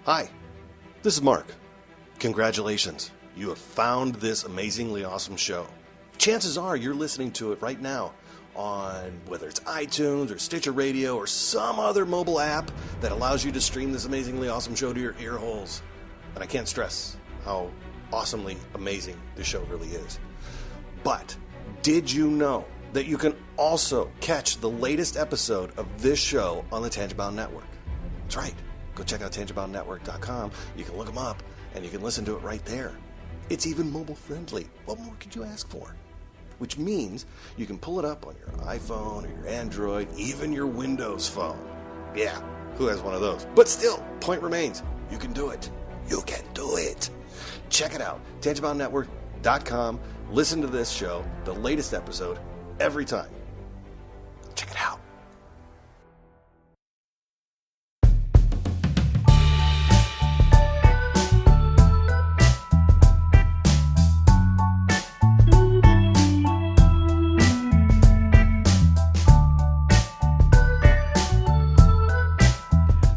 Hi, this is Mark. Congratulations, you have found this amazingly awesome show. Chances are you're listening to it right now on whether it's iTunes or Stitcher Radio or some other mobile app that allows you to stream this amazingly awesome show to your ear holes. And I can't stress how awesomely amazing this show really is. But did you know that you can also catch the latest episode of this show on the Tangibound Network? That's right. Go check out tangiboundnetwork.com. You can look them up, and you can listen to it right there. It's even mobile friendly. What more could you ask for? Which means you can pull it up on your iPhone or your Android, even your Windows phone. Yeah, who has one of those? But still, point remains, you can do it. You can do it. Check it out, tangiboundnetwork.com. Listen to this show, the latest episode, every time. Check it out.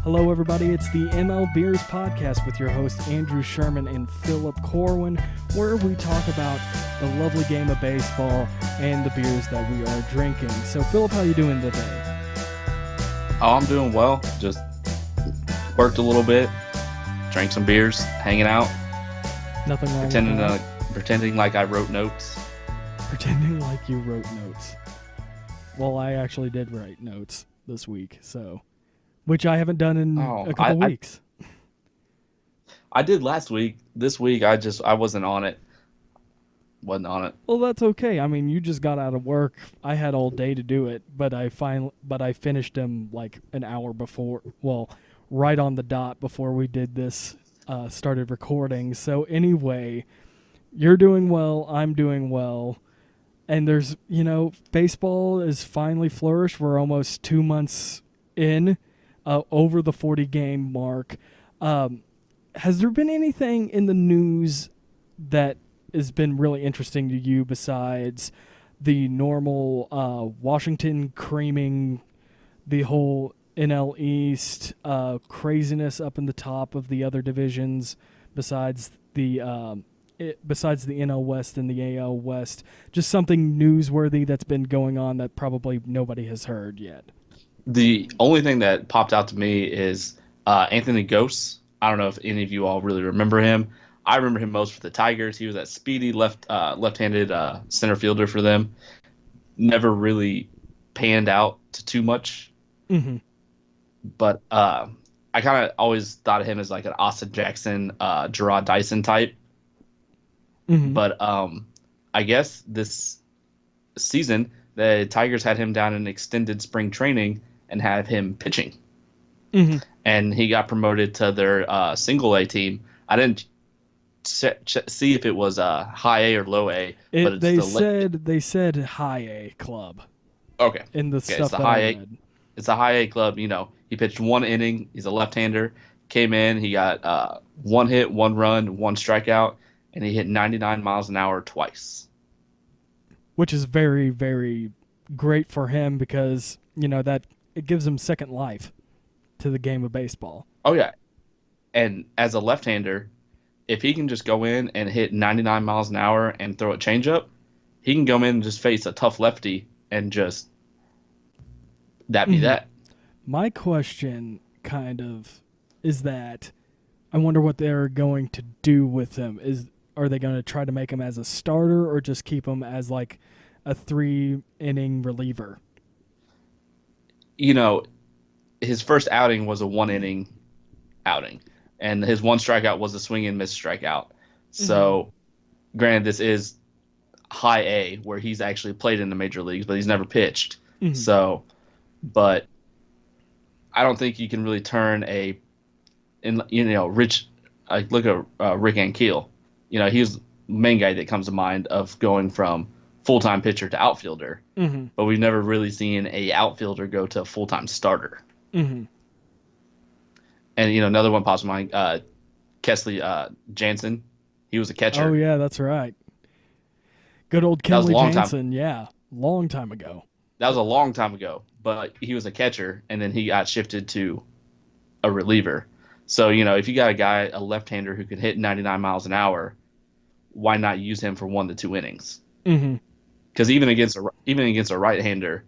Hello, everybody. It's the MLBeers podcast with your hosts Andrew Sherman and Phillip Corwin, where we talk about the lovely game of baseball and the beers that we are drinking. So, Phillip, how you doing today? Oh, I'm doing well. Just worked a little bit, drank some beers, hanging out. Nothing wrong Pretending like I wrote notes. Pretending like you wrote notes. Well, I actually did write notes this week, so... which I haven't done in a couple weeks. I did last week. This week, I wasn't on it. Wasn't on it. Well, that's okay. I mean, you just got out of work. I had all day to do it, but I finished them like an hour before. Well, right on the dot before we did this, started recording. So anyway, you're doing well. I'm doing well. And there's, baseball is finally flourished. We're almost 2 months in. Over the 40-game mark. Has there been anything in the news that has been really interesting to you besides the normal Washington creaming the whole NL East craziness up in the top of the other divisions, besides the NL West and the AL West? Just something newsworthy that's been going on that probably nobody has heard yet. The only thing that popped out to me is Anthony Gose. I don't know if any of you all really remember him. I remember him most for the Tigers. He was that speedy left-handed center fielder for them. Never really panned out to too much. Mm-hmm. But I kind of always thought of him as like an Austin Jackson, Gerard Dyson type. Mm-hmm. But I guess this season the Tigers had him down in extended spring training and have him pitching. Mm-hmm. And he got promoted to their single A team. I didn't see if it was high A or low A. But they said high A club. Okay. In the stuff that I read. It's a high A club. He pitched 1 inning. He's a left-hander. Came in. He got 1 hit, 1 run, 1 strikeout, and he hit 99 miles an hour twice. Which is very, very great for him because, that it gives him second life to the game of baseball. Oh, yeah. And as a left-hander, if he can just go in and hit 99 miles an hour and throw a changeup, he can go in and just face a tough lefty and just that be that. My question kind of is that I wonder what they're going to do with him. Are they going to try to make him as a starter or just keep him as like a 3-inning reliever? His first outing was a 1-inning outing, and his 1 strikeout was a swing and miss strikeout. So, granted, this is high A, where he's actually played in the major leagues, but he's never pitched. Mm-hmm. So, but I don't think you can really turn look at Rick Ankiel. He's the main guy that comes to mind of going from full-time pitcher to outfielder, but we've never really seen a outfielder go to a full-time starter. Mm-hmm. And another one pops to mind, Kesley Jansen. He was a catcher. Oh yeah, that's right. Good old Kesley Jansen. Yeah, long time ago. That was a long time ago, but he was a catcher, and then he got shifted to a reliever. So, if you got a left-hander who can hit 99 miles an hour, why not use him for 1 to 2 innings? Mm-hmm. Because even against a right-hander,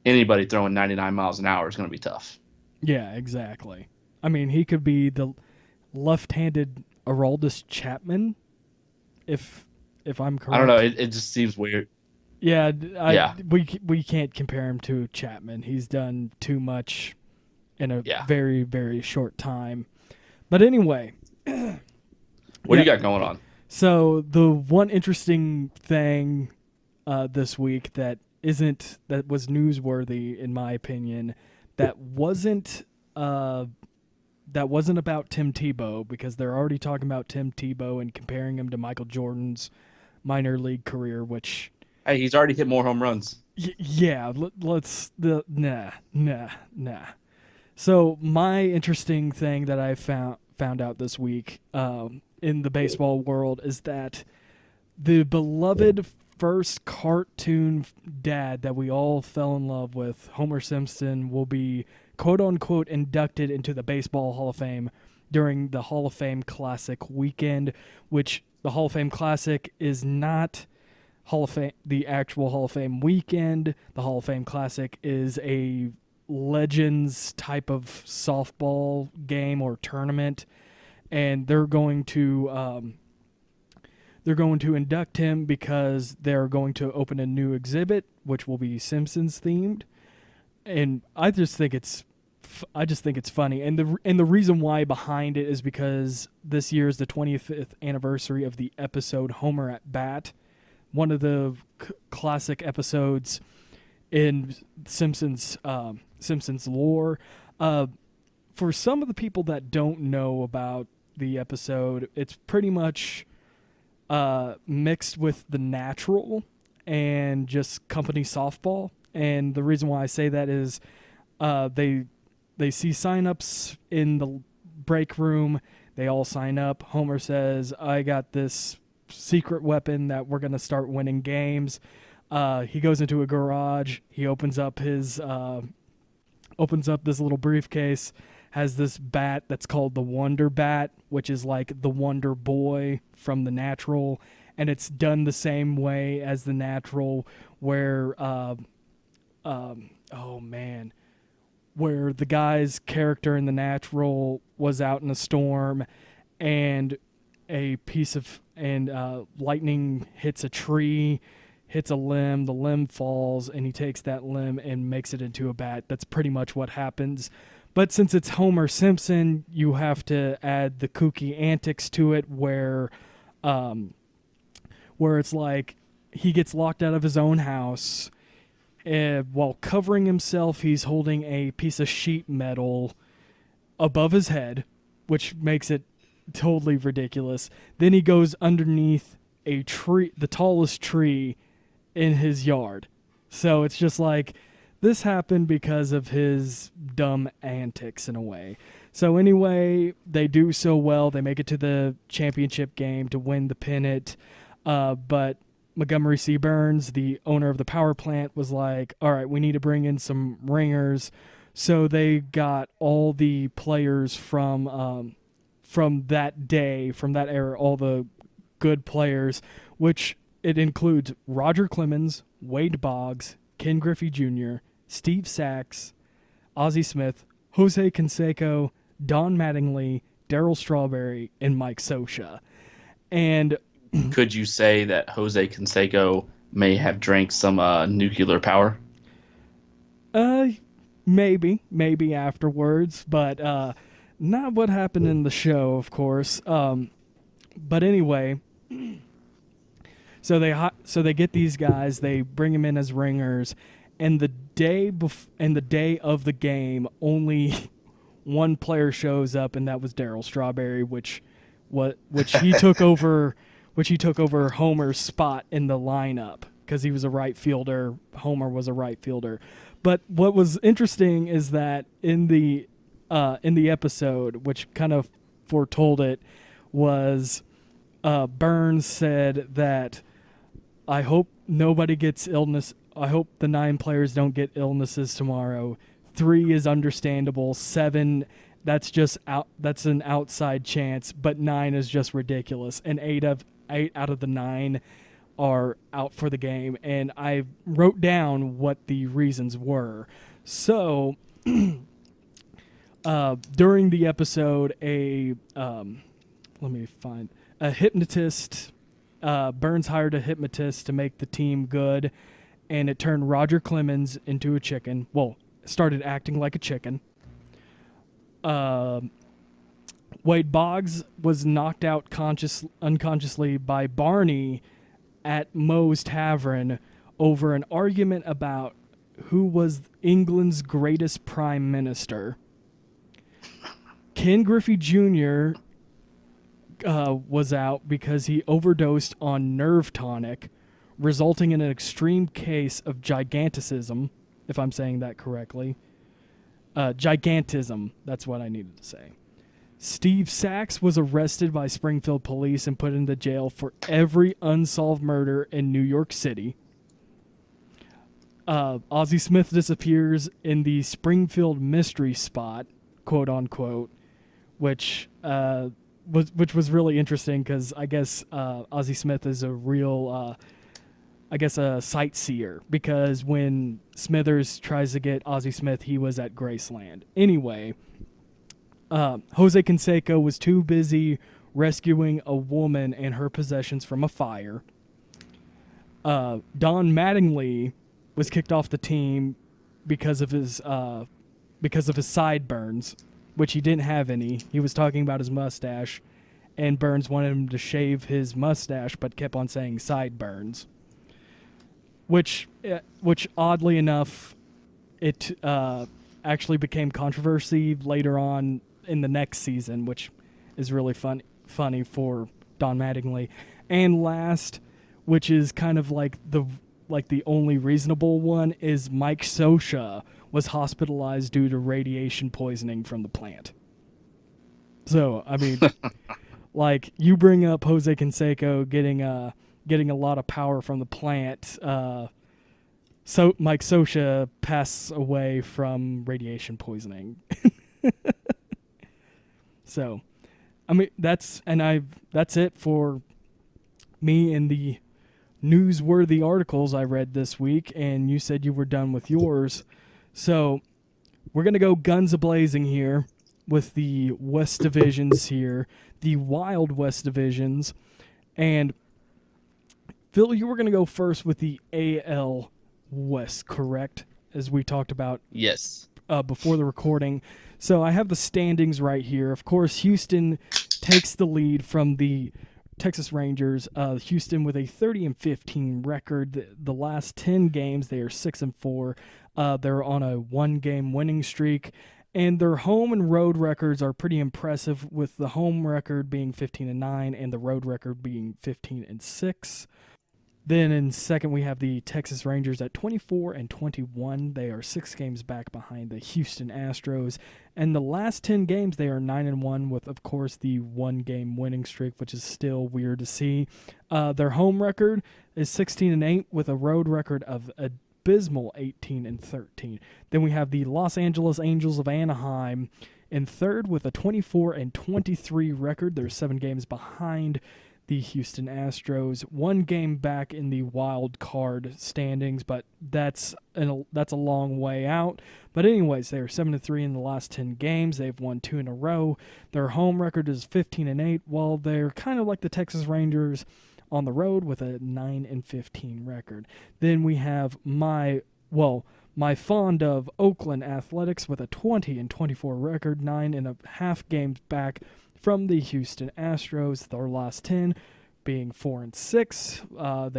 anybody throwing 99 miles an hour is going to be tough. Yeah, exactly. I mean, he could be the left-handed Aroldis Chapman, if I'm correct. I don't know. It just seems weird. Yeah, Yeah. we can't compare him to Chapman. He's done too much in a very, very short time. But anyway. What do you got going on? So the one interesting thing this week that was newsworthy, in my opinion, that wasn't about Tim Tebow, because they're already talking about Tim Tebow and comparing him to Michael Jordan's minor league career, which... Hey, he's already hit more home runs. Nah. So my interesting thing that I found out this week in the baseball world is that the beloved first cartoon dad that we all fell in love with, Homer Simpson, will be quote-unquote inducted into the Baseball Hall of Fame during the Hall of Fame Classic weekend, which the Hall of Fame Classic is not Hall of Fame, the actual Hall of Fame weekend. The Hall of Fame Classic is a Legends type of softball game or tournament, and they're going to induct him because they're going to open a new exhibit which will be Simpsons themed, and I just think it's funny, and the reason why behind it is because this year is the 25th anniversary of the episode Homer at Bat, one of the classic episodes in Simpsons lore. For some of the people that don't know about the episode, it's pretty much mixed with The Natural and just company softball. And the reason why I say that is they see signups in the break room. They all sign up. Homer says, "I got this secret weapon that we're going to start winning games." He goes into a garage. He opens up this little briefcase, has this bat that's called the Wonder Bat, which is like the Wonder Boy from The Natural, and it's done the same way as The Natural, where where the guy's character in The Natural was out in a storm, and lightning hits a tree, hits a limb, the limb falls, and he takes that limb and makes it into a bat. That's pretty much what happens. But since it's Homer Simpson, you have to add the kooky antics to it, where it's like he gets locked out of his own house. While covering himself, he's holding a piece of sheet metal above his head, which makes it totally ridiculous. Then he goes underneath a tree, the tallest tree in his yard. So it's just like, this happened because of his dumb antics in a way. So anyway, they do so well. They make it to the championship game to win the pennant. But Montgomery C. Burns, the owner of the power plant, was like, all right, we need to bring in some ringers. So they got all the players from that day, from that era, all the good players, which it includes Roger Clemens, Wade Boggs, Ken Griffey Jr., Steve Sachs, Ozzie Smith, Jose Canseco, Don Mattingly, Darryl Strawberry, and Mike Scioscia. And could you say that Jose Canseco may have drank some nuclear power? Maybe afterwards, but not what happened in the show, of course. But anyway, so they get these guys, they bring them in as ringers, and the day of the game, only one player shows up, and that was Darryl Strawberry, which he took over. Which he took over Homer's spot in the lineup because he was a right fielder. Homer was a right fielder. But what was interesting is that in the episode, which kind of foretold it, was Burns said that, I hope nobody gets illness. I hope the 9 players don't get illnesses tomorrow. 3 is understandable. 7, that's just out. That's an outside chance, but 9 is just ridiculous. And 8 out of the 9 are out for the game, and I wrote down what the reasons were. So, during the episode, a hypnotist, Burns hired a hypnotist to make the team good, and it turned Roger Clemens into a chicken. Well, started acting like a chicken. Wade Boggs was knocked out unconsciously by Barney at Moe's Tavern over an argument about who was England's greatest prime minister. Ken Griffey Jr. Was out because he overdosed on nerve tonic, resulting in an extreme case of gigantism, if I'm saying that correctly. Gigantism, that's what I needed to say. Steve Sachs was arrested by Springfield police and put into jail for every unsolved murder in New York City. Ozzie Smith disappears in the Springfield mystery spot, quote unquote, which was really interesting because I guess Ozzie Smith is a real, a sightseer, because when Smithers tries to get Ozzie Smith, he was at Graceland. Anyway, Jose Canseco was too busy rescuing a woman and her possessions from a fire. Don Mattingly was kicked off the team because of his sideburns, which he didn't have any. He was talking about his mustache, and Burns wanted him to shave his mustache, but kept on saying sideburns. Which oddly enough, it actually became controversy later on in the next season, which is really funny for Don Mattingly. And last, which is kind of like the only reasonable one, is Mike Scioscia was hospitalized due to radiation poisoning from the plant. So, I mean, like, you bring up Jose Canseco getting a lot of power from the plant. So Mike Scioscia passed away from radiation poisoning. So, I mean, that's it for me in the newsworthy articles I read this week, and you said you were done with yours. So, we're going to go guns a-blazing here with the West Divisions here, the Wild West Divisions. And, Phil, you were going to go first with the AL West, correct? As we talked about. Yes. Before the recording. So I have the standings right here. Of course, Houston takes the lead from the Texas Rangers. Houston with a 30-15 record. The last 10 games, they are 6-4. They're on a one-game winning streak. And their home and road records are pretty impressive, with the home record being 15-9 and the road record being 15-6. Then in second, we have the Texas Rangers at 24-21. They are 6 games back behind the Houston Astros. And the last 10 games, they are 9-1 with, of course, the one-game winning streak, which is still weird to see. Their home record is 16-8 with a road record of abysmal 18-13. Then we have the Los Angeles Angels of Anaheim in third with a 24-23 record. They're 7 games behind the Houston Astros, 1 game back in the wild card standings, but that's a long way out. But anyways, they're 7-3 in the last 10 games. They've won 2 in a row. Their home record is 15-8, while they're kind of like the Texas Rangers on the road with a 9-15 record. Then we have my fond of Oakland Athletics with a 20-24 record, 9.5 games back from the Houston Astros. Their last 10 being 4-6.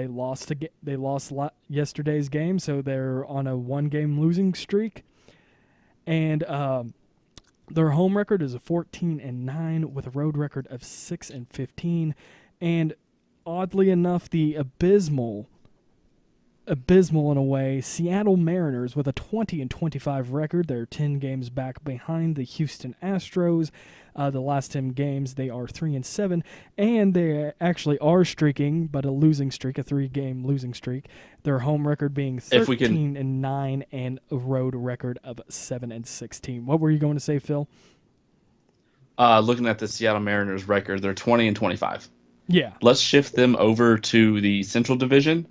They lost yesterday's game, so they're on a 1-game losing streak. And their home record is a 14-9 with a road record of 6-15. And oddly enough, the abysmal in a way, Seattle Mariners with a 20-25 record. They're 10 games back behind the Houston Astros. The last 10 games, they are 3-7, and they actually are streaking, but a losing streak, a 3-game losing streak. Their home record being 13-9 and a road record of 7-16. What were you going to say, Phil? Looking at the Seattle Mariners record, they're 20-25. Yeah. Let's shift them over to the Central Division,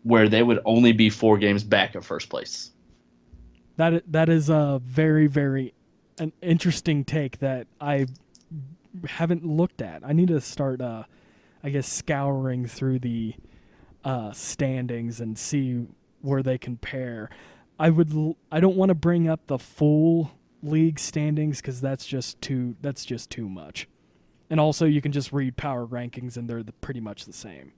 where they would only be 4 games back of first place. That is a very, very an interesting take that I haven't looked at. I need to start, I guess, scouring through the standings and see where they compare. I don't want to bring up the full league standings because that's just too much. And also, you can just read power rankings, and they're pretty much the same.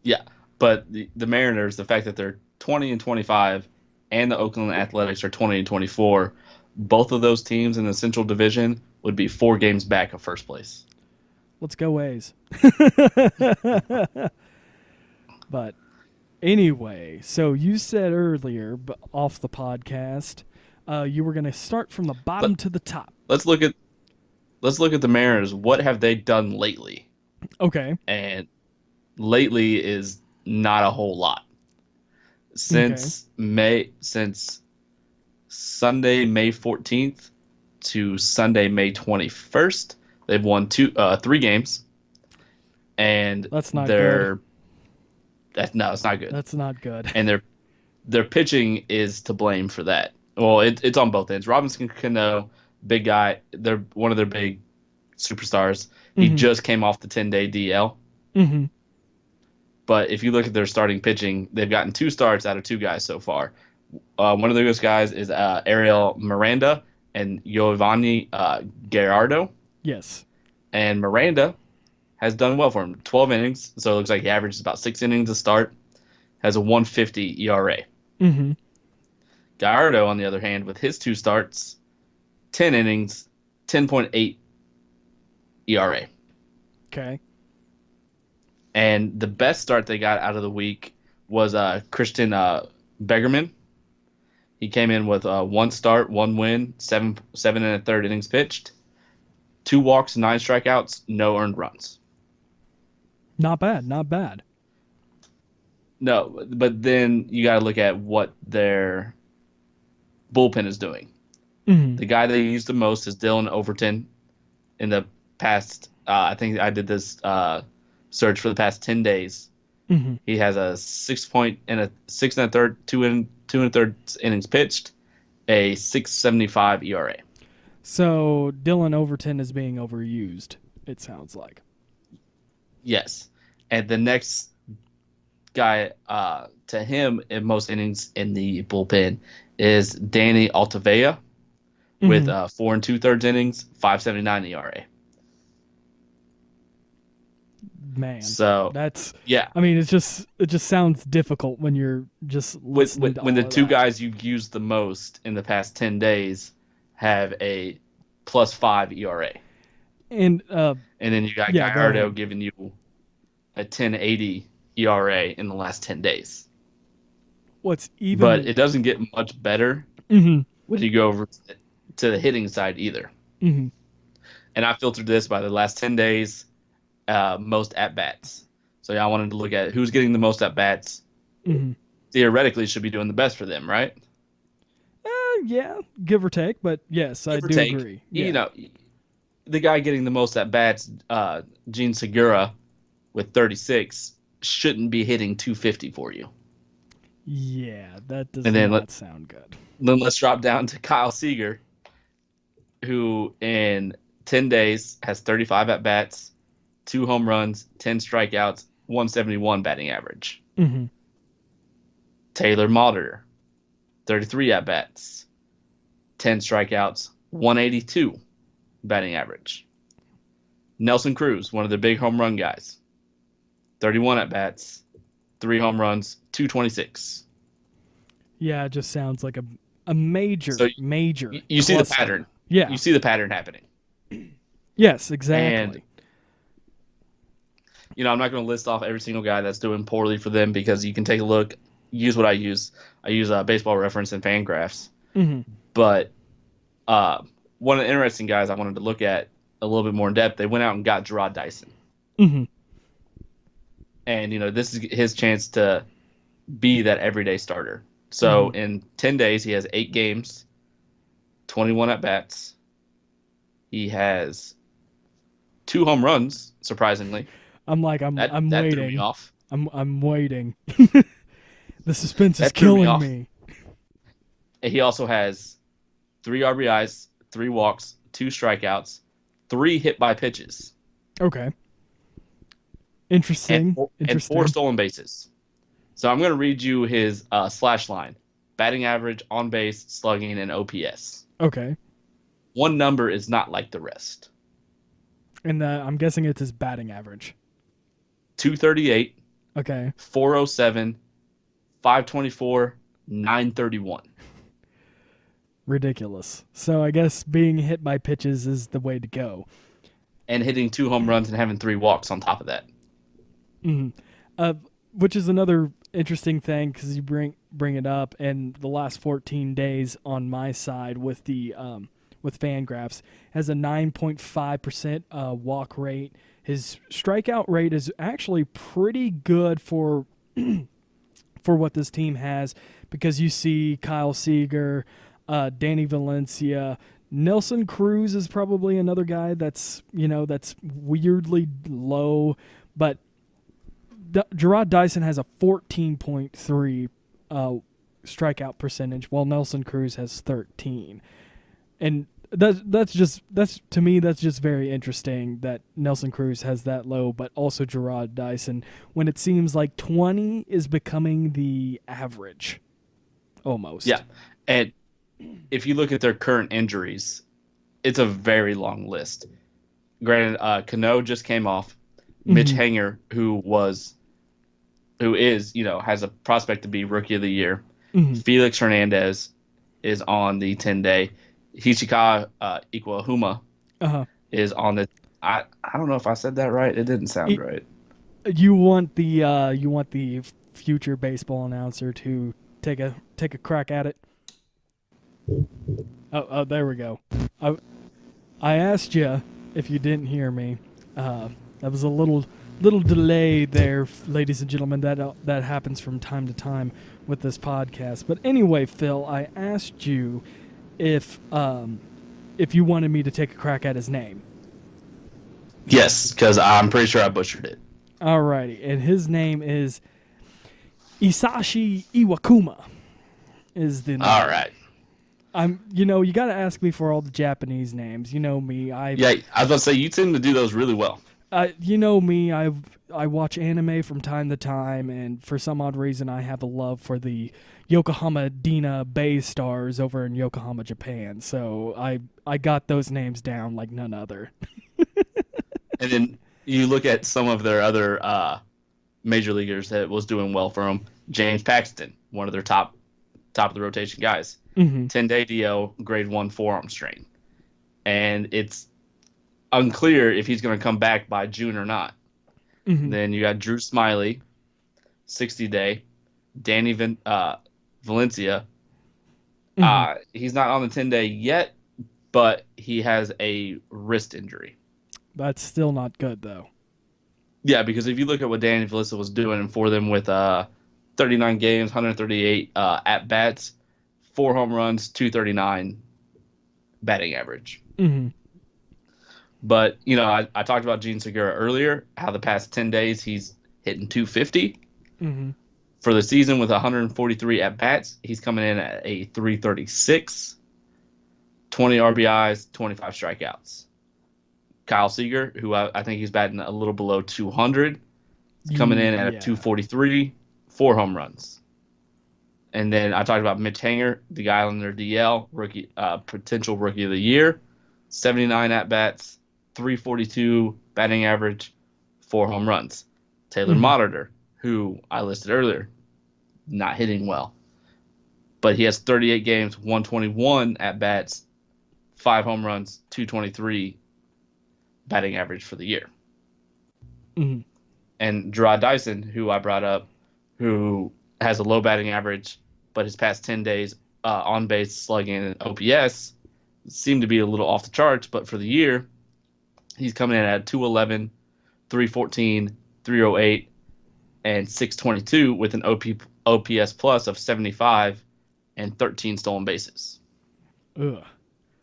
Yeah, but the Mariners, the fact that they're 20-25, and the Oakland Athletics are 20-24, both of those teams in the Central Division would be 4 games back of first place. Let's go A's. But anyway, so you said earlier, off the podcast, you were going to start from the bottom to the top. Let's look at the Mariners. What have they done lately? Okay. And lately is not a whole lot. Since Sunday, May 14th to Sunday, May 21st, they've won 3 games. And that's not good. No, it's not good. That's not good. And their pitching is to blame for that. Well, it's on both ends. Robinson Cano, big guy, they're one of their big superstars. He just came off the 10-day DL. Mm-hmm. But if you look at their starting pitching, they've gotten 2 starts out of 2 guys so far. One of those guys is Ariel Miranda and Giovanni Gerardo. Yes. And Miranda has done well for him. 12 innings, so it looks like he averages about 6 innings a start. Has a 1.50 ERA. Mm-hmm. Gallardo, on the other hand, with his 2 starts, 10 innings, 10.8 ERA. Okay. And the best start they got out of the week was Christian Begerman. He came in with 1 start, 1 win, 7 1/3 innings pitched, 2 walks, 9 strikeouts, no earned runs. Not bad, not bad. No, but then you got to look at what their bullpen is doing. Mm-hmm. The guy they use the most is Dylan Overton. In the past, I think I did this search for the past 10 days. Mm-hmm. He has a 6 1/3, 2 2.3 innings pitched, a 6.75 ERA. So Dylan Overton is being overused, it sounds like. Yes. And the next guy to him in most innings in the bullpen is Danny Altavella with 4 2/3 innings, 5.79 ERA. Man, so that's yeah. I mean, it just sounds difficult when you're just when the 2 that. guys you've used the most in the past 10 days have a +5 ERA, and then you got Gallardo giving you a 10.80 ERA in the last 10 days. What's even? But it doesn't get much better when you go over to the hitting side either. Mm-hmm. And I filtered this by the last 10 days. Most at-bats. So I wanted to look at who's getting the most at-bats. Mm-hmm. Theoretically should be doing the best for them, right? Yeah, give or take, but yes, I do agree. Yeah. You know, the guy getting the most at-bats, Gene Segura, with 36, shouldn't be hitting 250 for you. Yeah, that does not sound good. Then let's drop down to Kyle Seager, who in 10 days has 35 at-bats, 2 home runs, 10 strikeouts, 171 batting average. Mm-hmm. Taylor Mauter, 33 at-bats, 10 strikeouts, 182 batting average. Nelson Cruz, one of their big home run guys, 31 at-bats, 3 home runs, 226. Yeah, it just sounds like a major. You see the pattern. Yeah. You see the pattern happening. Yes, exactly. And I'm not going to list off every single guy that's doing poorly for them because you can take a look. Use what I use. I use Baseball Reference and Fangraphs. Mm-hmm. But one of the interesting guys I wanted to look at a little bit more in depth, they went out and got Gerard Dyson. Mm-hmm. And, this is his chance to be that everyday starter. So in 10 days, he has 8 games, 21 at-bats. He has 2 home runs, surprisingly. I'm That threw me waiting. off. I'm waiting. The suspense is That threw me killing off. me. And he also has 3 RBIs, 3 walks, 2 strikeouts, 3 hit by pitches, Okay. Interesting. and 4 stolen bases. So I'm going to read you his slash line: batting average, on base, slugging, and OPS. Okay. One number is not like the rest. And I'm guessing it's his batting average. 238, Okay. 407, 524, 931. Ridiculous. So I guess being hit by pitches is the way to go. And hitting 2 home runs and having 3 walks on top of that. Which is another interesting thing because you bring it up. And the last 14 days on my side with the with Fangraphs has a 9.5% walk rate. His strikeout rate is actually pretty good for what this team has, because you see Kyle Seager, Danny Valencia, Nelson Cruz is probably another guy that's weirdly low, but Gerard Dyson has a 14.3 strikeout percentage, while Nelson Cruz has 13. And that's just very interesting that Nelson Cruz has that low, but also Gerard Dyson, when it seems like 20 is becoming the average almost. Yeah. And if you look at their current injuries, it's a very long list. Granted, Cano just came off. Mitch Hanger, who is, has a prospect to be Rookie of the Year. Felix Hernandez is on the 10-day. Hichika Ikwahuma is on the. I don't know if I said that right. It didn't sound right. You want the future baseball announcer to take a crack at it. Oh, there we go. I asked you if you didn't hear me. That was a little delay there, ladies and gentlemen. That happens from time to time with this podcast. But anyway, Phil, I asked you if you wanted me to take a crack at his name. Yes, because I'm pretty sure I butchered it. Alrighty, and his name is Isashi Iwakuma. Is the name. All right. You got to ask me for all the Japanese names. You know me. I was about to say, you tend to do those really well. You know me. I watch anime from time to time, and for some odd reason, I have a love for the Yokohama Dina Bay Stars over in Yokohama, Japan. So I got those names down like none other. And then you look at some of their other major leaguers that was doing well for them. James Paxton, one of their top of the rotation guys. 10-day DL, grade 1 forearm strain. And it's unclear if he's going to come back by June or not. Then you got Drew Smiley, 60-day. Danny Valencia. He's not on the 10-day yet, but he has a wrist injury. That's still not good, though. Yeah, because if you look at what Danny Valencia was doing for them with 39 games, 138 at-bats, 4 home runs, 239 batting average. But, I talked about Gene Segura earlier, how the past 10 days he's hitting 250. For the season with 143 at-bats, he's coming in at a 336, 20 RBIs, 25 strikeouts. Kyle Seager, who I think he's batting a little below 200, coming in at a 243, 4 home runs. And then I talked about Mitch Hanger, the guy on their DL, rookie, potential Rookie of the Year, 79 at-bats, 342 batting average, 4 home runs. Taylor Monitor, who I listed earlier, not hitting well. But he has 38 games, 121 at-bats, 5 home runs, 223 batting average for the year. And Gerard Dyson, who I brought up, who has a low batting average, but his past 10 days on base slugging and OPS seem to be a little off the charts. But for the year, he's coming in at 211, 314, 308, and 622 with an OPS plus of 75 and 13 stolen bases. Ugh.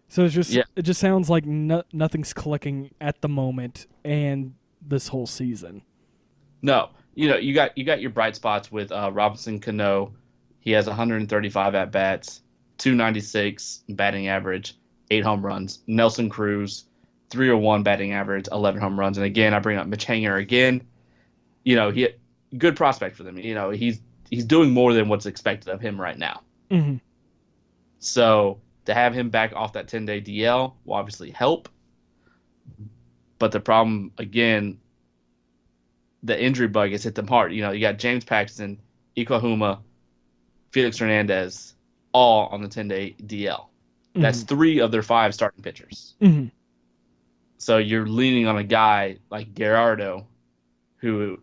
So it's just Yeah. it just sounds like nothing's clicking at the moment and this whole season. No, you got your bright spots with Robinson Cano. He has 135 at bats, 296 batting average, 8 home runs. Nelson Cruz, 301 batting average, 11 home runs. And again, I bring up Mitch Hanger again. He good prospect for them. He's doing more than what's expected of him right now. Mm-hmm. So to have him back off that 10-day DL will obviously help. But the problem, again, the injury bug has hit them hard. You got James Paxton, Ikwahuma, Felix Hernandez, all on the 10-day DL. That's 3 of their 5 starting pitchers. Mm-hmm. So you're leaning on a guy like Gerardo, who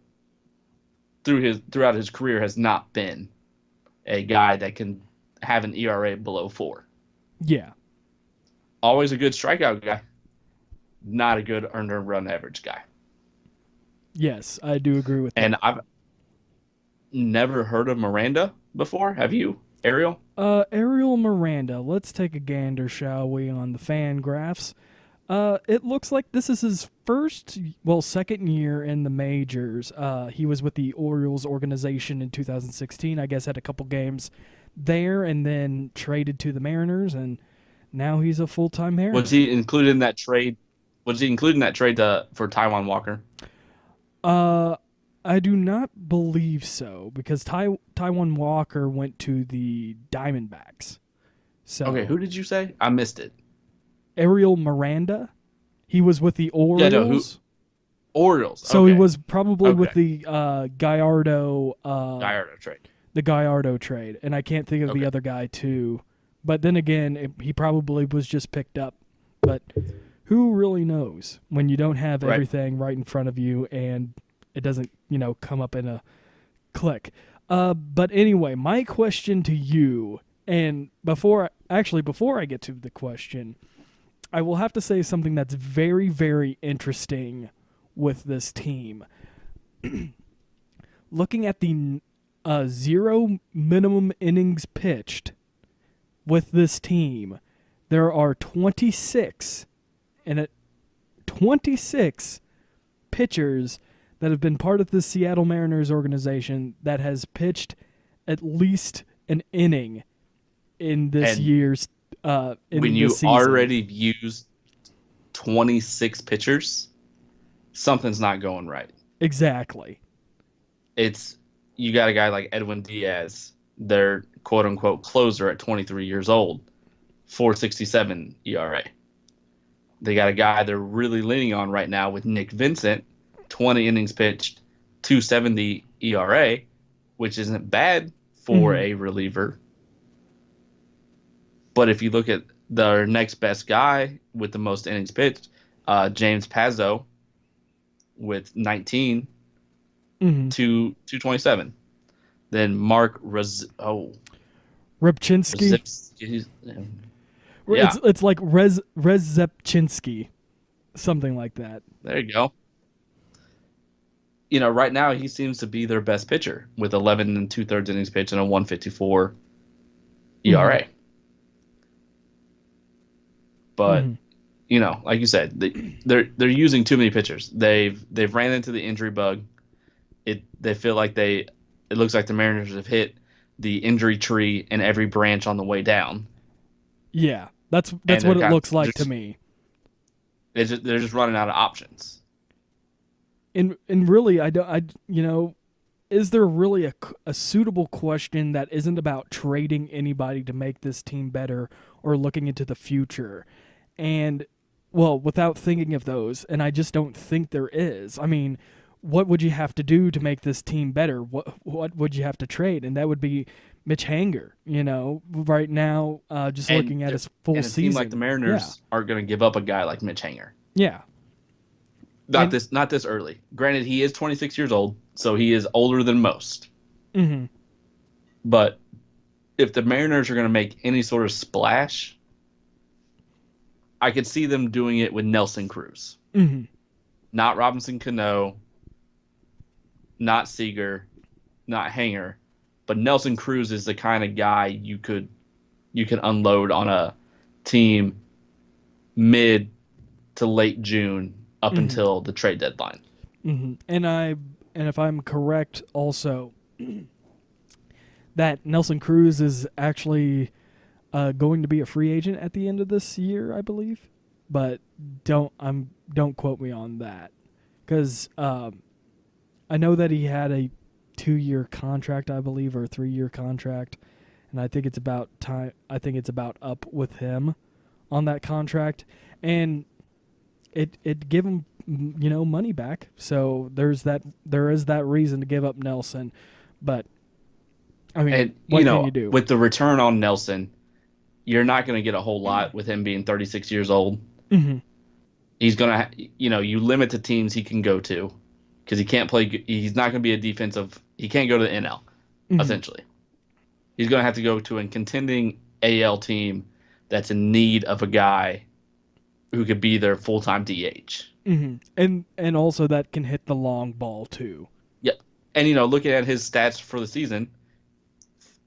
throughout his career has not been a guy that can have an ERA below 4. Yeah. Always a good strikeout guy, not a good earned run average guy. Yes, I do agree with that. And I've never heard of Miranda before. Have you, Ariel? Ariel Miranda. Let's take a gander, shall we, on the fan graphs. It looks like this is his second year in the majors. He was with the Orioles organization in 2016. I guess had a couple games there and then traded to the Mariners, and now he's a full-time Mariner. Was he included in that trade? Was he included in that trade for Taijuan Walker? I do not believe so, because Taijuan Walker went to the Diamondbacks. So Okay, who did you say? I missed it. Ariel Miranda. He was with the Orioles. Yeah, no, Orioles. So okay. he was probably with Okay. the Gallardo trade. the Gallardo trade, and I can't think of the Okay. other guy too. But then again, he probably was just picked up. But who really knows when you don't have everything right in front of you and it doesn't, come up in a click. But anyway, my question to you, and before I get to the question, I will have to say something that's very, very interesting with this team. Looking at the 0 minimum innings pitched with this team, there are 26 pitchers that have been part of the Seattle Mariners organization that has pitched at least an inning in this year's when you already used 26 pitchers, something's not going right. Exactly. You got a guy like Edwin Diaz, their quote unquote closer at 23 years old, 4.67 ERA. They got a guy they're really leaning on right now with Nick Vincent, 20 innings pitched, 2.70 ERA, which isn't bad for a reliever. But if you look at their next best guy with the most innings pitched, James Pazzo with 19, 227. Then Mark Rybczynski. Yeah. It's like Rzepczynski, something like that. There you go. Right now he seems to be their best pitcher with 11 and 2/3 innings pitched and a 1.54 ERA. But like you said, they're using too many pitchers. They've ran into the injury bug. They feel like it looks like the Mariners have hit the injury tree and every branch on the way down. Yeah, that's what it looks like to me. They're just running out of options. And really, is there really a suitable question that isn't about trading anybody to make this team better or looking into the future? And, well, without thinking of those, and I just don't think there is. I mean, what would you have to do to make this team better? What would you have to trade? And that would be Mitch Hanger, right now, looking at his full season. And a team like the Mariners aren't going to give up a guy like Mitch Hanger. Yeah. Not this early. Granted, he is 26 years old, so he is older than most. Mm-hmm. But if the Mariners are going to make any sort of splash, I could see them doing it with Nelson Cruz. Mm-hmm. Not Robinson Cano, not Seager, not Hanger, but Nelson Cruz is the kind of guy you could unload on a team mid to late June up until the trade deadline. And if I'm correct, also that Nelson Cruz is actually going to be a free agent at the end of this year, I believe. But don't quote me on that, because I know that he had a 2-year contract, I believe, or a 3-year contract, and I think it's about time. I think it's about up with him on that contract, and it give him money back. So there is that reason to give up Nelson, but I mean, And what can you do with the return on Nelson, you're not going to get a whole lot with him being 36 years old. He's gonna, you limit the teams he can go to, because he can't play. He's not going to be a defensive. He can't go to the NL. Essentially, he's going to have to go to a contending AL team that's in need of a guy who could be their full-time DH. And also that can hit the long ball too. Yep. And looking at his stats for the season,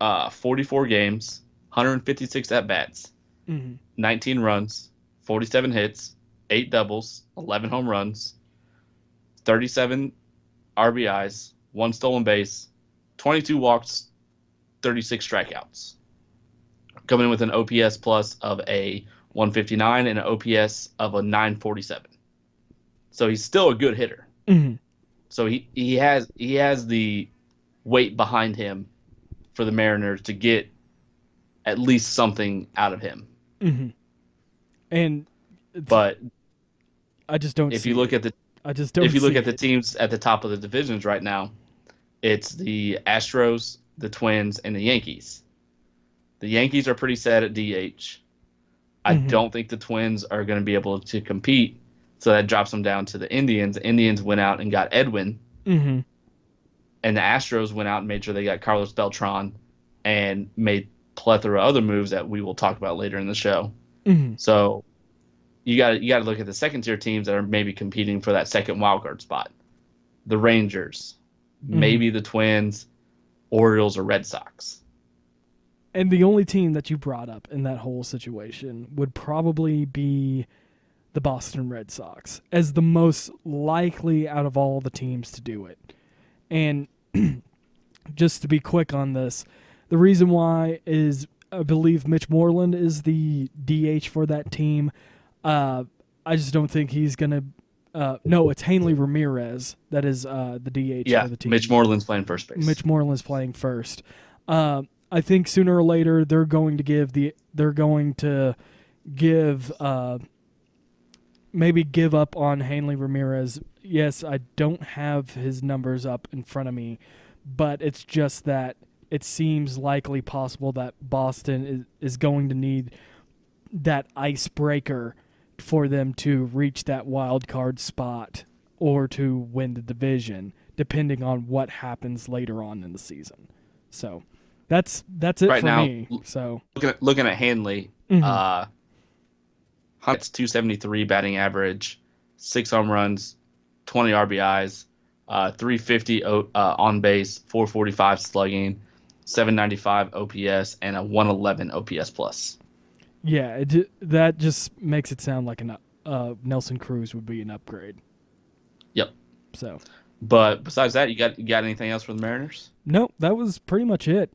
44 games, 156 at bats, 19 runs, 47 hits, 8 doubles, 11 home runs, 37 RBIs, 1 stolen base, 22 walks, 36 strikeouts. Coming in with an OPS plus of a 159 and an OPS of a 947. So he's still a good hitter. So he has the weight behind him for the Mariners to get at least something out of him. But I just don't. If you look at the teams at the top of the divisions right now, it's the Astros, the Twins, and the Yankees. The Yankees are pretty set at DH. I don't think the Twins are going to be able to compete, so that drops them down to the Indians. The Indians went out and got Edwin, and the Astros went out and made sure they got Carlos Beltran and made plethora of other moves that we will talk about later in the show. So you got to look at the second tier teams that are maybe competing for that second wild card spot. The Rangers, maybe the Twins, Orioles, or Red Sox. And the only team that you brought up in that whole situation would probably be the Boston Red Sox as the most likely out of all the teams to do it. And just to be quick on this, the reason why is I believe Mitch Moreland is the DH for that team. I just don't think he's going to no, it's Hanley Ramirez that is the DH for the team. Mitch Moreland's playing first base. Mitch Moreland's playing first. I think sooner or later they're going to give maybe give up on Hanley Ramirez. Yes, I don't have his numbers up in front of me, but it's just that it seems likely possible that Boston is going to need that icebreaker for them to reach that wild card spot or to win the division, depending on what happens later on in the season. So that's it right for now, me. So looking at Hanley, Hunt's 273 batting average, 6 home runs, 20 RBIs, 350 on base, 445 slugging, 795 OPS, and a 111 OPS plus. Yeah, that just makes it sound like Nelson Cruz would be an upgrade. Yep. So, but besides that, you got anything else for the Mariners? No, that was pretty much it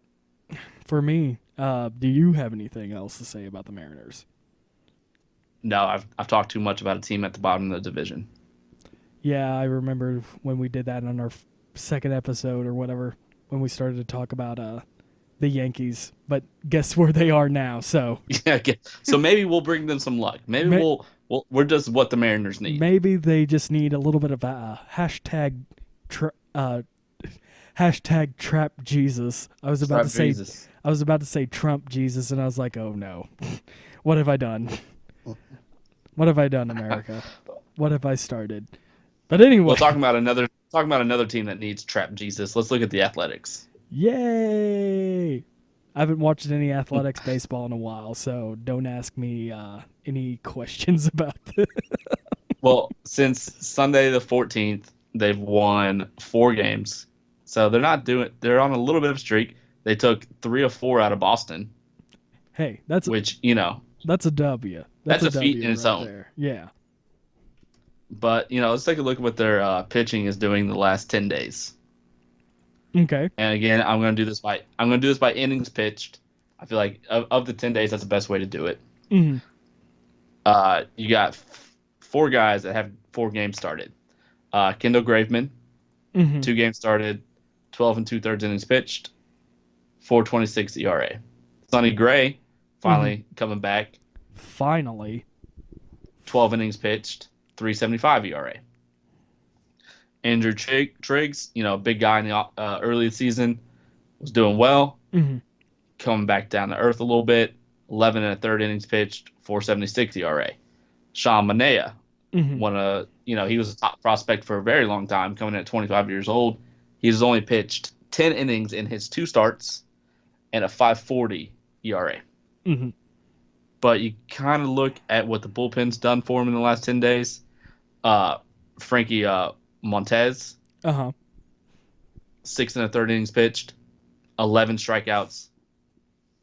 for me. Do you have anything else to say about the Mariners? No, I've talked too much about a team at the bottom of the division. Yeah, I remember when we did that on our second episode or whatever, when we started to talk about the Yankees. But guess where they are now? So yeah, so maybe we'll bring them some luck. Maybe we're just what the Mariners need. Maybe they just need a little bit of hashtag trap Jesus. I was about to say Trump Jesus, and I was like, oh no, what have I done? What have I done, America? What have I started? But anyway, well, talking about another team that needs trap Jesus. Let's look at the Athletics. Yay! I haven't watched any Athletics baseball in a while, so don't ask me any questions about this. Well, since Sunday the 14th, they've won 4 games. So they're on a little bit of a streak. They took 3 of 4 out of Boston. Hey, that's a W. That's a feat W in its right own. there. Yeah. But let's take a look at what their pitching is doing the last 10 days. Okay. And again, I'm going to do this by innings pitched. I feel like of the 10 days, that's the best way to do it. Mm-hmm. You got four guys that have 4 games started. Kendall Graveman, 2 games started, 12 and 2/3 innings pitched, 4.26 ERA. Sonny Gray finally coming back. Finally. 12 innings pitched, 3.75 ERA. Andrew Triggs, big guy in the early season, was doing well. Coming back down to earth a little bit. 11 and 1/3 innings pitched, 4.76 ERA. Sean Manaea, he was a top prospect for a very long time, coming in at 25 years old. He's only pitched 10 innings in his 2 starts and a 5.40 ERA. But you kind of look at what the bullpen's done for him in the last 10 days. Frankie Montez, 6 and 1/3 innings pitched, 11 strikeouts,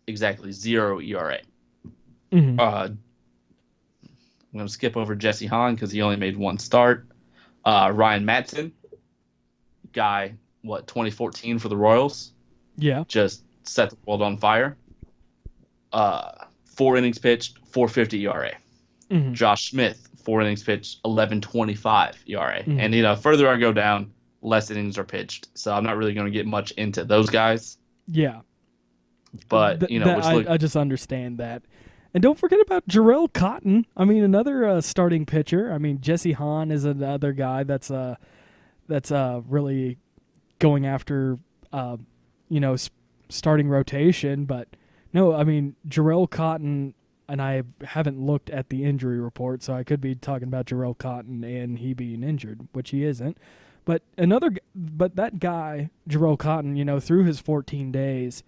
exactly 0 ERA. I'm going to skip over Jesse Hahn because he only made 1 start. Ryan Matson, guy, 2014 for the Royals? Yeah. Just set the world on fire. 4 innings pitched, 4.50 ERA. Josh Smith, 4 innings pitched, 11.25 ERA. And, further I go down, less innings are pitched. So I'm not really going to get much into those guys. Yeah. But, I just understand that. And don't forget about Jarrell Cotton. I mean, another starting pitcher. I mean, Jesse Hahn is another guy that's really going after, starting rotation. But, no, I mean, Jarrell Cotton, and I haven't looked at the injury report, so I could be talking about Jarrell Cotton and he being injured, which he isn't. But that guy, Jarrell Cotton, through his 14 days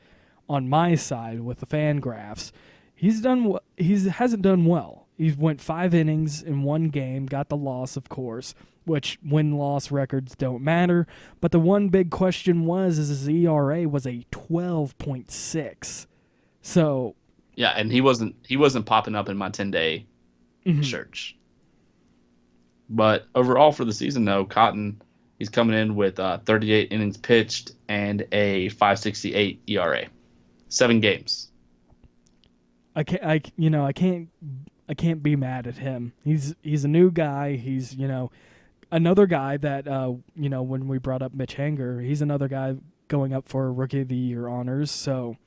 on my side with the fan graphs, he hasn't done well. He went 5 innings in 1 game, got the loss, of course, which win-loss records don't matter. But the one big question is his ERA was a 12.6. So yeah, and he wasn't popping up in my 10-day search. But overall for the season, though, Cotton, he's coming in with 38 innings pitched and a 5.68 ERA. 7 games. I can't be mad at him. He's a new guy. He's another guy that when we brought up Mitch Hanger, he's another guy going up for Rookie of the Year honors. So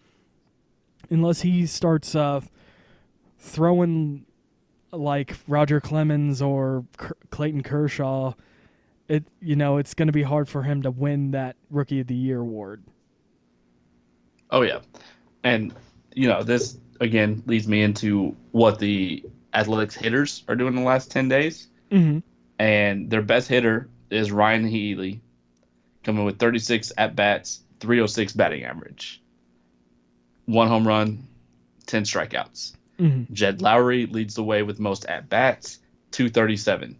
unless he starts throwing like Roger Clemens or Clayton Kershaw, it's going to be hard for him to win that Rookie of the Year award. Oh yeah, and this again leads me into what the Athletics hitters are doing in the last 10 days. And their best hitter is Ryan Healy, coming with 36 at bats, 306 batting average. 1 home run, 10 strikeouts. Jed Lowry leads the way with most at-bats, 237.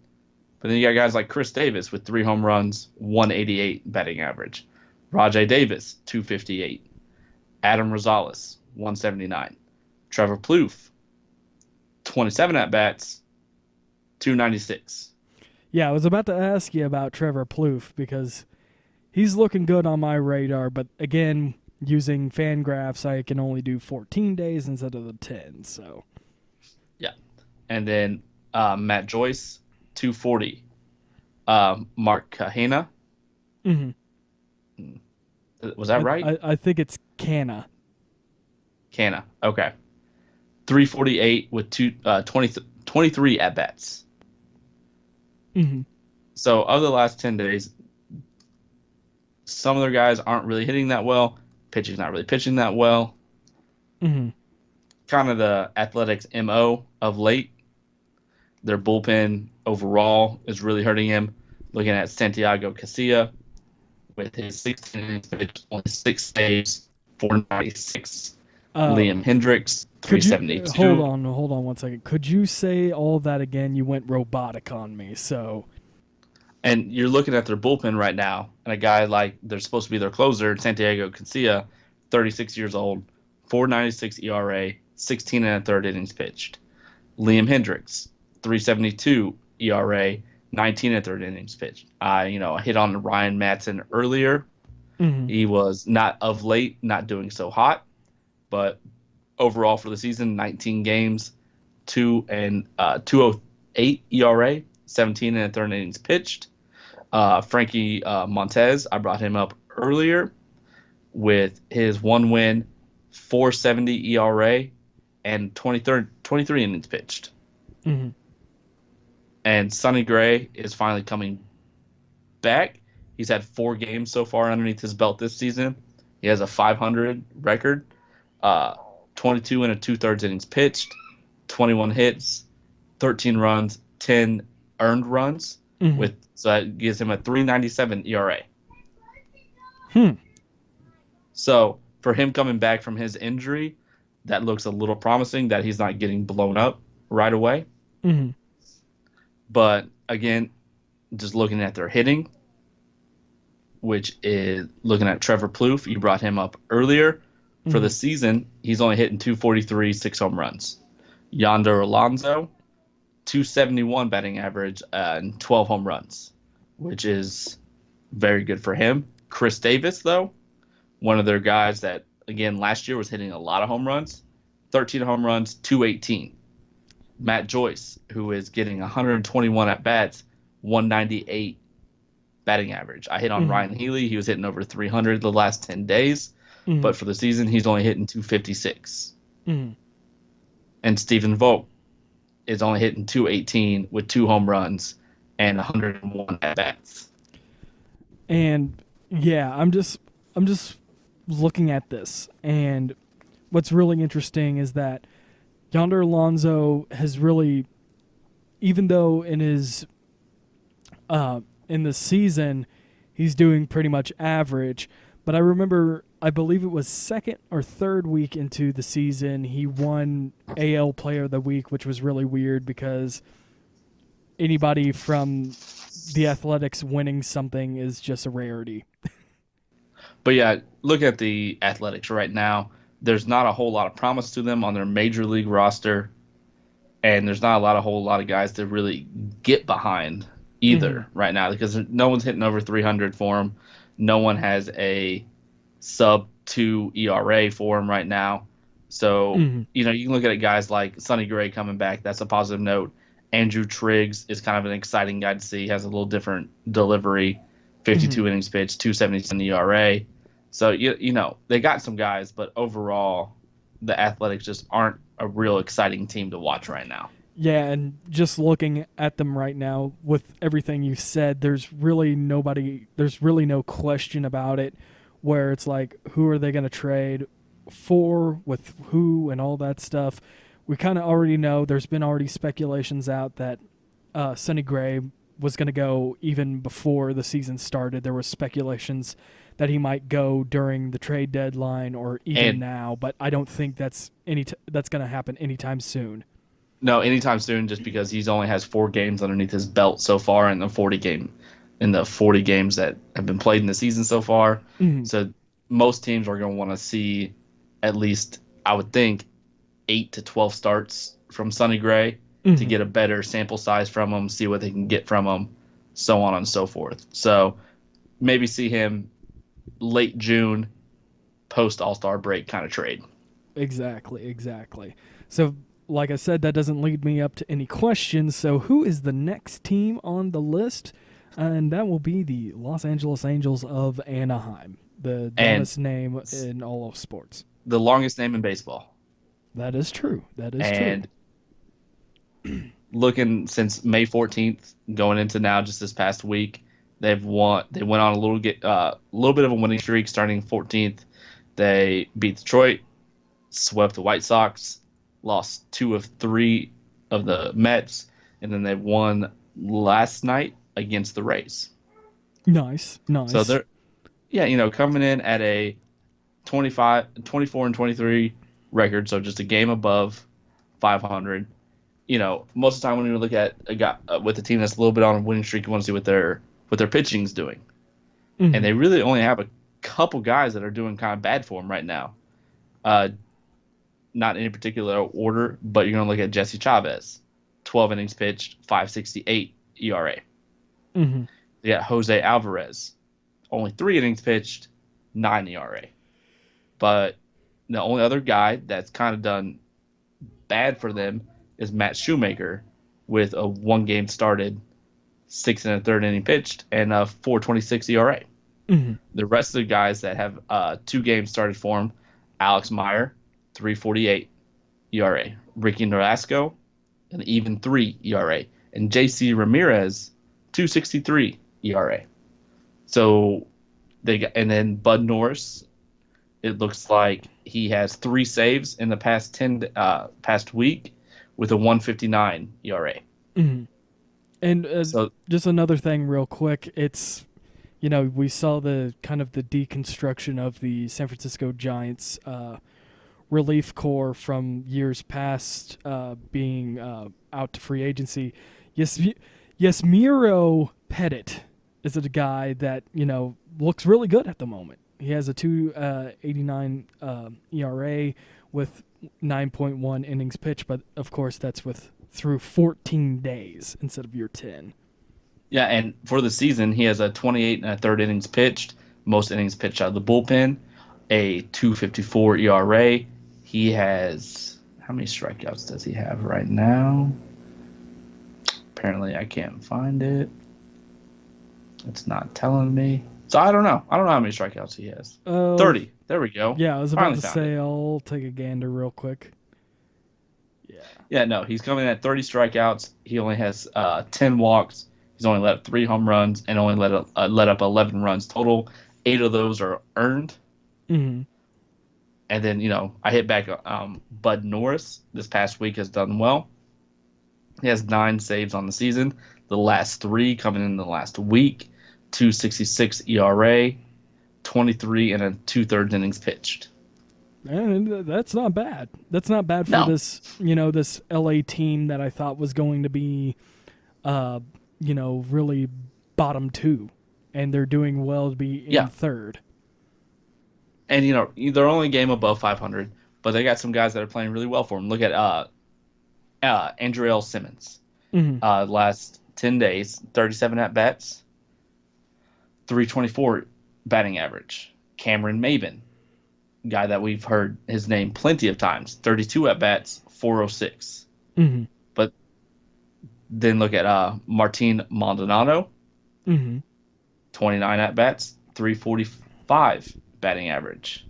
But then you got guys like Chris Davis with 3 home runs, 188 batting average. Rajai Davis, 258. Adam Rosales, 179. Trevor Plouffe, 27 at-bats, 296. Yeah, I was about to ask you about Trevor Plouffe because he's looking good on my radar, but again, using fan graphs, I can only do 14 days instead of the 10. So, yeah, and then Matt Joyce, 240. Mark Kahena. Was that right? I think it's Canna. Canna. Okay. 348 with 23 at bats. So of the last 10 days, some of their guys aren't really hitting that well. Pitching's not really pitching that well. Kind of the Athletics MO of late. Their bullpen overall is really hurting him. Looking at Santiago Casilla with his 16 innings pitched, only 6 saves, 496. Liam Hendricks, 372. Hold on 1 second. Could you say all that again? You went robotic on me. So, and you're looking at their bullpen right now, and a guy like they're supposed to be their closer, Santiago Casilla, 36 years old, 4.96 ERA, 16 and 1/3 innings pitched. Liam Hendricks, 3.72 ERA, 19 and third innings pitched. I hit on Ryan Madsen earlier. Mm-hmm. He was not of late, not doing so hot, but overall for the season, 19 games, 2.08 ERA, 17 and third innings pitched. Frankie Montez, I brought him up earlier with his 1 win, 4.70 ERA, and 23 innings pitched. Mm-hmm. And Sonny Gray is finally coming back. He's had 4 games so far underneath his belt this season. He has a .500 record, 22 and 2/3 innings pitched, 21 hits, 13 runs, 10 earned runs. Mm-hmm. So that gives him a 3.97 ERA. So for him coming back from his injury, that looks a little promising that he's not getting blown up right away. Mm-hmm. But again, just looking at their hitting, which is looking at Trevor Plouffe, you brought him up earlier. For the season, he's only hitting 243, 6 home runs. Yonder Alonso, 271 batting average and 12 home runs, which is very good for him. Chris Davis, though, one of their guys that, again, last year was hitting a lot of home runs, 13 home runs, 218. Matt Joyce, who is getting 121 at-bats, 198 batting average. I hit on Ryan Healy. He was hitting over 300 the last 10 days. But for the season, he's only hitting 256. And Stephen Vogt is only hitting 218 with 2 home runs and 101 at-bats. And yeah, I'm just looking at this, and what's really interesting is that Yonder Alonso has really, even though in his in the season he's doing pretty much average, but I believe it was second or third week into the season, he won AL Player of the Week, which was really weird because anybody from the Athletics winning something is just a rarity. But yeah, look at the Athletics right now. There's not a whole lot of promise to them on their major league roster, and there's not a whole lot of guys to really get behind either right now because no one's hitting over 300 for them. No one has a sub-2 ERA for him right now. So, you can look at guys like Sonny Gray coming back. That's a positive note. Andrew Triggs is kind of an exciting guy to see. He has a little different delivery, 52 innings pitched, 2.77 ERA. So, they got some guys, but overall, the Athletics just aren't a real exciting team to watch right now. Yeah, and just looking at them right now with everything you said, there's really no question about it where it's like, who are they going to trade for, with who, and all that stuff. We kind of already know there's been already speculations out that Sonny Gray was going to go even before the season started. There was speculations that he might go during the trade deadline or even now, but I don't think that's going to happen anytime soon. No, anytime soon, just because he's only has 4 games underneath his belt so far in the 40 games that have been played in the season so far. So most teams are going to want to see at least, I would think, 8 to 12 starts from Sonny Gray to get a better sample size from him, see what they can get from him, so on and so forth. So maybe see him late June, post All-Star break kind of trade. Exactly. So like I said, that doesn't lead me up to any questions. So who is the next team on the list? And that will be the Los Angeles Angels of Anaheim, the dumbest name in all of sports. The longest name in baseball. That is true. And looking since May 14th, going into now just this past week, they went on a little bit of a winning streak starting 14th. They beat Detroit, swept the White Sox, lost 2 of 3 of the Mets, and then they won last night against the Rays. Nice. So they're, coming in at a 24 and 23 record, so just a game above 500. Most of the time when you look at a guy with a team that's a little bit on a winning streak, you want to see what their pitching's doing. And they really only have a couple guys that are doing kind of bad for them right now. not in any particular order, but you're going to look at Jesse Chavez, 12 innings pitched, 5.68 ERA. Mm-hmm. You got Jose Alvarez, only 3 innings pitched, 9 ERA. But the only other guy that's kind of done bad for them is Matt Shoemaker with a 1 game started, 6 1/3 inning pitched, and a 4.26 ERA. Mm-hmm. The rest of the guys that have 2 games started for him, Alex Meyer, 3.48 ERA. Ricky Nolasco, an even 3 ERA. And JC Ramirez, 2.63 ERA. So and then Bud Norris, it looks like he has 3 saves in the past week with a 1.59 ERA. Mm-hmm. And So just another thing real quick, it's, we saw the kind of the deconstruction of the San Francisco Giants relief corps from years past being out to free agency. Yes, Miro Pettit is a guy that, looks really good at the moment. He has a 2.89 ERA with 9.1 innings pitched, but of course that's through 14 days instead of your 10. yeah, and for the season, he has a 28 1/3 innings pitched, most innings pitched out of the bullpen, a 2.54 ERA. He has, how many strikeouts does he have right now? Apparently, I can't find it. It's not telling me. So I don't know. I don't know how many strikeouts he has. 30. There we go. Yeah, I was about Finally to found say it. I'll take a gander real quick. Yeah. Yeah, no, he's coming at 30 strikeouts. He only has 10 walks. He's only let up 3 home runs and only let up 11 runs total. 8 of those are earned. Mm-hmm. And then, I hit back Bud Norris this past week has done well. He has 9 saves on the season. The last 3 coming in the last week. 2.66 ERA, 23 and a 2/3 innings pitched. And that's not bad. That's not bad for this, this LA team that I thought was going to be, really bottom 2. And they're doing well to be in third. And, they're only a game above 500, but they got some guys that are playing really well for them. Look at Andrew Simmons. Mm-hmm. Last 10 days, 37 at-bats, 324 batting average. Cameron Maben, guy that we've heard his name plenty of times, 32 at-bats, 406. Mm-hmm. But then look at Martin Maldonado, 29 at-bats, 345 batting average.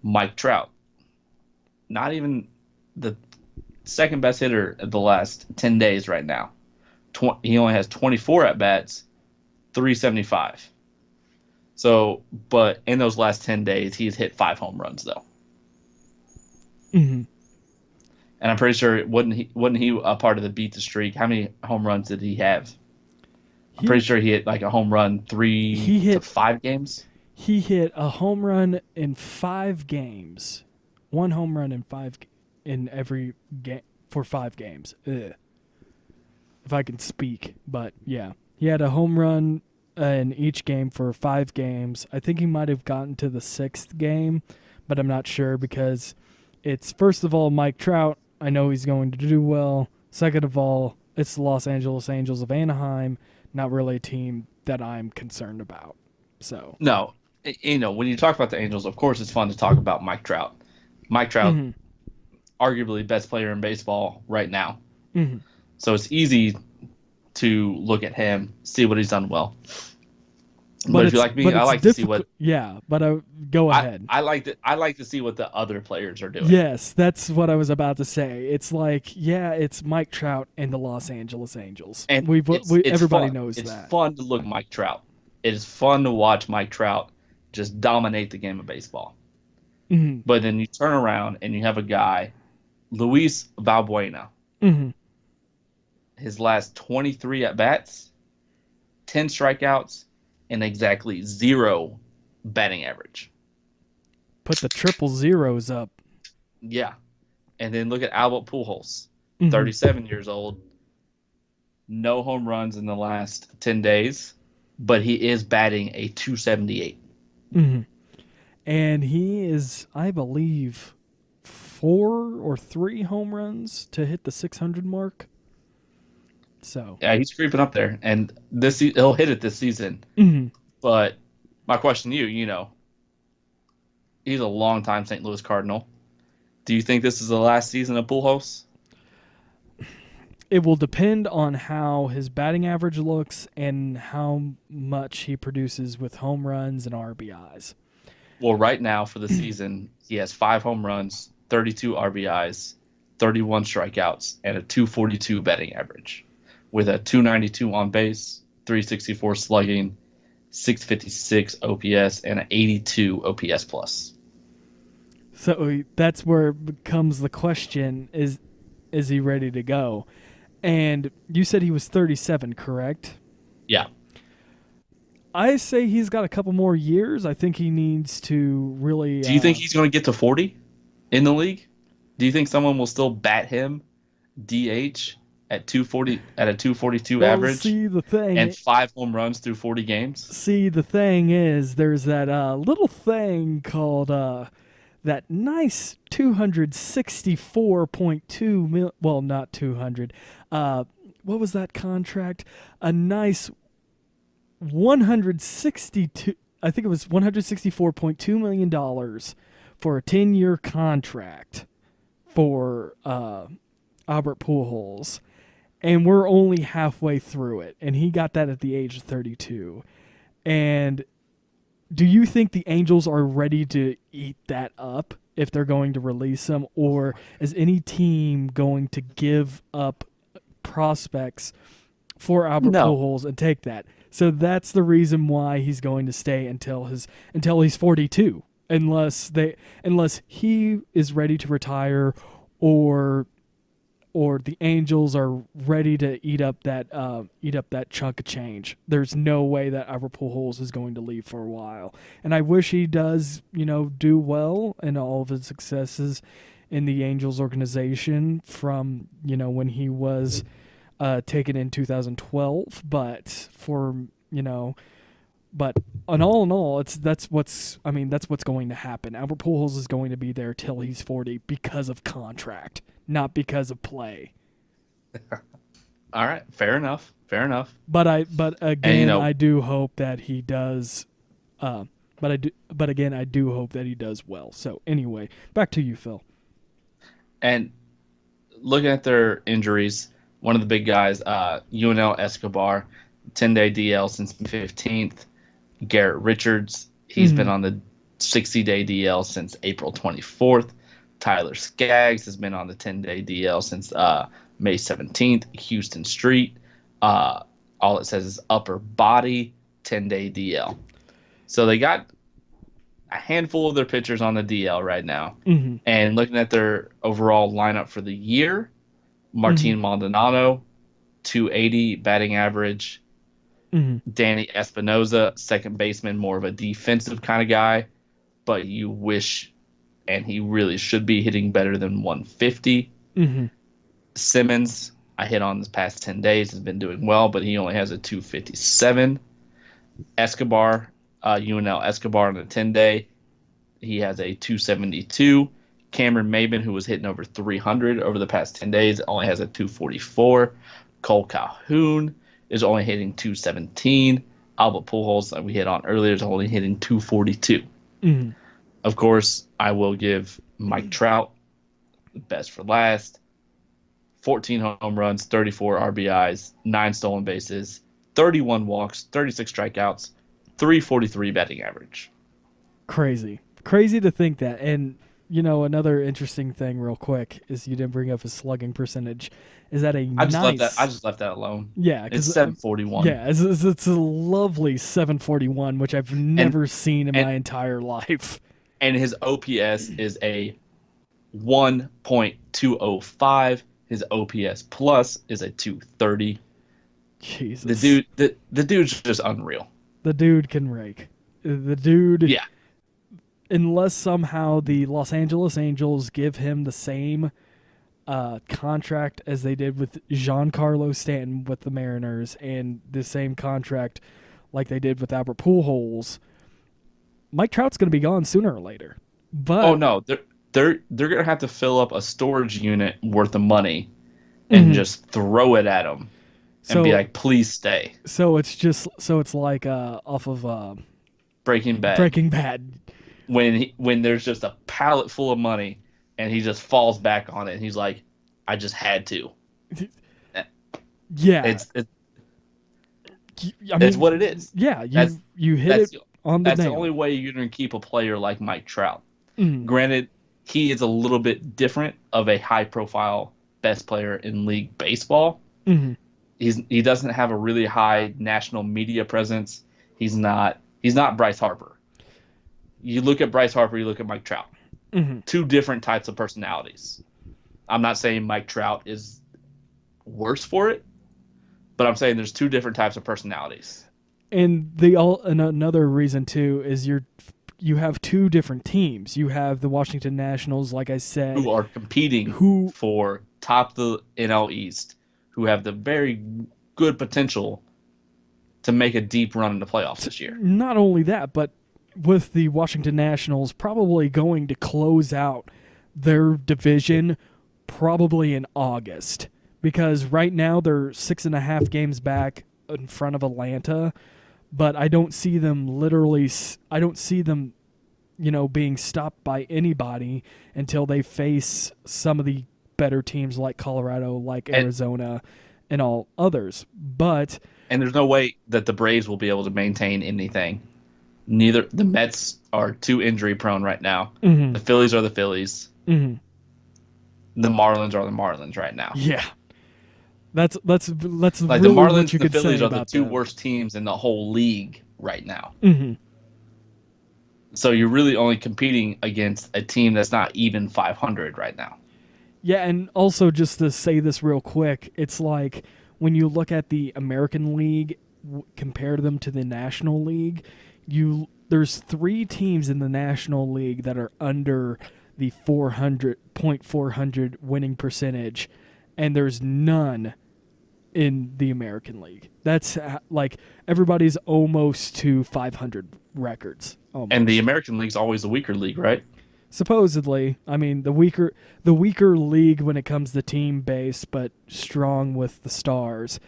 Mike Trout, not even the second best hitter of the last 10 days right now. He only has 24 at-bats, 375. So, but in those last 10 days, he's hit 5 home runs, though. Mm-hmm. And I'm pretty sure wasn't he a part of the beat the streak? How many home runs did he have? I'm pretty sure he hit like a home run 3 to 5 games. He hit a home run in 5 games. 1 home run in every game for 5 games. Ugh. If I can speak, but yeah. He had a home run in each game for 5 games. I think he might have gotten to the 6th game, but I'm not sure because it's, first of all, Mike Trout. I know he's going to do well. Second of all, it's the Los Angeles Angels of Anaheim, not really a team that I'm concerned about. So no, when you talk about the Angels, of course it's fun to talk about Mike Trout. Mike Trout, arguably best player in baseball right now. Mm-hmm. So it's easy to look at him, see what he's done well. But if you like me, I like to see what. Yeah, but go ahead. I like to see what the other players are doing. Yes, that's what I was about to say. It's like, it's Mike Trout and the Los Angeles Angels, and everybody fun. knows it's that. It's fun to look Mike Trout. It is fun to watch Mike Trout just dominate the game of baseball. Mm-hmm. But then you turn around and you have a guy, Luis Valbuena. Mm-hmm. His last 23 at-bats, 10 strikeouts, and exactly 0 batting average. Put the triple zeros up. Yeah. And then look at Albert Pujols, 37 years old, no home runs in the last 10 days, but he is batting a 278. Mm-hmm. And he is, I believe, 4 or 3 home runs to hit the 600 mark. So Yeah, he's creeping up there, and he'll hit it this season. mhm. But my question to you, he's a longtime St. Louis Cardinal. Do you think this is the last season of Pujols? It will depend on how his batting average looks and how much he produces with home runs and RBIs. Well, right now for the season, he has 5 home runs, 32 RBIs, 31 strikeouts, and a 242 batting average, with a 292 on base, 364 slugging, 656 OPS, and an 82 OPS plus. So that's where it becomes the question: is he ready to go? And you said he was 37, correct? Yeah. I say he's got a couple more years. I think he needs to really. Do you think he's going to get to 40 in the league? Do you think someone will still bat him DH at 240 at a 242 average? See, the thing, and 5 home runs through 40 games? See, the thing is, there's that little thing called that nice 264.2 mil. Well, not 200. What was that contract? A nice 162. I think it was $164.2 million for a 10-year contract for Albert Pujols. And we're only halfway through it. And he got that at the age of 32. And do you think the Angels are ready to eat that up if they're going to release him? Or is any team going to give up prospects for Albert Pujols and take that? So that's the reason why he's going to stay until he's 42. Unless he is ready to retire or the Angels are ready to eat up that chunk of change. There's no way that Albert Pujols is going to leave for a while. And I wish he does, do well in all of his successes in the Angels organization from, when he was taken in 2012. But on all in all, that's what's going to happen. Albert Pujols is going to be there till he's 40 because of contract, not because of play. All right, fair enough. But again, I do hope that he does. But again, I do hope that he does well. So anyway, back to you, Phil. And looking at their injuries, one of the big guys, UNL Escobar, 10-day DL since the 15th. Garrett Richards, he's been on the 60-day DL since April 24th. Tyler Skaggs has been on the 10-day DL since May 17th. Houston Street, all it says is upper body, 10-day DL. So they got a handful of their pitchers on the DL right now. Mm-hmm. And looking at their overall lineup for the year, Martin Maldonado, 280 batting average. Mm-hmm. Danny Espinoza, second baseman, more of a defensive kind of guy, but you wish, and he really should be hitting better than 150. Mm-hmm. Simmons, I hit on this past 10 days, has been doing well, but he only has a 257. Escobar, UNL Escobar on the 10-day, he has a 272. Cameron Maben, who was hitting over 300 over the past 10 days, only has a 244. Cole Calhoun is only hitting 217. Albert Pujols, that we hit on earlier, is only hitting 242. Mm-hmm. Of course, I will give Mike Trout the best for last. 14 home runs, 34 RBIs, 9 stolen bases, 31 walks, 36 strikeouts, 343 batting average. Crazy to think that. And another interesting thing real quick is you didn't bring up his slugging percentage. Is that I just left that alone. Yeah, it's 741. Yeah, it's a lovely 741, which I've never seen in my entire life. And his OPS is a 1.205. His OPS plus is a 230. Jesus, the dude's just unreal. The dude can rake. The dude, yeah. Unless somehow the Los Angeles Angels give him the same contract as they did with Giancarlo Stanton with the Mariners, and the same contract like they did with Albert Pujols, Mike Trout's going to be gone sooner or later. But they're gonna have to fill up a storage unit worth of money and just throw it at them and be So like, please stay. it's like off of Breaking Bad. Breaking Bad. When there's just a pallet full of money and he just falls back on it and he's like, I just had to. Yeah. It's I mean, what it is. Yeah, you hit it on the nail. That's the only way you're going to keep a player like Mike Trout. Mm. Granted, he is a little bit different of a high-profile best player in league baseball. Mm-hmm. He doesn't have a really high national media presence. He's not Bryce Harper. You look at Bryce Harper, you look at Mike Trout. Mm-hmm. Two different types of personalities. I'm not saying Mike Trout is worse for it, but I'm saying there's two different types of personalities. And another reason too is you have two different teams. You have the Washington Nationals, like I said, who are competing for top the NL East, who have the very good potential to make a deep run in the playoffs this year. Not only that, but with the Washington Nationals probably going to close out their division probably in August. Because right now they're 6.5 games back in front of Atlanta, but I don't see them being stopped by anybody until they face some of the better teams like Colorado, like Arizona, and all others. And there's no way that the Braves will be able to maintain anything. Neither the Mets are too injury prone right now. Mm-hmm. The Phillies are the Phillies. Mm-hmm. The Marlins are the Marlins right now. Yeah. That's like really the Marlins what you and the could say Phillies are the about two them. worst teams in the whole league right now. Mm-hmm. So you're really only competing against a team that's not even 500 right now. Yeah, and also just to say this real quick, it's like when you look at the American League, compare them to the National League, there's 3 teams in the National League that are under the 400 winning percentage, and there's none in the American League. That's like everybody's almost to 500 records. Almost. And the American League's always the weaker league, right? Supposedly, I mean the weaker league when it comes to team base, but strong with the stars.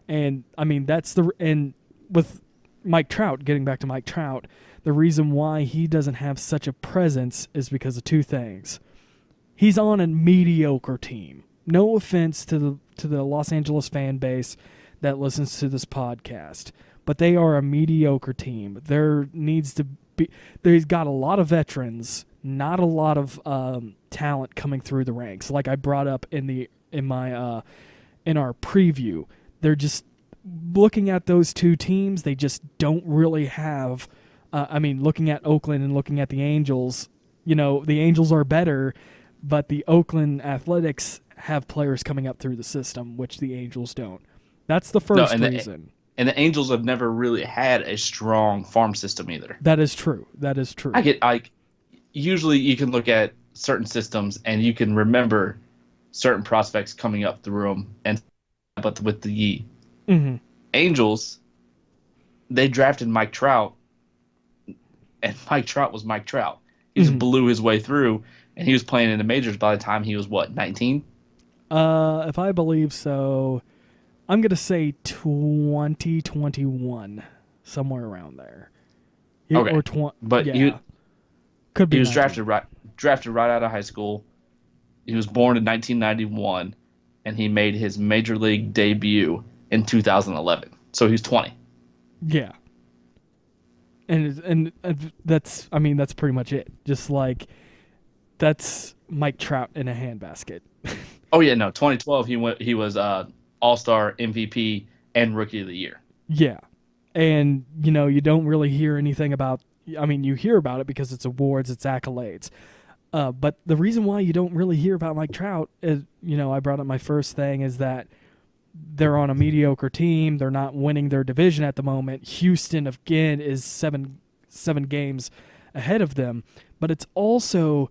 And I mean and with Mike Trout, getting back to Mike Trout, the reason why he doesn't have such a presence is because of 2 things. He's on a mediocre team. No offense to the Los Angeles fan base that listens to this podcast, but they are a mediocre team. They've got a lot of veterans, not a lot of talent coming through the ranks. Like I brought up in our preview, they're just looking at those 2 teams. They just don't really have. Looking at Oakland and looking at the Angels, the Angels are better, but the Oakland Athletics have players coming up through the system, which the Angels don't. That's the first reason. And the Angels have never really had a strong farm system either. That is true. Usually you can look at certain systems and you can remember certain prospects coming up through them, but with the Angels, they drafted Mike Trout, and Mike Trout was Mike Trout. He just blew his way through, and he was playing in the majors by the time he was, 19? If I believe so, I'm going to say 2021, somewhere around there. Okay. Or could be. He was 19. drafted right out of high school. He was born in 1991, and he made his major league debut in 2011. So he's 20. Yeah. And that's pretty much it. Just like that's Mike Trout in a handbasket. Oh yeah, no, 2012 he was All-Star, MVP, and Rookie of the Year. Yeah. And you don't really hear anything about you hear about it because it's awards, it's accolades. But the reason why you don't really hear about Mike Trout is, I brought up my first thing is that they're on a mediocre team. They're not winning their division at the moment. Houston, again, is seven games ahead of them. But it's also,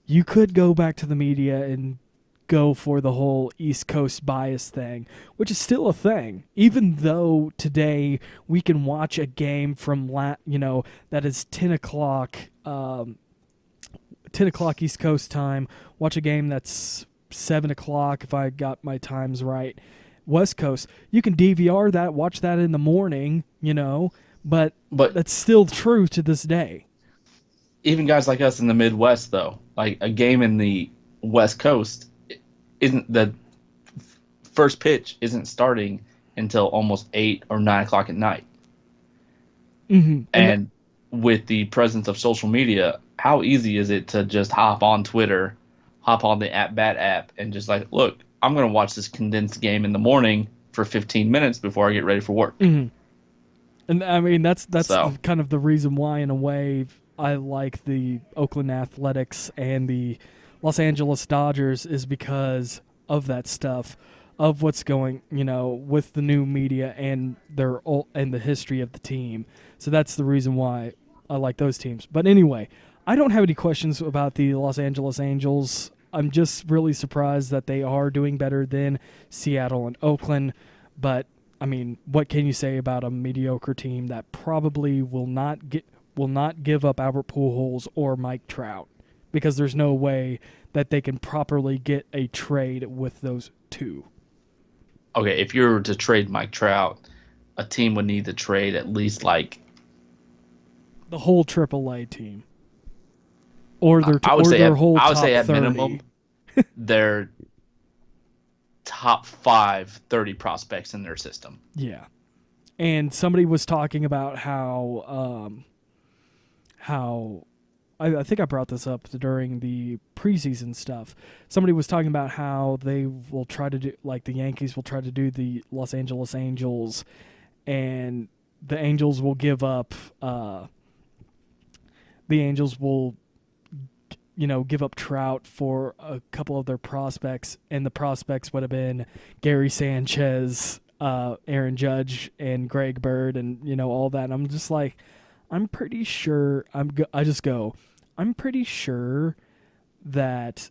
you could go back to the media and go for the whole East Coast bias thing, which is still a thing. Even though today we can watch a game from that is 10 o'clock 10 o'clock East Coast time, watch a game that's 7 o'clock if I got my times right. West Coast, you can DVR that, watch that in the morning, but that's still true to this day. Even guys like us in the Midwest, though, like a game in the West Coast, isn't the first pitch isn't starting until almost 8 or 9 o'clock at night. Mm-hmm. And with the presence of social media, how easy is it to just hop on Twitter, hop on the At-Bat app, and just like, look, I'm going to watch this condensed game in the morning for 15 minutes before I get ready for work. Mm-hmm. And I mean, that's kind of the reason why, in a way, I like the Oakland Athletics and the Los Angeles Dodgers, is because of that stuff, of what's going, with the new media and and the history of the team. So that's the reason why I like those teams. But anyway, I don't have any questions about the Los Angeles Angels. I'm just really surprised that they are doing better than Seattle and Oakland. But I mean, what can you say about a mediocre team that probably will not give up Albert Pujols or Mike Trout, because there's no way that they can properly get a trade with those two. Okay, if you were to trade Mike Trout, a team would need to trade at least like the whole AAA team, or their I would say at 30. minimum their top 30 prospects in their system. Yeah, and somebody was talking about how I think I brought this up during the preseason stuff. Somebody was talking about how they will try to do, like the Yankees will try to do the Los Angeles Angels, and the Angels will give up. The Angels will, give up Trout for a couple of their prospects, and the prospects would have been Gary Sanchez, Aaron Judge, and Greg Bird, and all that. And I'm just like, I'm pretty sure I'm pretty sure that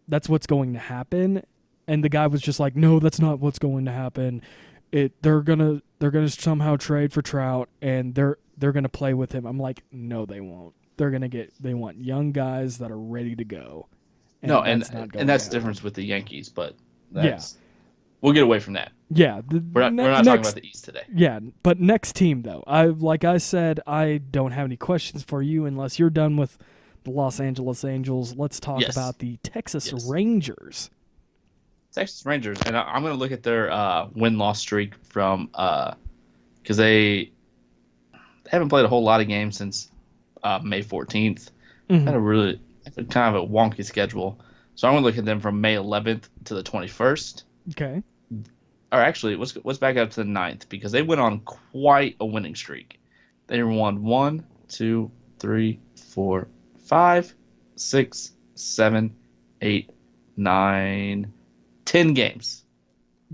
that's what's going to happen. And the guy was just like, no, that's not what's going to happen. They're gonna somehow trade for Trout, and they're gonna play with him. I'm like, no, they won't. They want young guys that are ready to go. And that's the difference with the Yankees, but we'll get away from that. Yeah, we're not talking about the East today. Yeah, but next team though, like I said, I don't have any questions for you unless you're done with the Los Angeles Angels. Let's talk about the Texas Rangers. Texas Rangers, and I'm going to look at their win-loss streak from because they haven't played a whole lot of games since May 14th. Mm-hmm. Had kind of a wonky schedule, so I'm going to look at them from May 11th to the 21st. Okay. Or actually, let's back up to the 9th, because they went on quite a winning streak. They won 1, 2, 3, 4, 5, 6, 7, 8, 9, 10 games.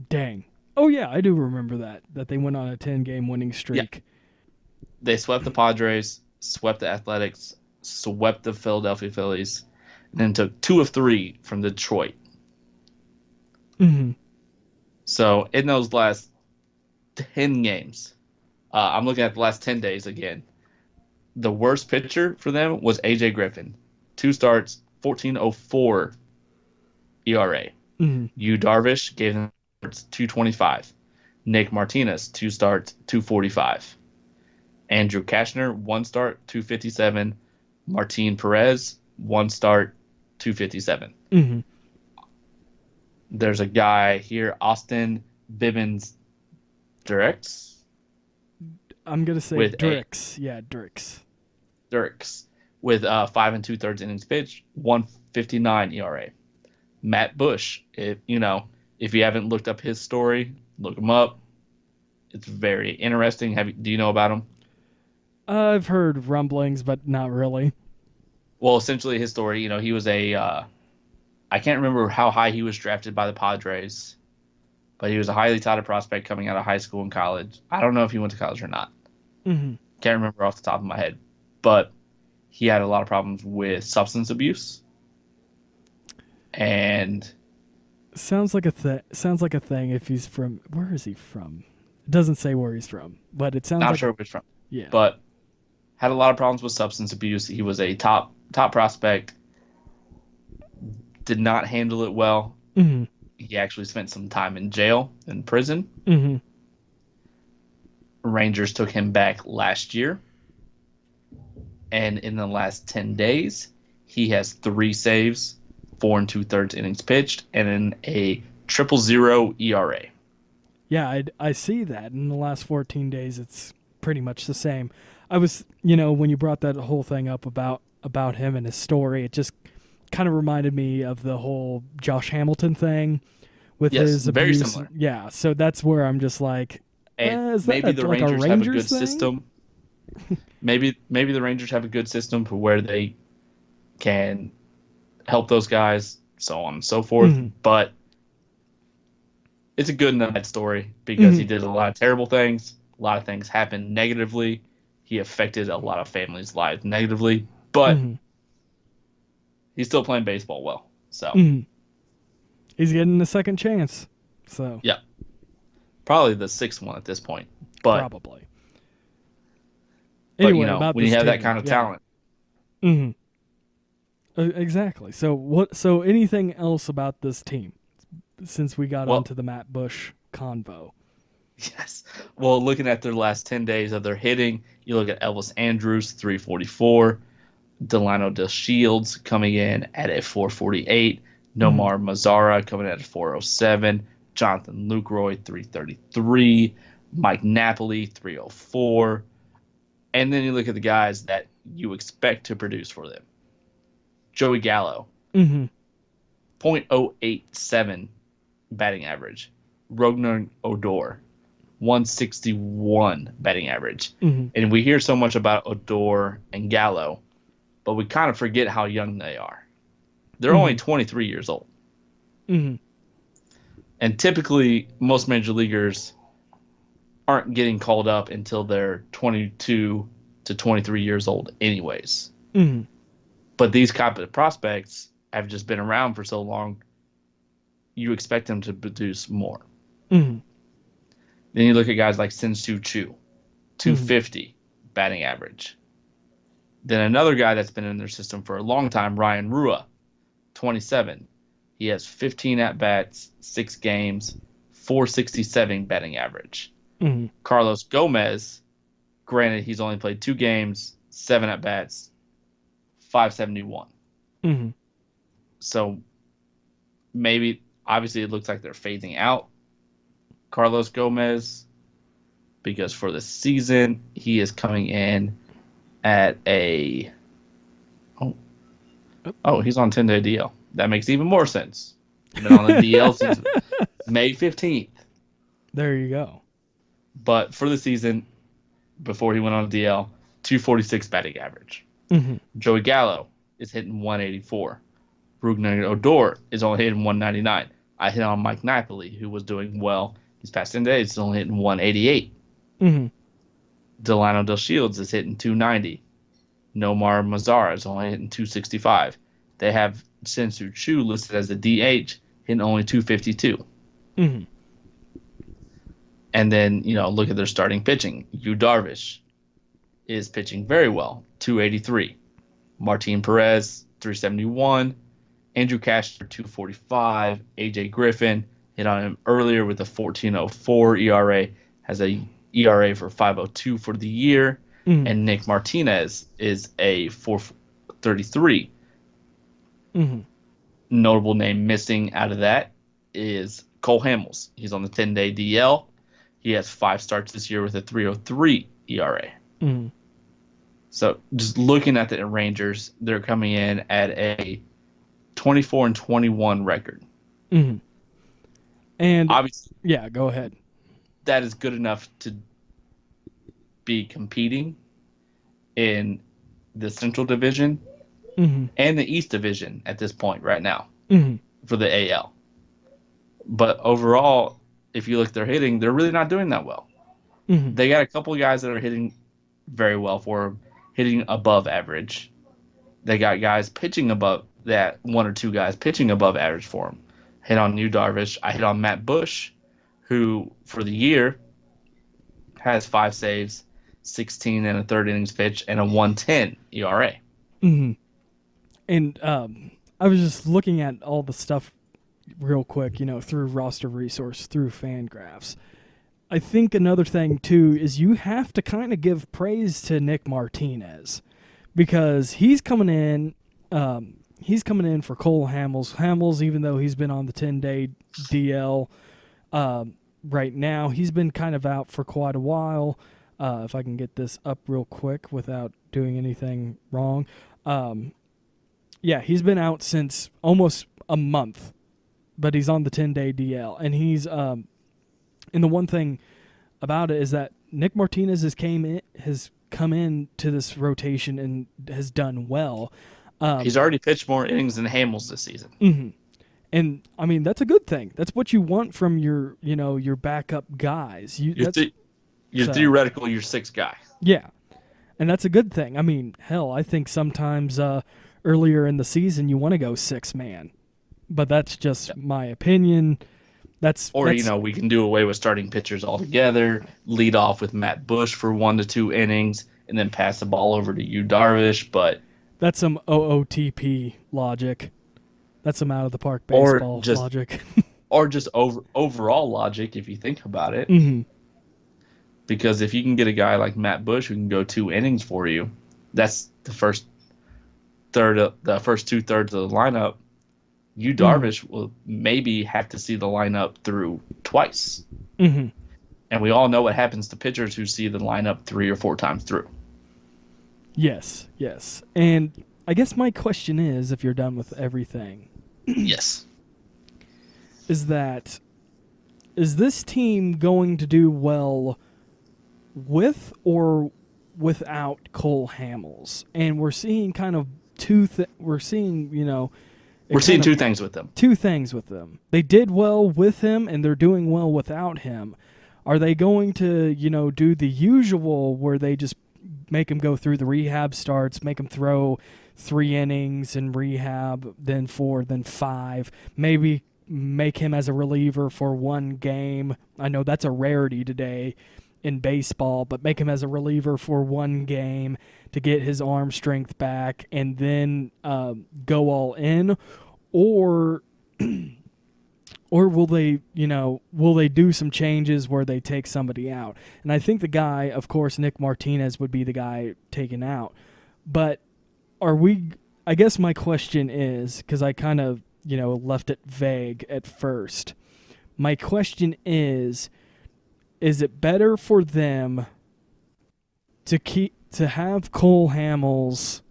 Dang. Oh, yeah, I do remember that they went on a 10-game winning streak. Yeah. They swept the Padres, swept the Athletics, swept the Philadelphia Phillies, and then took 2 of 3 from Detroit. Mm-hmm. So in those last 10 games, I'm looking at the last 10 days again. The worst pitcher for them was A.J. Griffin. 2 starts, 14.04 ERA. Mm-hmm. Yu Darvish gave them 2.25. Nick Martinez, 2 starts, 2.45. Andrew Kashner, 1 start, 2.57. Martin Perez, 1 start, 2.57. Mm-hmm. There's a guy here, Austin Bibbins Dirks. I'm going to say Dirks. Dirks. With 5 2/3 innings pitched, 1.59 ERA. Matt Bush, if you haven't looked up his story, look him up. It's very interesting. Do you know about him? I've heard rumblings, but not really. Well, essentially his story, he was I can't remember how high he was drafted by the Padres, but he was a highly touted prospect coming out of high school and college. I don't know if he went to college or not. Mm-hmm. Can't remember off the top of my head, but he had a lot of problems with substance abuse. And sounds like a thing. If he's from, where is he from? It doesn't say where he's from, but it sounds. Not sure where he's from. Yeah, but had a lot of problems with substance abuse. He was a top top prospect, did not handle it well. Mm-hmm. He actually spent some time in jail, in prison. Mm-hmm. Rangers took him back last year. And in the last 10 days, he has 3 saves, 4 2/3 innings pitched, and in a 0.00 ERA. Yeah, I see that. In the last 14 days, it's pretty much the same. I was, when you brought that whole thing up about him and his story, it just kind of reminded me of the whole Josh Hamilton thing with his very abuse. similar. Yeah, so that's where I'm just like, And is that maybe the like Rangers a have a good Rangers thing? system. Maybe the Rangers have a good system for where they can help those guys, so on and so forth. Mm-hmm. But it's a good and a bad story because he did a lot of terrible things. A lot of things happened negatively. He affected a lot of families' lives negatively, but he's still playing baseball well. So he's getting a second chance. So yeah, probably the 6th one at this point. But probably. Anyway, about when you this have that team, kind of talent. Exactly. So what? So anything else about this team since we got onto the Matt Bush convo? Yes. Well, looking at their last 10 days of their hitting, you look at Elvis Andrus, 344, Delano DeShields coming in at a 448, Nomar Mazara coming in at a 407, Jonathan Lucroy, 333, Mike Napoli, 304. And then you look at the guys that you expect to produce for them. Joey Gallo, 0.087 batting average. Rogner Odor, 161 batting average. And we hear so much about Odor and Gallo, but we kind of forget how young they are. They're only 23 years old. And typically, most major leaguers aren't getting called up until they're 22 to 23 years old anyways. But these type of prospects have just been around for so long, you expect them to produce more. Then you look at guys like Sin-Soo Choo, 250 batting average. Then another guy that's been in their system for a long time, Ryan Rua, 27. He has 15 at-bats, 6 games, 467 batting average. Carlos Gomez, granted he's only played 2 games, 7 at-bats, 571. So maybe, obviously, it looks like they're phasing out Carlos Gomez because for the season, he is coming in at a... Oh, he's on 10-day DL. That makes even more sense. Been on the DL since May 15th. There you go. But for the season, before he went on DL, 246 batting average. Joey Gallo is hitting 184. Rugner Odor is only hitting 199. I hit on Mike Napoli, who was doing well these past 10 days. He's only hitting 188. Delano DeShields is hitting 290. Nomar Mazara is only hitting 265. They have Sin-Soo Choo listed as a DH, hitting only 252. And then, look at their starting pitching. Yu Darvish is pitching very well, 283. Martin Perez, 371. Andrew Cashner, 245. AJ Griffin hit on him earlier with a 14.04 ERA, has a ERA for 5.02 for the year. And Nick Martinez is a 4.33. Notable name missing out of that is Cole Hamels. He's on the 10-day DL. He has 5 starts this year with a 3.03 ERA. So just looking at the Rangers, they're coming in at a 24-21 record. And obviously, yeah, go ahead. That is good enough to be competing in the Central Division and the East Division at this point right now for the AL. But overall, if you look at their hitting, they're really not doing that well. They got a couple of guys that are hitting very well for them, hitting above average. They got guys pitching above that, 1 or 2 guys pitching above average for them. Hit on Yu Darvish. I hit on Matt Bush, who for the year has 5 saves, 16 and a third innings pitch, and a 110 ERA. And I was just looking at all the stuff real quick, through roster resource, through Fangraphs. I think another thing too is you have to kind of give praise to Nick Martinez because he's coming in. He's coming in for Cole Hamels. Hamels, even though he's been on the 10-day DL right now, he's been kind of out for quite a while. If I can get this up real quick without doing anything wrong. Yeah, he's been out since almost a month, but he's on the 10-day DL. And he's and the one thing about it is that Nick Martinez has come in to this rotation and has done well. He's already pitched more innings than Hamels this season. Mm-hmm. And I mean, that's a good thing. That's what you want from your backup guys. You're theoretical, your sixth guy. Yeah, and that's a good thing. I mean, hell, I think sometimes earlier in the season you want to go 6-man, but that's just my opinion. We can do away with starting pitchers altogether. Lead off with Matt Bush for 1 to 2 innings, and then pass the ball over to Yu Darvish. But that's some OOTP logic. That's some out of the park baseball logic. Or just overall logic, if you think about it. Mm-hmm. Because if you can get a guy like Matt Bush who can go 2 innings for you, that's the first 2/3 of the lineup. Yu Darvish will maybe have to see the lineup through twice. Mm-hmm. And we all know what happens to pitchers who see the lineup 3 or 4 times through. Yes. And I guess my question is, if you're done with everything. Yes. Is this team going to do well with or without Cole Hamels? And we're seeing kind of two things with them. Two things with them. They did well with him, and they're doing well without him. Are they going to, do the usual where they just make him go through the rehab starts, make him throw 3 innings in rehab, then 4, then 5, maybe make him as a reliever for 1 game? I know that's a rarity today in baseball, but make him as a reliever for 1 game to get his arm strength back and then go all in, or will they do some changes where they take somebody out? And I think the guy, of course, Nick Martinez would be the guy taken out. But I guess my question is, because I kind of, left it vague at first. My question is it better for them to have Cole Hamels?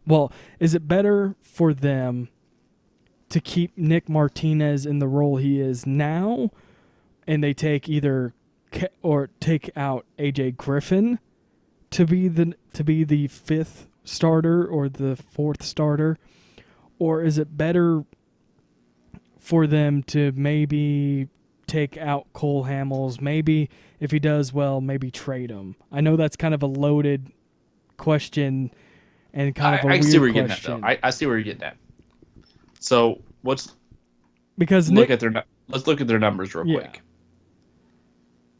Well, is it better for them to keep Nick Martinez in the role he is now, and they take out AJ Griffin to be the 5th starter or the 4th starter, or is it better for them to maybe take out Cole Hamels? Maybe if he does well, maybe trade him. I know that's kind of a loaded question and kind of a weird question. I see where you're getting at, though. I see where you're getting at. So let's look at their numbers real quick.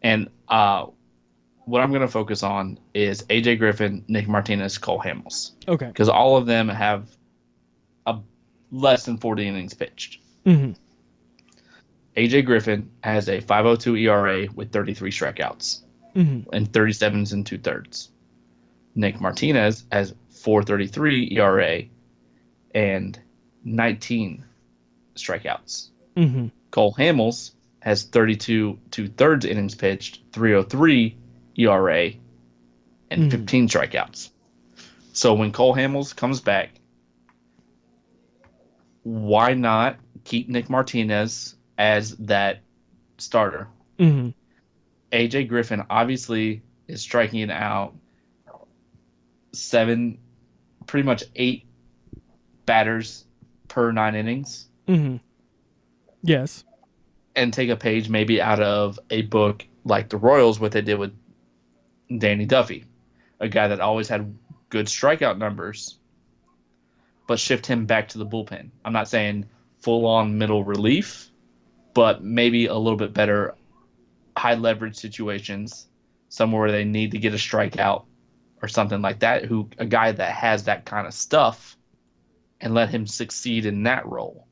And what I'm going to focus on is AJ Griffin, Nick Martinez, Cole Hamels. Okay. Because all of them have less than 40 innings pitched. Mm-hmm. AJ Griffin has a 5.02 ERA with 33 strikeouts and 37 2/3. Nick Martinez has 4.33 ERA and 19 strikeouts. Mm-hmm. Cole Hamels has 32 2/3 innings pitched, 3.03 ERA, and 15 strikeouts. So when Cole Hamels comes back, why not keep Nick Martinez as that starter? Mm-hmm. AJ Griffin obviously is striking out pretty much 8 batters per 9 innings. Mm-hmm. Yes. And take a page maybe out of a book like the Royals, what they did with Danny Duffy, a guy that always had good strikeout numbers, but shift him back to the bullpen. I'm not saying full-on middle relief, but maybe a little bit better high leverage situations, somewhere where they need to get a strikeout or something like that, a guy that has that kind of stuff and let him succeed in that role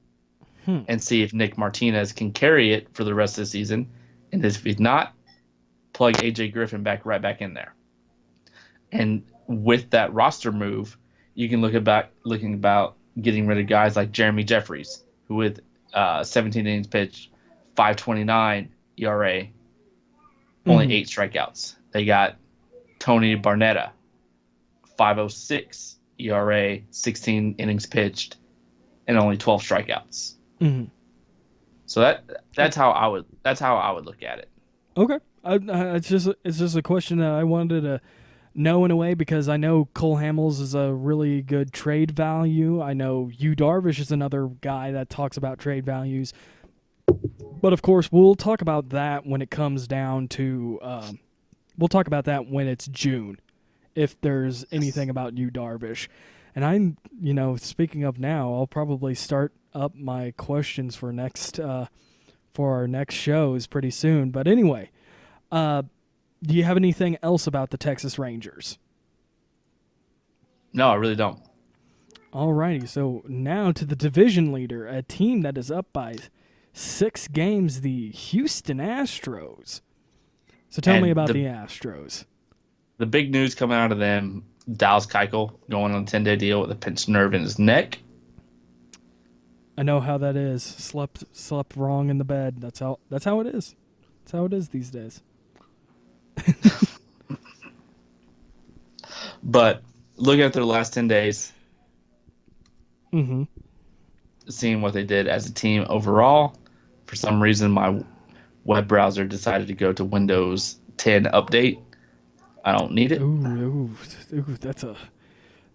and see if Nick Martinez can carry it for the rest of the season. And if he's not, plug AJ Griffin right back in there. And with that roster move, you can looking about getting rid of guys like Jeremy Jeffries, who with 17 innings pitched, 5.29 ERA, only 8 strikeouts. They got Tony Barnetta, 5.06 ERA, 16 innings pitched, and only 12 strikeouts. So that's how I would look at it. Okay, it's just a question that I wanted to know in a way, because I know Cole Hamels is a really good trade value. I know Yu Darvish is another guy that talks about trade values. But of course, we'll talk about that when it comes down to. We'll talk about that when it's June, if there's anything about Yu Darvish. And I'm, speaking of now, I'll probably start up my questions for our next shows pretty soon. But anyway, do you have anything else about the Texas Rangers? No, I really don't. Alrighty, so now to the division leader, a team that is up by 6 games, the Houston Astros. So tell me about the Astros. The big news coming out of them, Dallas Keuchel going on a 10-day deal with a pinched nerve in his neck. I know how that is. Slept wrong in the bed. That's how it is. That's how it is these days. But looking at their last 10 days, seeing what they did as a team overall, for some reason my web browser decided to go to Windows 10 update. I don't need it. Ooh,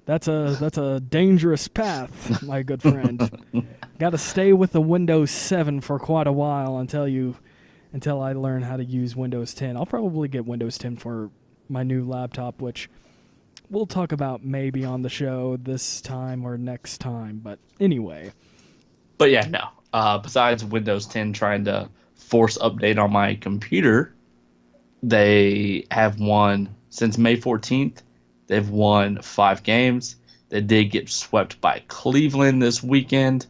that's a dangerous path, my good friend. Got to stay with the Windows 7 for quite a while until I learn how to use Windows 10. I'll probably get Windows 10 for my new laptop, which we'll talk about maybe on the show this time or next time. But anyway. But yeah, no. Besides Windows 10 trying to force update on my computer, they have won since May 14th. They've won 5 games. They did get swept by Cleveland this weekend.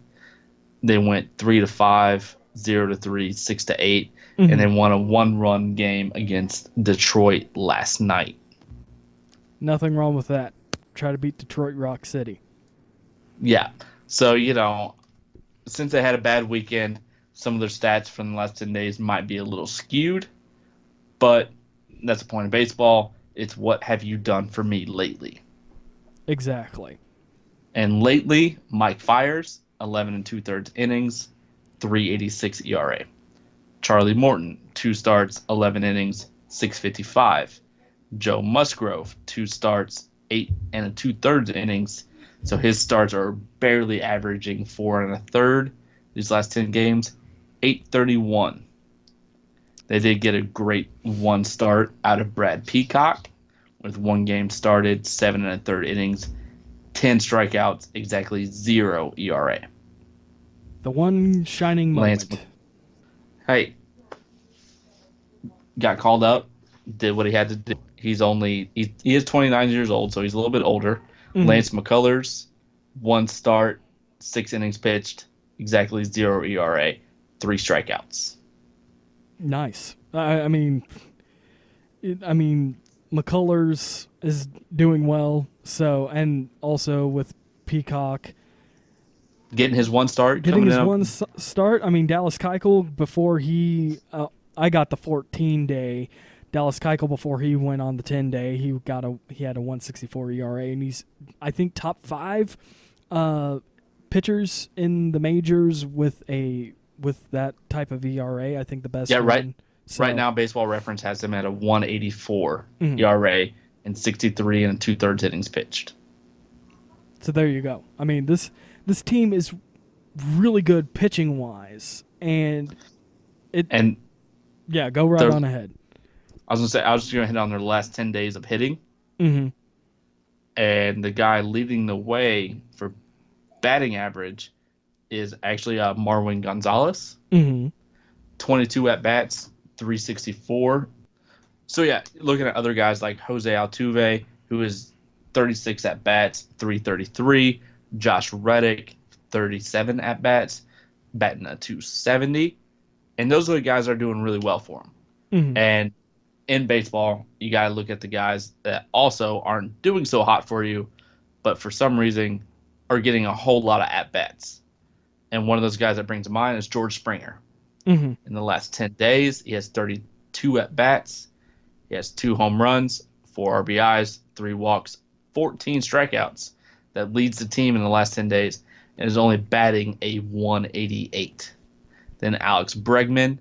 They went 3-5, 0-3, 6-8, and they won a 1-run game against Detroit last night. Nothing wrong with that. Try to beat Detroit Rock City. Yeah. So, since they had a bad weekend, some of their stats from the last 10 days might be a little skewed, but that's the point of baseball. It's what have you done for me lately? Exactly. And lately, Mike Fiers, 11 2/3 innings, 3.86 ERA. Charlie Morton, 2 starts, 11 innings, 6.55. Joe Musgrove, 2 starts, 8 2/3 innings. So his starts are barely averaging 4 1/3 these last 10 games, 8.31. They did get a great 1 start out of Brad Peacock with 1 game started, 7 1/3 innings, 10 strikeouts, exactly 0 ERA. The one shining moment. Hey, got called up, did what he had to do. He is 29 years old, so he's a little bit older. Lance McCullers, 1 start, 6 innings pitched, exactly 0 ERA, 3 strikeouts. Nice. I mean, McCullers is doing well. So, and also with Peacock getting his 1 start. Start. I mean, Dallas Keuchel before I got the 14-day. Dallas Keuchel before he went on the 10-day, he had a 1.64 ERA, and he's, I think, top 5 pitchers in the majors with that type of ERA. I think the best. Yeah, one. right. So, right now, Baseball Reference has him at a 1.84 ERA and 63 2/3 innings pitched. So there you go. I mean, this team is really good pitching wise, and go right on ahead. I was just going to hit on their last 10 days of hitting. And the guy leading the way for batting average is actually Marwin Gonzalez. 22 at-bats, 364. So, yeah, looking at other guys like Jose Altuve, who is 36 at-bats, 333. Josh Reddick, 37 at-bats, batting a 270. And those are the guys that are doing really well for him. Mm-hmm. And in baseball, you got to look at the guys that also aren't doing so hot for you, but for some reason are getting a whole lot of at-bats. And one of those guys that brings to mind is George Springer. Mm-hmm. In the last 10 days, he has 32 at-bats. He has 2 home runs, 4 RBIs, 3 walks, 14 strikeouts. That leads the team in the last 10 days and is only batting a 188. Then Alex Bregman,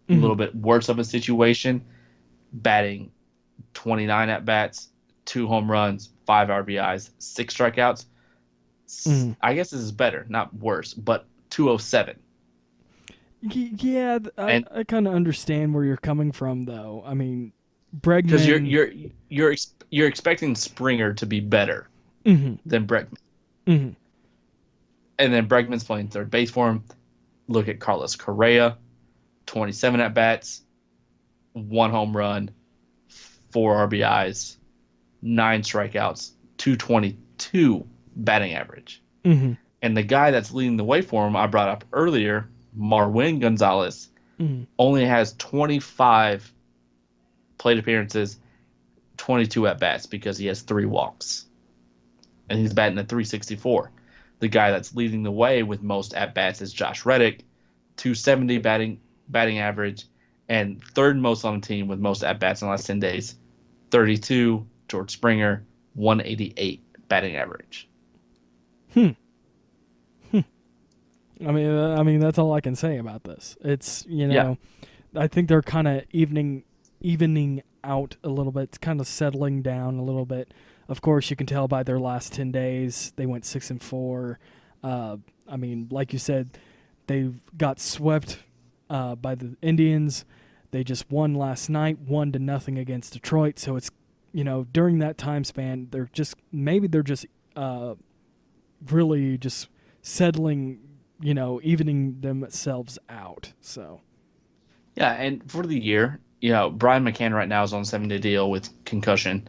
a little bit worse of a situation, batting 29 at-bats, 2 home runs, 5 RBIs, 6 strikeouts. I guess this is better, not worse, but 207. Yeah, I kind of understand where you're coming from, though. I mean, Bregman, because you're expecting Springer to be better than Bregman, and then Bregman's playing third base for him. Look at Carlos Correa, 27 at bats, 1 home run, 4 RBIs, 9 strikeouts, 222 batting average. And the guy that's leading the way for him, I brought up earlier, Marwin Gonzalez, only has 25 plate appearances, 22 at bats because he has 3 walks, and he's batting at 364. The guy that's leading the way with most at bats is Josh Reddick, 270 batting average, and third most on the team with most at bats in the last 10 days, 32. George Springer, 188 batting average. I mean, that's all I can say about this. It's, I think they're kind of evening out a little bit. It's kind of settling down a little bit. Of course, you can tell by their last 10 days, they went 6-4. I mean, like you said, they got swept by the Indians. They just won last night, 1-0 against Detroit. So it's, during that time span, they're just really just settling, evening themselves out. So, yeah, and for the year, Brian McCann right now is on a 7-day deal with concussion,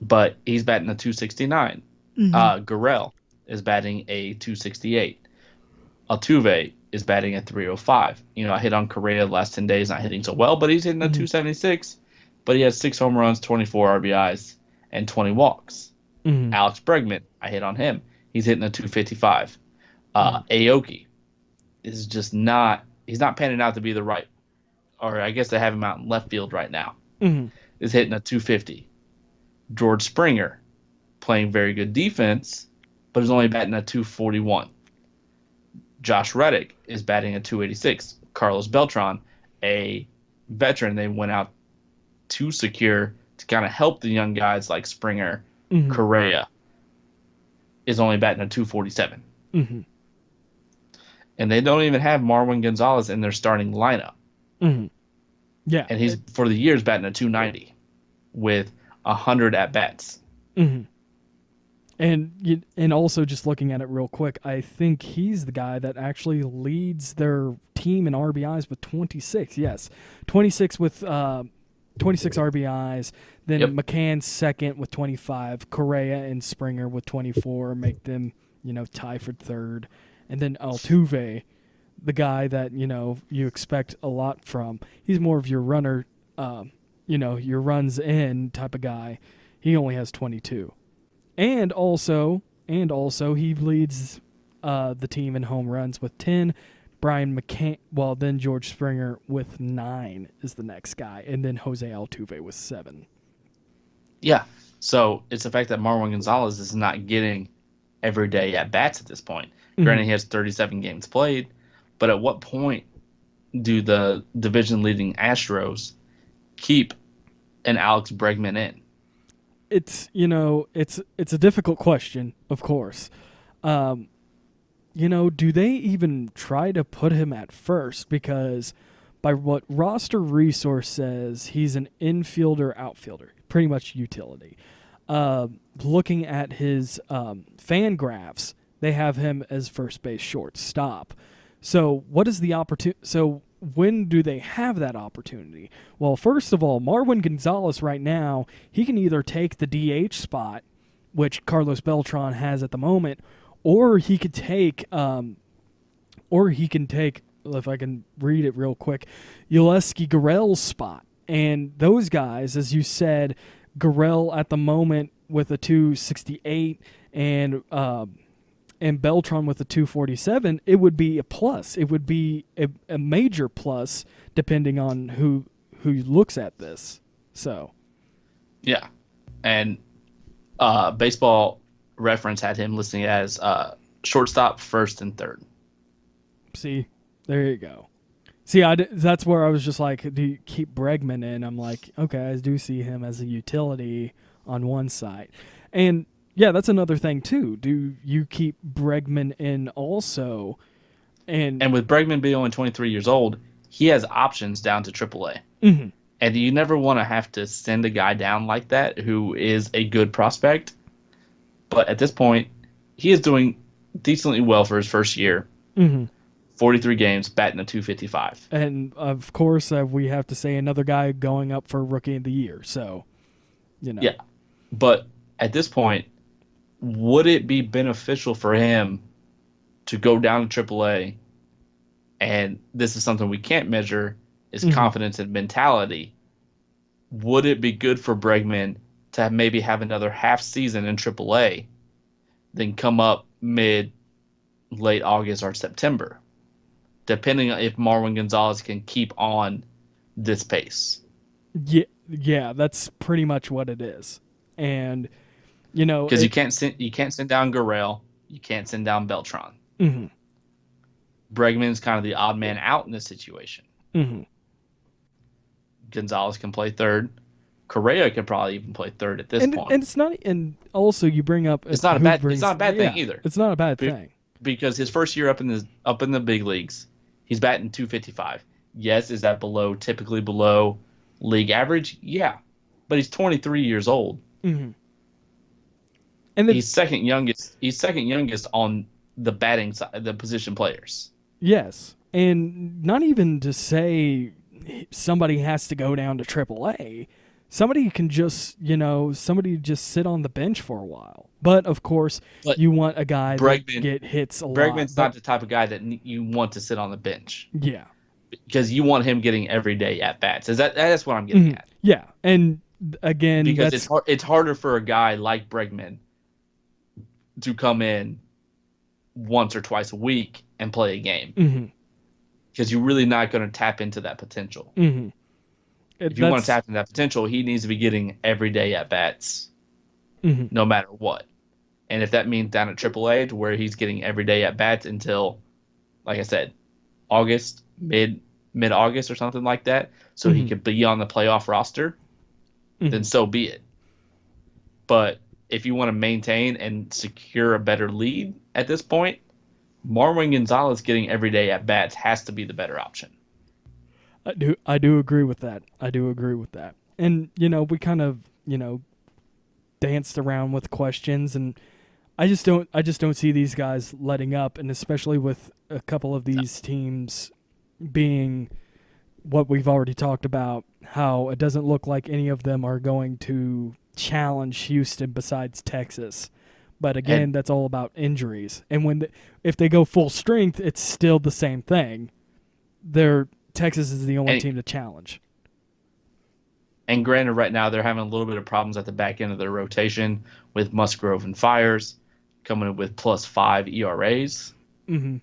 but he's batting a 269. Gurriel is batting a 268. Altuve is batting a 305. I hit on Correa the last 10 days, not hitting so well, but he's hitting a 276. But he has 6 home runs, 24 RBIs, and 20 walks. Alex Bregman, I hit on him. He's hitting a 255. Aoki is just he's not panning out to be the right, or I guess they have him out in left field right now. Is hitting a 250. George Springer, playing very good defense, but is only batting a 241. Josh Reddick is batting a 286. Carlos Beltran, a veteran they went out to secure to kind of help the young guys like Springer, Correa, is only batting a 247. And they don't even have Marwin Gonzalez in their starting lineup. Yeah. And he's, for the years, batting a 290 with 100 at-bats. And also, just looking at it real quick, I think he's the guy that actually leads their team in RBIs with 26. Yes, 26 with 26 RBIs. Then McCann second with 25. Correa and Springer with 24 make them, tie for third. And then Altuve, the guy that, you expect a lot from. He's more of your runner, your runs in type of guy. He only has 22. And also he leads the team in home runs with 10. Brian McCann, then George Springer with 9 is the next guy. And then Jose Altuve with 7. Yeah. So it's the fact that Marwin Gonzalez is not getting everyday at-bats at this point. Granted, he has 37 games played, but at what point do the division-leading Astros keep an Alex Bregman in? It's it's a difficult question, of course. Do they even try to put him at first? Because by what Roster Resource says, he's an infielder, outfielder, pretty much utility. Looking at his fan graphs, they have him as first base shortstop. So what is the opportunity? So when do they have that opportunity? Well, first of all, Marwin Gonzalez right now, he can either take the DH spot which Carlos Beltran has at the moment, or he could take, if I can read it real quick, Yulesky Gurriel's spot. And those guys, as you said, Gurriel at the moment with a 268 and Beltran with a 247, it would be a plus. It would be a major plus depending on who looks at this. So, yeah, and Baseball Reference had him listing as shortstop, first, and third. See, there you go. See, that's where I was just like, do you keep Bregman in? I'm like, okay, I do see him as a utility on one side. And, yeah, that's another thing, too. Do you keep Bregman in also? And with Bregman being only 23 years old, he has options down to AAA. Mm-hmm. And you never want to have to send a guy down like that who is a good prospect. But at this point, he is doing decently well for his first year. Mm-hmm. 43 games, batting a 255. And, of course, we have to say another guy going up for Rookie of the Year. So, you know. Yeah. But at this point, would it be beneficial for him to go down to AAA? And this is something we can't measure, is confidence and mentality. Would it be good for Bregman to maybe have another half season in AAA, then come up late August or September, depending on if Marwin Gonzalez can keep on this pace? Yeah, that's pretty much what it is. And, you know, because you can't send down Gurriel, you can't send down Beltran. Mm-hmm. Bregman's kind of the odd man out in this situation. Mm-hmm. Gonzalez can play third. Correa can probably even play third at this point. And it's not. And also, you bring up it's not a bad thing either. It's not a bad thing because his first year up in the big leagues, he's batting 255. Yes, is that typically below league average? Yeah, but he's 23 years old. Mm-hmm. And he's second youngest. He's second youngest on the batting side, the position players. Yes, and not even to say somebody has to go down to AAA. Somebody can just sit on the bench for a while. But of course, you want a guy that get hits a lot. Bregman's not the type of guy that you want to sit on the bench. Yeah, because you want him getting every day at bats. That's what I'm getting at. Yeah, and again, because it's harder for a guy like Bregman to come in once or twice a week and play a game, because you're really not going to tap into that potential. Mm-hmm. If you want to tap into that potential, he needs to be getting every day at bats, no matter what. And if that means down at AAA to where he's getting every day at bats until, like I said, August, mid-August or something like that, so he could be on the playoff roster, then so be it. But if you want to maintain and secure a better lead at this point, Marwin Gonzalez getting every day at bats has to be the better option. I do agree with that. And, we kind of, danced around with questions, and I just don't see these guys letting up, and especially with a couple of these teams being what we've already talked about, how it doesn't look like any of them are going to challenge Houston besides Texas. But again, that's all about injuries. And if they go full strength, it's still the same thing. Texas is the only team to challenge. And granted, right now they're having a little bit of problems at the back end of their rotation with Musgrove and Fires coming in with +5 ERAs. Mm-hmm.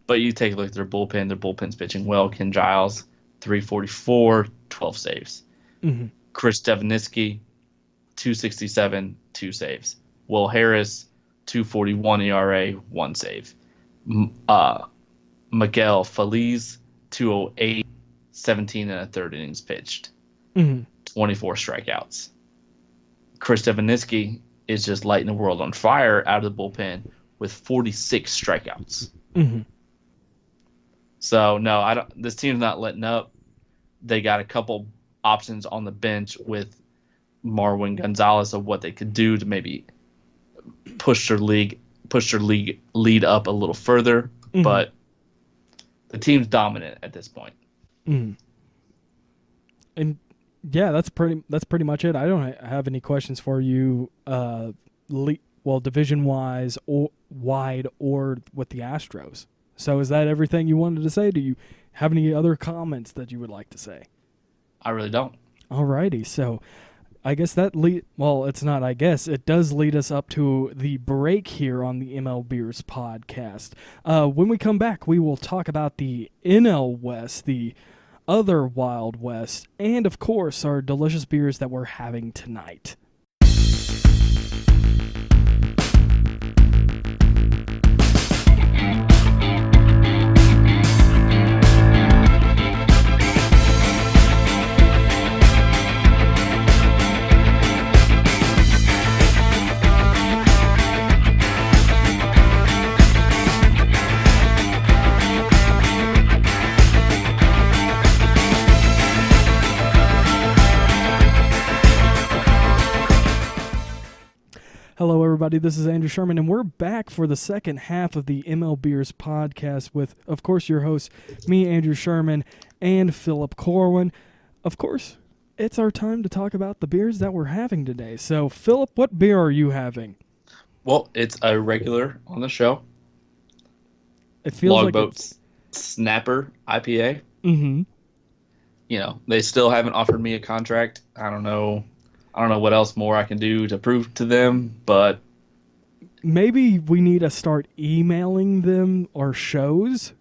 But you take a look at their bullpen. Their bullpen's pitching well. Ken Giles, 344, 12 saves. Mm-hmm. Chris Stevaniski, 267, 2 saves. Will Harris, 241 ERA, 1 save. Miguel Feliz, 208, 17 and a third innings pitched. 24 strikeouts. Chris Stevaniski is just lighting the world on fire out of the bullpen with 46 strikeouts. So, no, this team's not letting up. They got a couple options on the bench with Marwin Gonzalez of what they could do to maybe push their league lead up a little further. But the team's dominant at this point. And yeah, that's pretty much it. I don't have any questions for you division-wise or wide or with the Astros. So is that everything you wanted to say? Do you have any other comments that you would like to say? I really don't. Alrighty, so I guess it's not I guess, it does lead us up to the break here on the MLBeers podcast. When we come back, we will talk about the NL West, the other Wild West, and of course our delicious beers that we're having tonight. Hello, everybody. This is Andrew Sherman, and we're back for the second half of the MLBeers podcast with, of course, your hosts, me, Andrew Sherman, and Phillip Corwin. Of course, it's our time to talk about the beers that we're having today. So, Phillip, what beer are you having? Well, it's a regular on the show. It feels Logboat Snapper IPA. Mm-hmm. You know, they still haven't offered me a contract. I don't know what else more I can do to prove to them, but maybe we need to start emailing them our shows.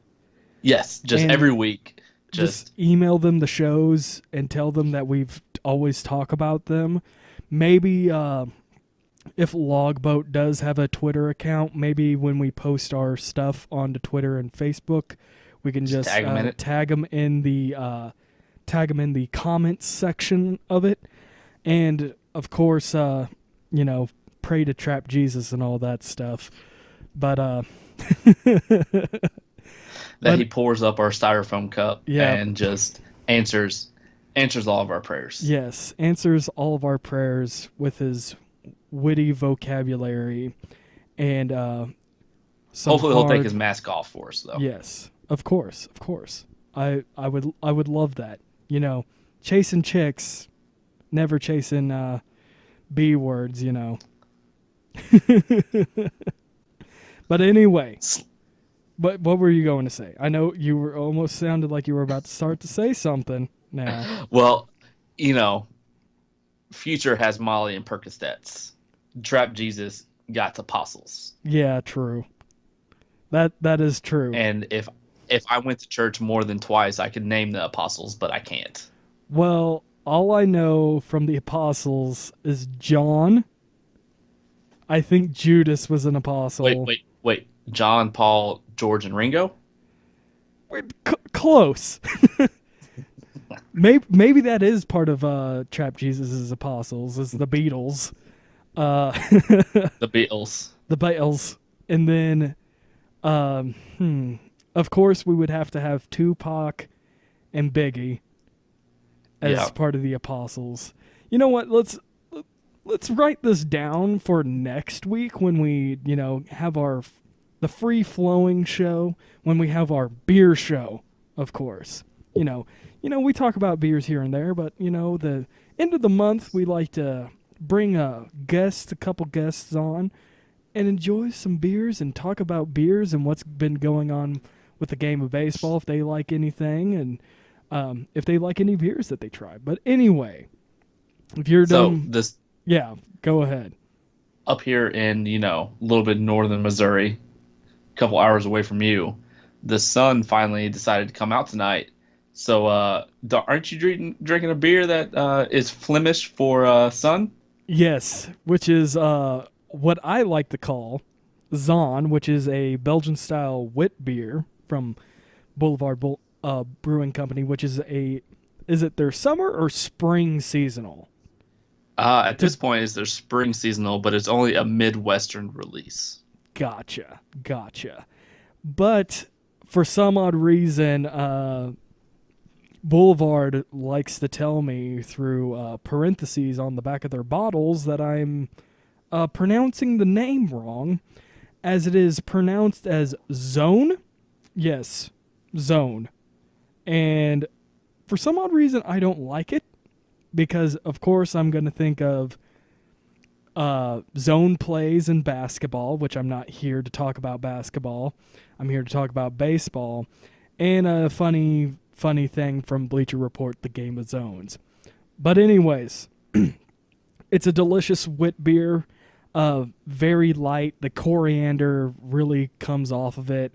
Yes, just every week. Just email them the shows and tell them that we've always talk about them. Maybe if Logboat does have a Twitter account, maybe when we post our stuff onto Twitter and Facebook, we can just tag them in the comments section of it. And, of course, pray to trap Jesus and all that stuff. But, he pours up our styrofoam cup and just answers all of our prayers. Yes, answers all of our prayers with his witty vocabulary. And hopefully he'll take his mask off for us, though. Yes, of course. I would love that. You know, chasing chicks... Never chasing B words, you know. But anyway, what were you going to say? I know you were almost sounded like you were about to start to say something now. Well, Future has Molly and Percocets. Trap Jesus got apostles. Yeah, true. That is true. And if I went to church more than twice, I could name the apostles, but I can't. Well, all I know from the apostles is John. I think Judas was an apostle. Wait. John, Paul, George, and Ringo? Close. Maybe that is part of Trap Jesus' apostles, is the Beatles. The Beatles. The Beatles. And then, of course, we would have to have Tupac and Biggie as part of the apostles. You know what? Let's write this down for next week when we, have the free-flowing show, when we have our beer show, of course. We talk about beers here and there, but, the end of the month, we like to bring a couple guests on, and enjoy some beers and talk about beers and what's been going on with the game of baseball, if they like anything, and if they like any beers that they try. But anyway, if you're done... go ahead. Up here in, a little bit northern Missouri, a couple hours away from you, the sun finally decided to come out tonight. So aren't you drinking a beer that is Flemish for sun? Yes, which is what I like to call Zon, which is a Belgian-style wit beer from Boulevard Brewing Company, which is is it their summer or spring seasonal? At this point, it's their spring seasonal, but it's only a Midwestern release. Gotcha. But for some odd reason, Boulevard likes to tell me through parentheses on the back of their bottles that I'm pronouncing the name wrong, as it is pronounced as Zone. Yes, Zone. And for some odd reason, I don't like it, because, of course, I'm going to think of zone plays in basketball, which I'm not here to talk about basketball. I'm here to talk about baseball. And a funny thing from Bleacher Report, the game of zones. But anyways, it's a delicious wit beer, very light. The coriander really comes off of it.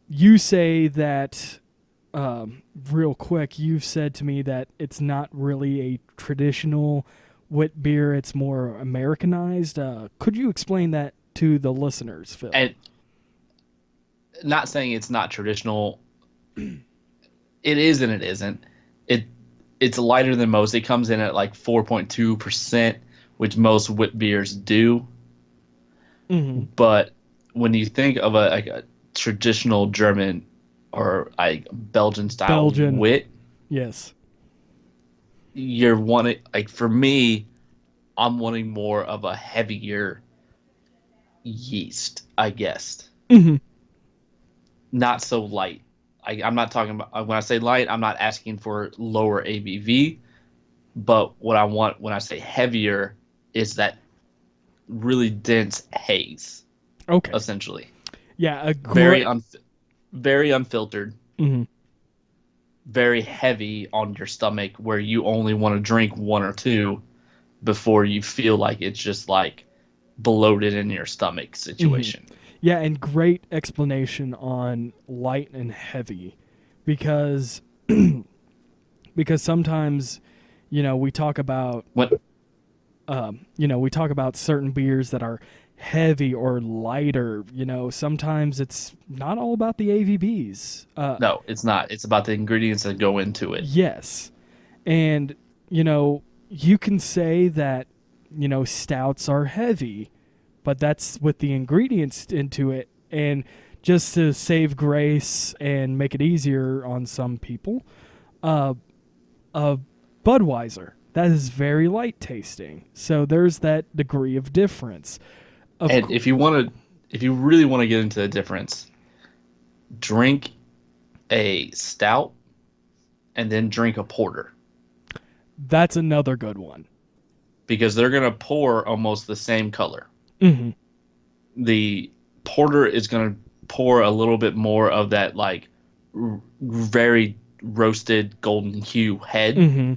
You say that, real quick, you've said to me that it's not really a traditional wit beer. It's more Americanized. Could you explain that to the listeners, Phil? And not saying it's not traditional. It is and it isn't. It's lighter than most. It comes in at like 4.2%, which most wit beers do. Mm-hmm. But when you think of a traditional German or like Belgian style wit, yes, you're wanting, like, for me, I'm wanting more of a heavier yeast, I guess. Mm-hmm. Not so light. I'm not talking about, when I say light, I'm not asking for lower ABV, but what I want when I say heavier is that really dense haze. Okay. Essentially. Yeah. Very unfiltered. Mm-hmm. Very heavy on your stomach, where you only want to drink one or two before you feel like it's just like bloated in your stomach situation. Mm-hmm. Yeah, and great explanation on light and heavy, because sometimes, we talk about we talk about certain beers that are heavy or lighter. Sometimes it's not all about the AVBs. No, it's not. It's about the ingredients that go into it. Yes, and you can say that stouts are heavy, but that's with the ingredients into it. And just to save grace and make it easier on some people, Budweiser, that is very light tasting. So there's that degree of difference. And if you really want to get into the difference, drink a stout and then drink a porter. That's another good one. Because they're going to pour almost the same color. Mm-hmm. The porter is going to pour a little bit more of that, like, very roasted golden hue head, mm-hmm.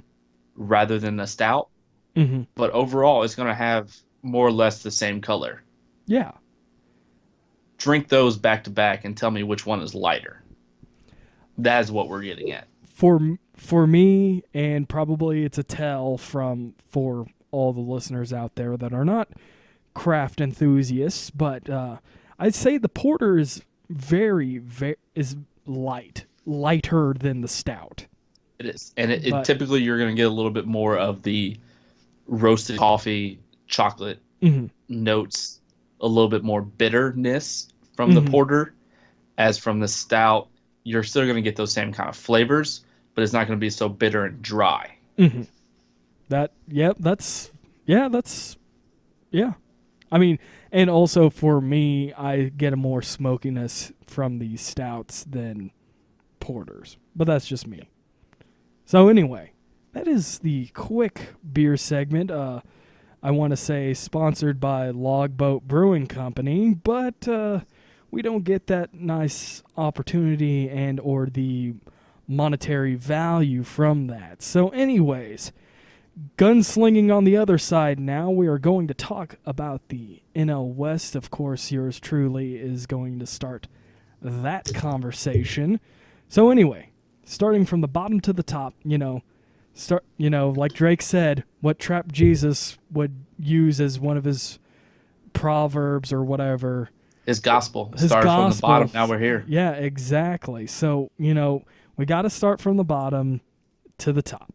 rather than the stout. Mm-hmm. But overall, it's going to have more or less the same color. Yeah. Drink those back to back and tell me which one is lighter. That is what we're getting at. For me, and probably it's a tell for all the listeners out there that are not craft enthusiasts, but I'd say the porter is very lighter than the stout. It is, and it typically you're going to get a little bit more of the roasted coffee, chocolate mm-hmm. notes, a little bit more bitterness from mm-hmm. the porter, as from the stout. You're still going to get those same kind of flavors, but it's not going to be so bitter and dry. Mm-hmm. I mean, and also for me, I get a more smokiness from these stouts than porters, but that's just me. So anyway, that is the quick beer segment. I want to say sponsored by Logboat Brewing Company, but we don't get that nice opportunity and or the monetary value from that. So anyways, gunslinging on the other side now, we are going to talk about the NL West. Of course, yours truly is going to start that conversation. So anyway, starting from the bottom to the top, like Drake said, what Trap Jesus would use as one of his proverbs or whatever. His gospel. Started from the bottom, now we're here. Yeah, exactly. So, we got to start from the bottom to the top.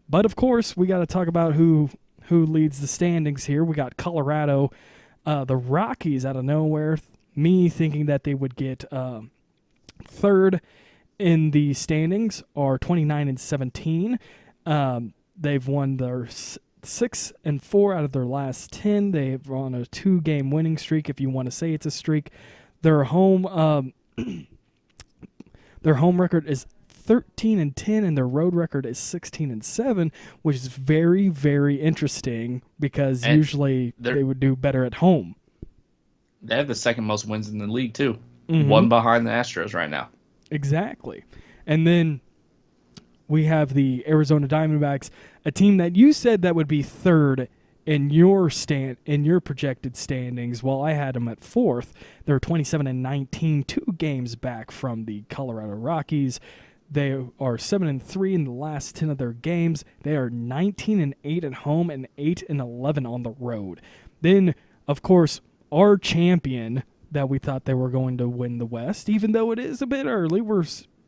But, of course, we got to talk about who leads the standings here. We got Colorado, the Rockies out of nowhere. Me thinking that they would get third in the standings are 29-17. They've won their 6-4 out of their last 10. They've on a 2-game winning streak, if you want to say it's a streak. Their home record is 13-10, and their road record is 16-7, which is very, very interesting because usually they would do better at home. They have the second most wins in the league too, Mm-hmm. one behind the Astros right now. Exactly. And then we have the Arizona Diamondbacks, a team that you said that would be third in your projected standings. Well, I had them at fourth. They're 27-19, 2 games back from the Colorado Rockies. They are 7-3 in the last 10 of their games. They are 19-8 at home and 8-11 on the road. Then, of course, our champion that we thought they were going to win the West, even though it is a bit early, we're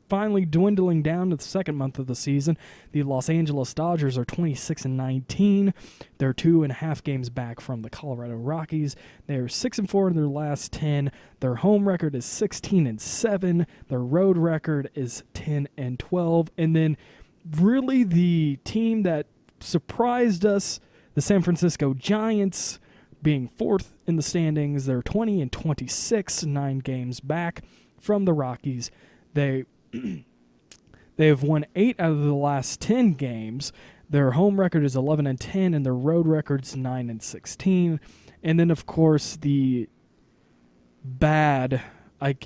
finally dwindling down to the second month of the season. The Los Angeles Dodgers are 26-19. They're 2.5 games back from the Colorado Rockies. They are 6-4 in their last 10. Their home record is 16-7. Their road record is 10-12. And then really the team that surprised us, the San Francisco Giants, being fourth in the standings. They're 20-26, 9 games back from the Rockies. They have won 8 out of the last 10 games. Their home record is 11-10, and their road record's 9-16. And then, of course, the bad. I'm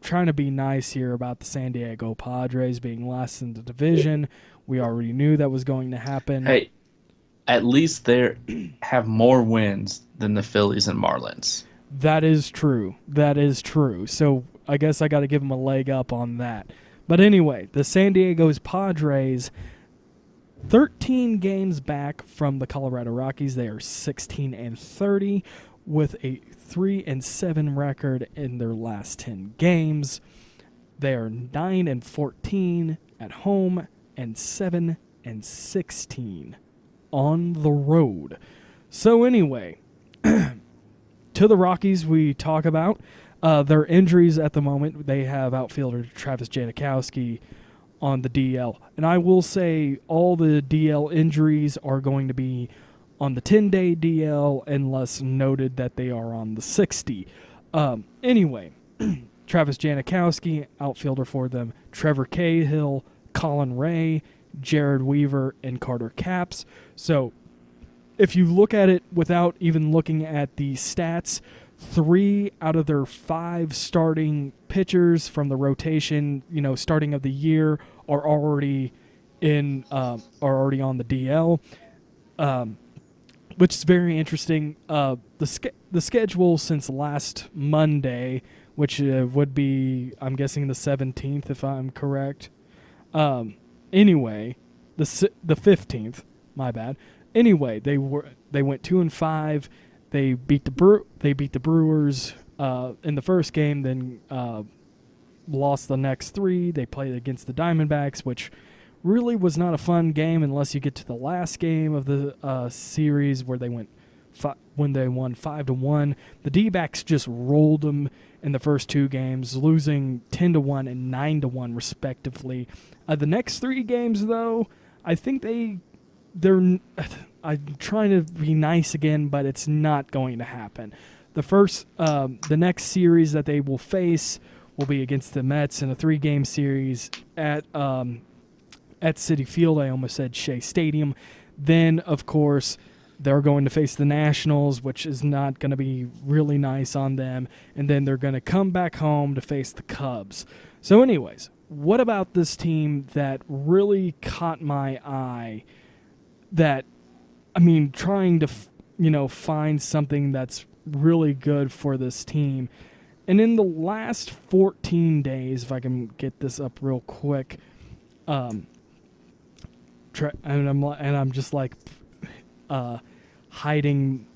trying to be nice here about the San Diego Padres being last in the division. We already knew that was going to happen. Hey, at least they have more wins than the Phillies and Marlins. That is true. That is true. So I guess I got to give them a leg up on that. But anyway, the San Diego's Padres, 13 games back from the Colorado Rockies. They are 16-30 with a 3-7 record in their last 10 games. They are 9-14 at home and 7-16 on the road. So anyway, to the Rockies we talk about. Their injuries at the moment, they have outfielder Travis Janikowski on the DL. And I will say all the DL injuries are going to be on the 10-day DL unless noted that they are on the 60. Anyway, Travis Janikowski, outfielder for them, Trevor Cahill, Colin Ray, Jared Weaver, and Carter Capps. So if you look at it without even looking at the stats, 3 out of their 5 starting pitchers from the rotation, starting of the year, are already on the DL, which is very interesting. The schedule since last Monday, which would be, I'm guessing, the 17th, if I'm correct. Anyway, the 15th. My bad. Anyway, they went 2-5. They beat the Brewers in the first game, then lost the next 3. They played against the Diamondbacks, which really was not a fun game unless you get to the last game of the series where they won 5-1. The D-backs just rolled them in the first 2 games, losing 10-1 and 9-1 respectively. The next 3 games, though, I think they're. I'm trying to be nice again, but it's not going to happen. The next series that they will face will be against the Mets in a 3-game series at Citi Field. I almost said Shea Stadium. Then, of course, they're going to face the Nationals, which is not going to be really nice on them. And then they're going to come back home to face the Cubs. So anyways, what about this team that really caught my eye? Trying to, find something that's really good for this team. And in the last 14 days, if I can get this up real quick, and I'm just like hiding,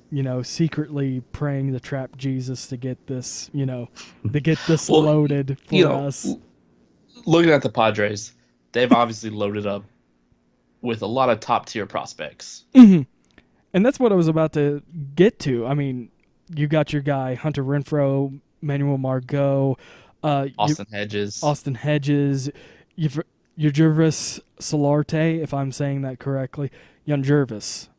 secretly praying to trap Jesus to get this, loaded for us. Looking at the Padres, they've obviously loaded up with a lot of top-tier prospects. Mm-hmm. And that's what I was about to get to. I mean, you got your guy, Hunter Renfroe, Manuel Margot, Austin Hedges, Yervis Solarte, if I'm saying that correctly. Jan Jervis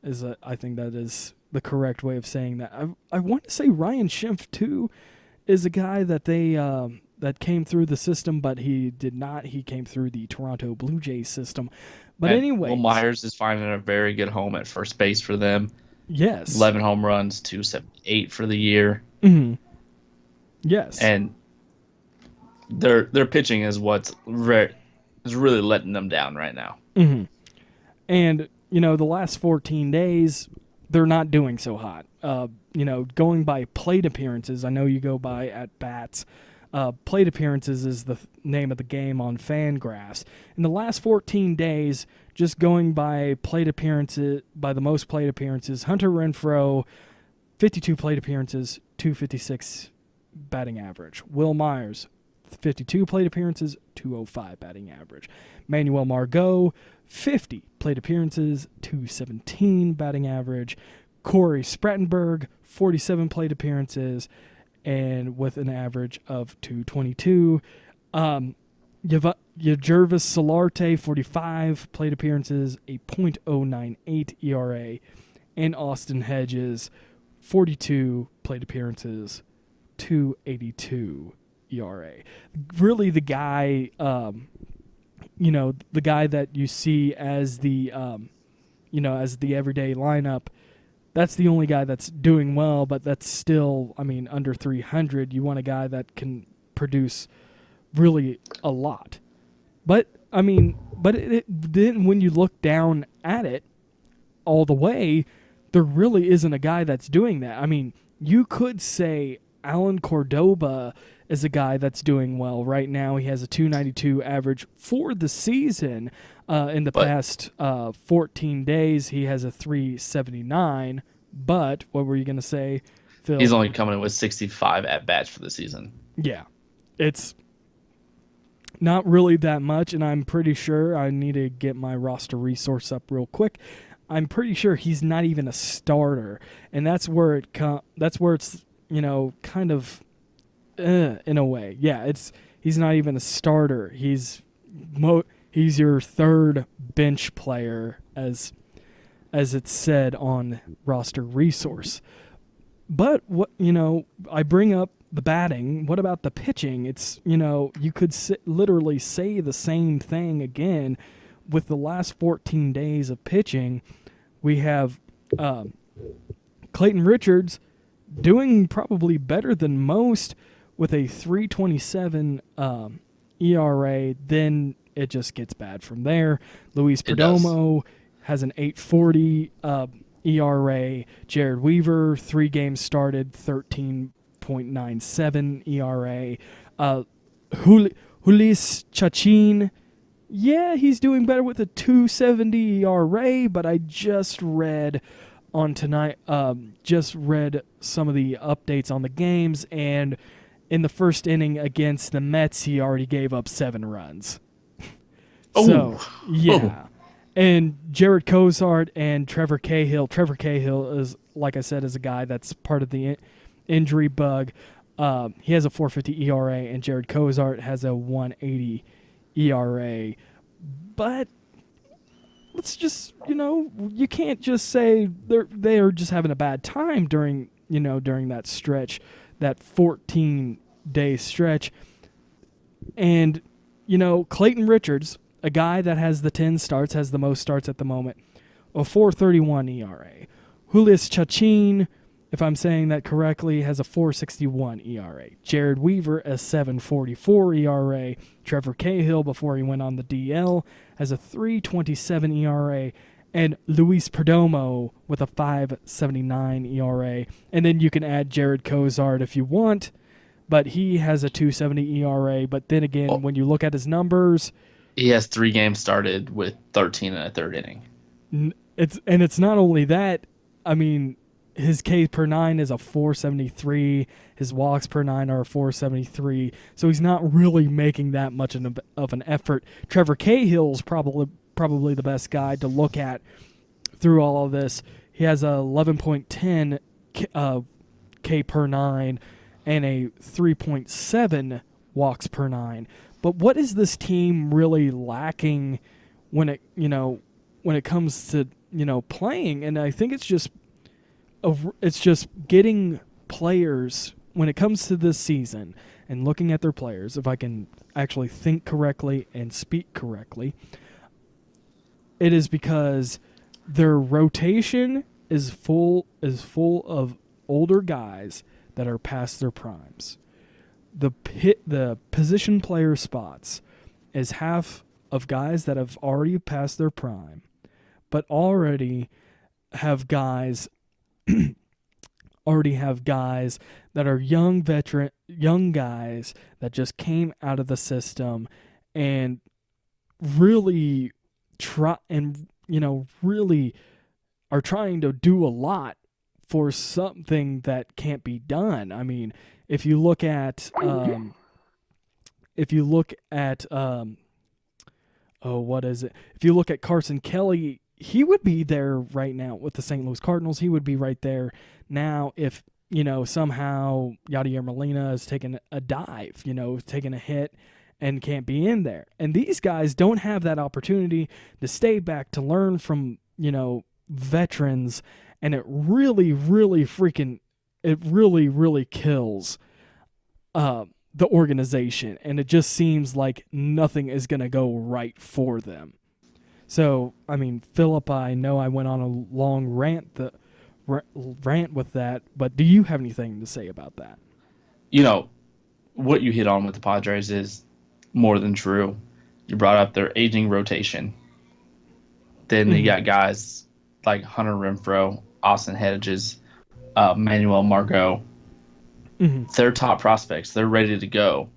I think that is the correct way of saying that. I want to say Ryan Schimpf, too, is a guy that they that came through the system, but he did not. He came through the Toronto Blue Jays system. But anyway, Will Myers is finding a very good home at first base for them. Yes. 11 home runs, 278 for the year. Mm-hmm. Yes. And their pitching is what's really letting them down right now. Mm-hmm. And, the last 14 days, they're not doing so hot. Going by plate appearances, I know you go by at bats. Plate appearances is the name of the game on Fangraphs. In the last 14 days, just going by plate appearances, by the most plate appearances, Hunter Renfroe, 52 plate appearances, 256 batting average. Will Myers, 52 plate appearances, 205 batting average. Manuel Margot, 50 plate appearances, 217 batting average. Corey Sprattenberg, 47 plate appearances, and with an average of 222. Yervis Solarte, 45 plate appearances, a .098 ERA. And Austin Hedges, 42 plate appearances, 282 ERA. Really the guy, the guy that you see as the, as the everyday lineup. That's the only guy that's doing well, but that's still, under 300. You want a guy that can produce really a lot. But, then when you look down at it all the way, there really isn't a guy that's doing that. You could say Alan Cordoba is a guy that's doing well right now. He has a 292 average for the season. In the past 14 days, he has a 379. But what were you going to say, Phil? He's only coming in with 65 at-bats for the season. Yeah. It's not really that much, and I'm pretty sure I need to get my roster resource up real quick. I'm pretty sure he's not even a starter, and that's where it's kind of in a way. Yeah, he's not even a starter. He's your third bench player as it's said on roster resource. But what I bring up the batting. What about the pitching? It's you could literally say the same thing again. With the last 14 days of pitching, we have Clayton Richards doing probably better than most with a 3.27 ERA. Then it just gets bad from there. Luis Perdomo has an 8.40 ERA. Jared Weaver, 3 games started, 13.97 ERA. Julius Chachin, yeah, he's doing better with a 2.70 ERA, but I just read on tonight, some of the updates on the games, and in the first inning against the Mets, he already gave up 7 runs. So, yeah. And Jared Cozart and Trevor Cahill. Trevor Cahill is, like I said, is a guy that's part of the injury bug. He has a 4.50 ERA, and Jared Cozart has a 1.80 ERA. But let's just, you can't just say they are just having a bad time during that stretch, that 14-day stretch. And, Clayton Richards, a guy that has the 10 starts, has the most starts at the moment, a 4.31 ERA. Julius Chachin, if I'm saying that correctly, has a 4.61 ERA. Jared Weaver, a 7.44 ERA. Trevor Cahill, before he went on the DL, has a 3.27 ERA. And Luis Perdomo with a 5.79 ERA. And then you can add Jared Cozart if you want, but he has a 2.70 ERA. But then again, when you look at his numbers, he has 3 games started with 13 in a third inning. It's not only that. His K per 9 is a 4.73. His walks per 9 are a 4.73. So he's not really making that much of an effort. Trevor Cahill's probably the best guy to look at through all of this. He has a 11.10 K per 9 and a 3.7 walks per 9. But what is this team really lacking when it comes to playing? And I think it's just getting players when it comes to this season. and looking at their players, if I can actually think correctly and speak correctly, it is because their rotation is full of older guys that are past their primes. The position player spots is half of guys that have already passed their prime, but already have guys that are young guys that just came out of the system and really really are trying to do a lot for something that can't be done. I mean, if you look at If you look at Carson Kelly, he would be there right now with the St. Louis Cardinals. He would be right there now if, somehow Yadier Molina is taking a dive, taking a hit and can't be in there. And these guys don't have that opportunity to stay back to learn from, veterans, and it really, really kills the organization, and it just seems like nothing is going to go right for them. So, I mean, Phillip, I know I went on a long rant with that, but do you have anything to say about that? What you hit on with the Padres is more than true. You brought up their aging rotation. Then you got guys like Hunter Renfroe, Austin Hedges, Manuel Margot. They're top prospects. They're ready to go,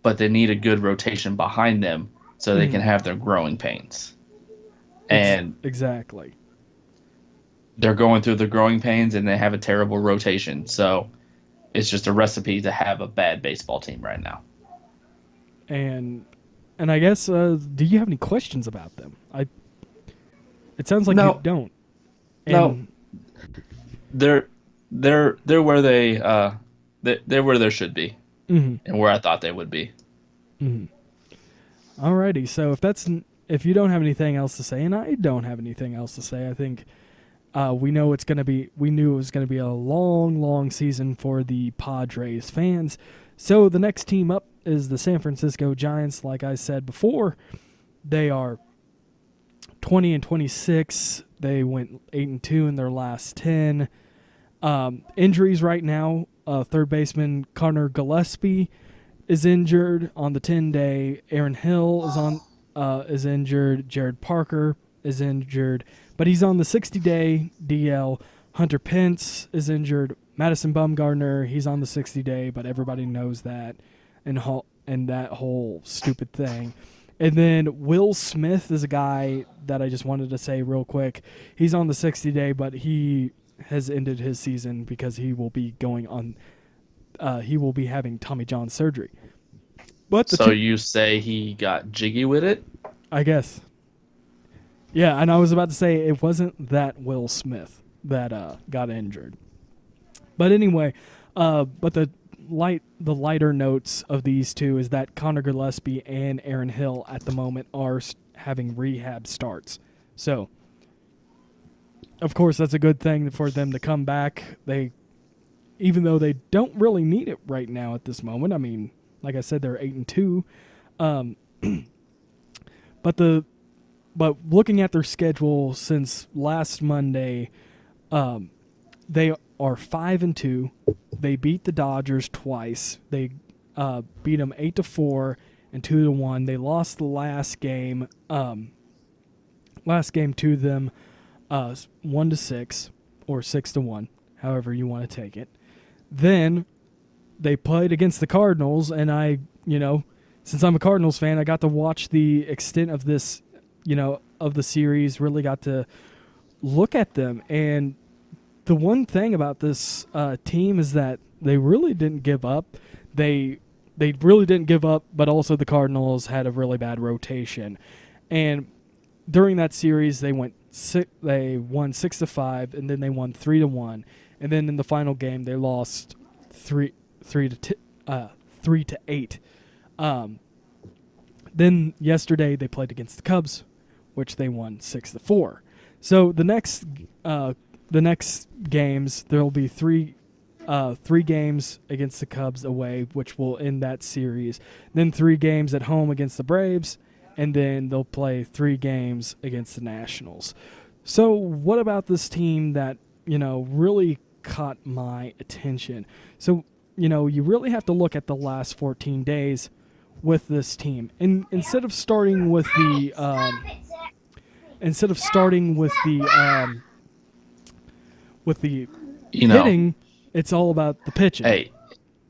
but they need a good rotation behind them so they can have their growing pains. And exactly, they're going through the growing pains, and they have a terrible rotation. So it's just a recipe to have a bad baseball team right now. And I guess, do you have any questions about them? It sounds like you don't. No, they're where they're where they should be, and where I thought they would be. Alrighty, so if you don't have anything else to say, and I don't have anything else to say, I think we knew it was going to be a long, long season for the Padres fans. So the next team up is the San Francisco Giants. Like I said before, they are 20-26. They went 8-2 in their last 10. Injuries right now, third baseman Connor Gillespie is injured on the 10-day. Aaron Hill is injured. Jared Parker is injured, but he's on the 60-day DL. Hunter Pence is injured. Madison Bumgarner, he's on the 60-day, but everybody knows that and that whole stupid thing. And then Will Smith is a guy that I just wanted to say real quick. He's on the 60-day, but he has ended his season because he will be having Tommy John surgery. But you say he got jiggy with it? I guess. Yeah, and I was about to say it wasn't that Will Smith that got injured. But anyway, but the lighter notes of these two is that Connor Gillespie and Aaron Hill at the moment are having rehab starts. So, of course, that's a good thing for them to come back. Even though they don't really need it right now at this moment. I mean, like I said, they're 8-2. But looking at their schedule since last Monday, they are 5-2. They beat the Dodgers twice. They beat them 8-4 and 2-1. They lost the last game to them 1-6 or 6-1, however you want to take it. Then they played against the Cardinals, and since I'm a Cardinals fan, I got to watch the extent of this, of the series, really got to look at them. And the one thing about this team is that they really didn't give up. They really didn't give up, but also the Cardinals had a really bad rotation. And during that series, they won 6-5, and then they won 3-1. And then in the final game, they lost 3-8. Then yesterday they played against the Cubs, which they won 6-4. So the next games, there will be three 3 games against the Cubs away, which will end that series. Then 3 games at home against the Braves, and then they'll play 3 games against the Nationals. So what about this team that, really caught my attention? So, you really have to look at the last 14 days with this team. And instead of starting with the hitting, it's all about the pitching. Hey,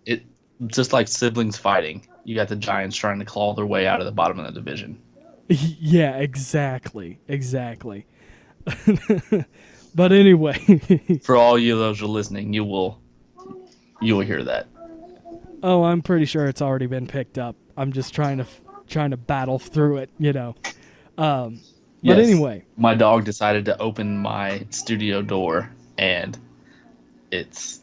it just like siblings fighting. You got the Giants trying to claw their way out of the bottom of the division. Yeah, exactly. But anyway, for all you those who are listening, you will hear that. Oh, I'm pretty sure it's already been picked up. I'm just trying to battle through it, But anyway, my dog decided to open my studio door, and it's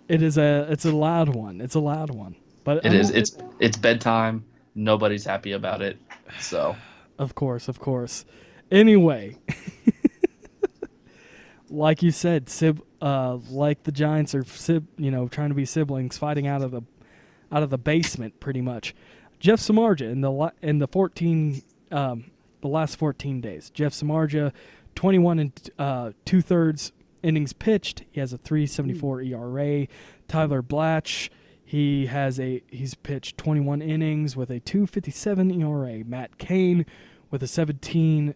a loud one. It's a loud one. But it's bedtime. Nobody's happy about it. So, of course. Anyway, like you said, like the Giants are trying to be siblings fighting out of the basement pretty much. Jeff Samardzija in the last 14 days. Jeff Samardzija, 21 and 2/3 innings pitched. He has a 3.74 ERA. Tyler Blatch, he's pitched 21 innings with a 2.57 ERA. Matt Cain with 17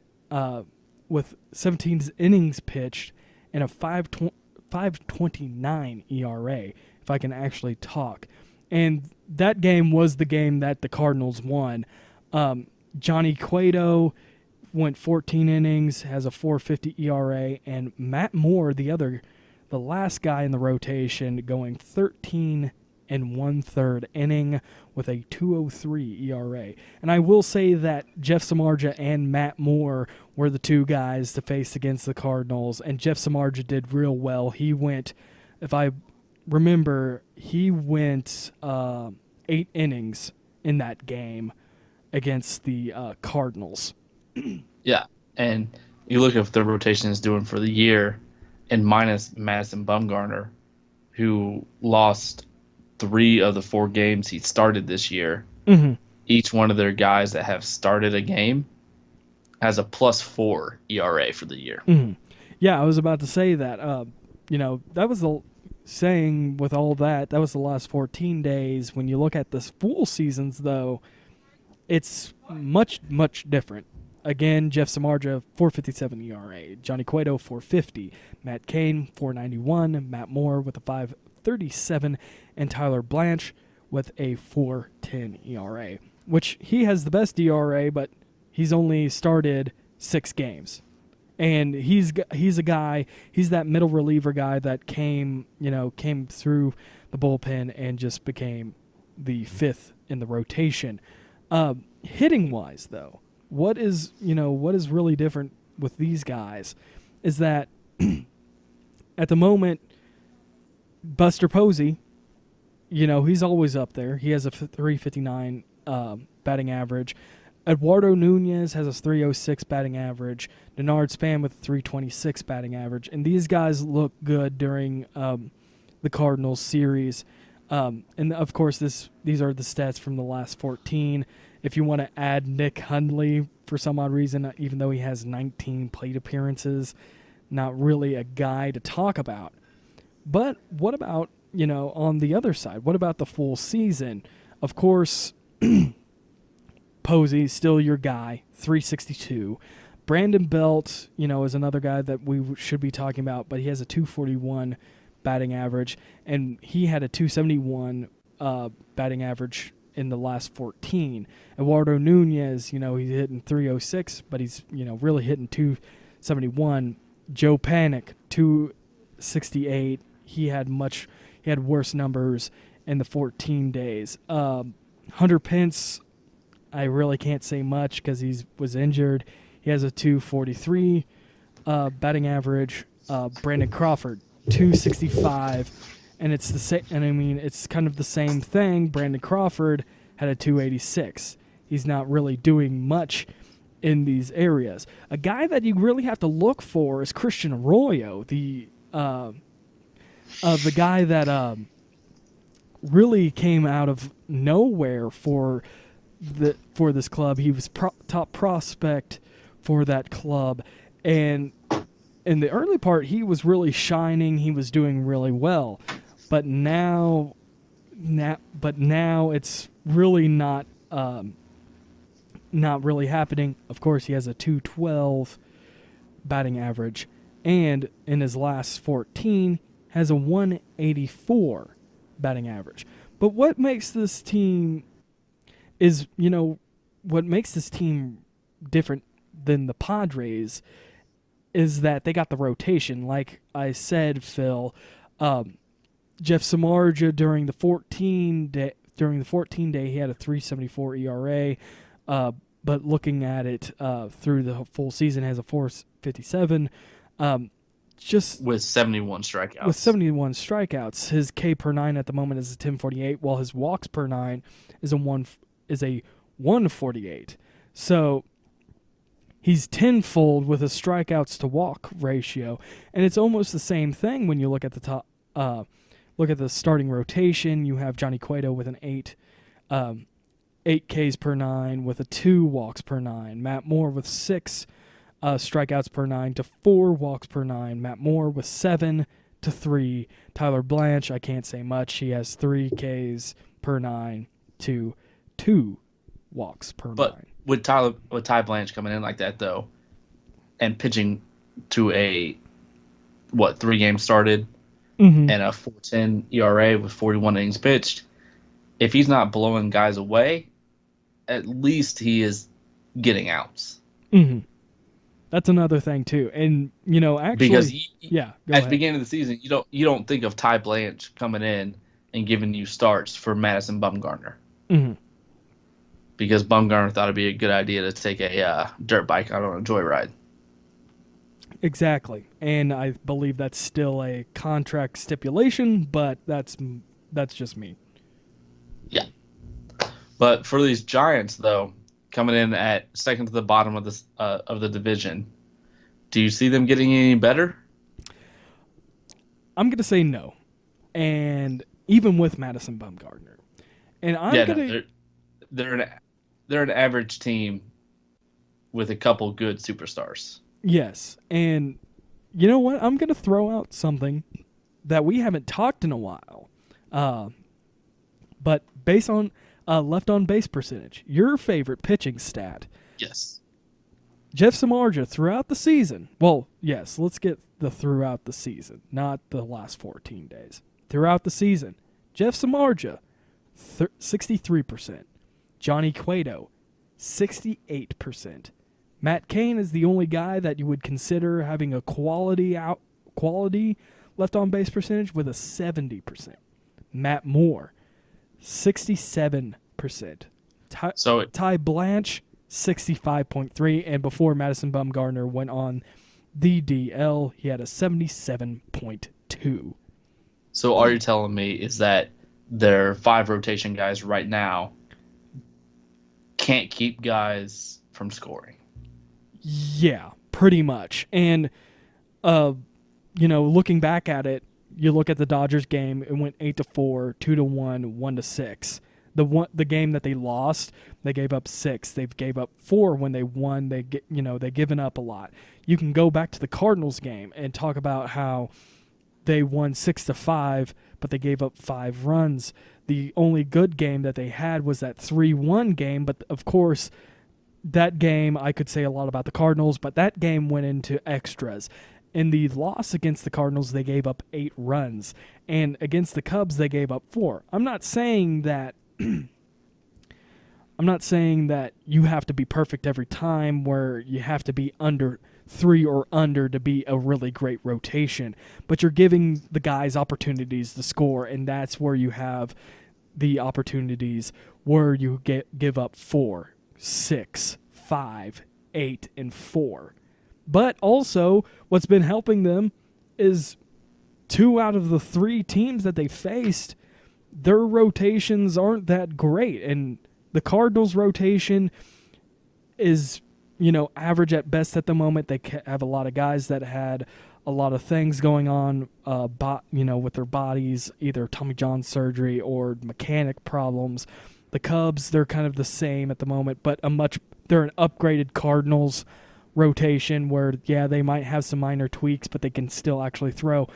innings pitched and a 5.29 ERA, if I can actually talk. And that game was the game that the Cardinals won. Johnny Cueto went 14 innings, has a 4.50 ERA, and Matt Moore, the last guy in the rotation, going 13 and 1/3 inning with a 2.03 ERA. And I will say that Jeff Samardzija and Matt Moore were the 2 guys to face against the Cardinals, and Jeff Samardzija did real well. He went, if I remember, 8 innings in that game against the Cardinals. Yeah, and you look at what the rotation is doing for the year, and minus Madison Bumgarner, who lost 3 of the 4 games he started this year. Mm-hmm. Each one of their guys that have started a game has a +4 ERA for the year. Mm-hmm. Yeah, I was about to say that. That was the saying with all that. That was the last 14 days. When you look at the full seasons, though, it's much, much different. Again, Jeff Samardzija, 4.57 ERA. Johnny Cueto, 4.50. Matt Cain, 4.91. Matt Moore with a 5.37. And Tyler Blanche with a 4.10 ERA, which he has the best ERA, but he's only started 6 games. And he's a guy, he's that middle reliever guy that came through the bullpen and just became the 5th in the rotation. Hitting wise, though, what is really different with these guys is that at the moment, Buster Posey, he's always up there. He has a 3.59 batting average. Eduardo Nunez has a 3.06 batting average. Denard Span with a 3.26 batting average. And these guys look good during the Cardinals series. And, of course, these are the stats from the last 14. If you want to add Nick Hundley for some odd reason, even though he has 19 plate appearances, not really a guy to talk about. But what about, on the other side? What about the full season? Of course, Posey, still your guy, 3.62. Brandon Belt, is another guy that we should be talking about, but he has a 2.41 batting average, and he had a 2.71 batting average in the last 14. Eduardo Nunez, he's hitting 3.06, but he's, really hitting 2.71. Joe Panic, 2.68. He had worse numbers in the 14 days. Hunter Pence, I really can't say much because he was injured. He has a 2.43 batting average. Brandon Crawford, 2.65, and it's the same. And I mean, it's kind of the same thing. Brandon Crawford had a 2.86. He's not really doing much in these areas. A guy that you really have to look for is Christian Arroyo, the The guy that really came out of nowhere for this club. He was top prospect for that club, and in the early part, he was really shining. He was doing really well, but now it's really not really happening. Of course, he has a 212 batting average, and in his last 14 has a 184 batting average. But what makes this team different than the Padres is that they got the rotation. Like I said, Phil, Jeff Samardzija during the 14 day he had a 3.74 ERA, but looking at it through the full season has a 4.57. Just with 71 strikeouts. With 71 strikeouts, his K per 9 at the moment is a 10.48, while his walks per 9 is a 1.48. So he's tenfold with a strikeouts to walk ratio, and it's almost the same thing when you look at the top. Look at the starting rotation. You have Johnny Cueto with an 8 Ks per 9 with a 2 walks per 9. Matt Moore with 6 strikeouts per 9 to 4 walks per 9. Matt Moore with 7 to 3. Tyler Blanche, I can't say much. He has 3 Ks per 9 to 2 walks per 9. But with Ty Blanche coming in like that though, and pitching to a 3 games started and a 4.10 ERA with 41 innings pitched, if he's not blowing guys away, at least he is getting outs. Mm-hmm. That's another thing too, and actually, because at the beginning of the season, you don't think of Ty Blanche coming in and giving you starts for Madison Bumgarner, because Bumgarner thought it'd be a good idea to take a dirt bike out on a joyride. Exactly, and I believe that's still a contract stipulation, but that's just me. Yeah, but for these Giants though, coming in at second to the bottom of the division, do you see them getting any better? I'm gonna say no, and even with Madison Bumgarner, and they're an average team with a couple good superstars. Yes, and you know what? I'm gonna throw out something that we haven't talked in a while, but based on left on base percentage, your favorite pitching stat. Yes. Jeff Samardzija throughout the season. Well, yes, let's get the throughout the season, not the last 14 days. Throughout the season, Jeff Samardzija, 63%. Johnny Cueto, 68%. Matt Cain is the only guy that you would consider having a quality left on base percentage with a 70%. Matt Moore, 67%. Ty Blanche, 65.3%, and before Madison Bumgarner went on the DL, he had a 77.2%. So are you telling me is that their 5 rotation guys right now can't keep guys from scoring? Yeah, pretty much. And looking back at it, you look at the Dodgers game, it went 8-4, 2-1, 1-6. The game that they lost, they gave up 6. They gave up 4 when they won. They given up a lot. You can go back to the Cardinals game and talk about how they won 6-5, but they gave up 5 runs. The only good game that they had was that 3-1 game, but of course, that game, I could say a lot about the Cardinals, but that game went into extras. In the loss against the Cardinals, they gave up 8 runs, and against the Cubs, they gave up 4. I'm not saying that you have to be perfect every time, where you have to be under 3 or under to be a really great rotation, but you're giving the guys opportunities to score, and that's where you have the opportunities where you give up 4, 6, 5, 8, and 4. But also, what's been helping them is 2 out of the 3 teams that they faced, their rotations aren't that great. And the Cardinals' rotation is, average at best at the moment. They have a lot of guys that had a lot of things going on, with their bodies, either Tommy John surgery or mechanic problems. The Cubs, they're kind of the same at the moment, but they're an upgraded Cardinals rotation where, yeah, they might have some minor tweaks, but they can still actually throw.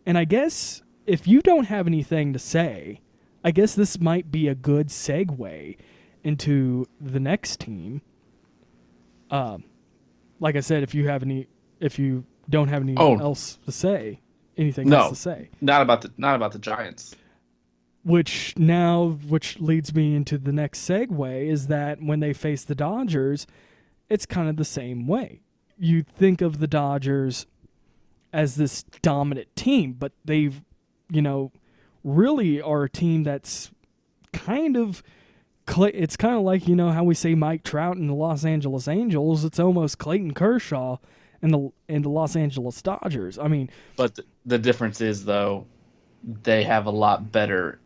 And I guess if you don't have anything to say, I guess this might be a good segue into the next team. Like I said, if you don't have anything else to say, not about the Giants. Which leads me into the next segue is that when they face the Dodgers, it's kind of the same way. You think of the Dodgers as this dominant team, but they've, really are a team that's kind of, it's kind of like, how we say Mike Trout and the Los Angeles Angels. It's almost Clayton Kershaw and the Los Angeles Dodgers. I mean, but the difference is, though, they have a lot better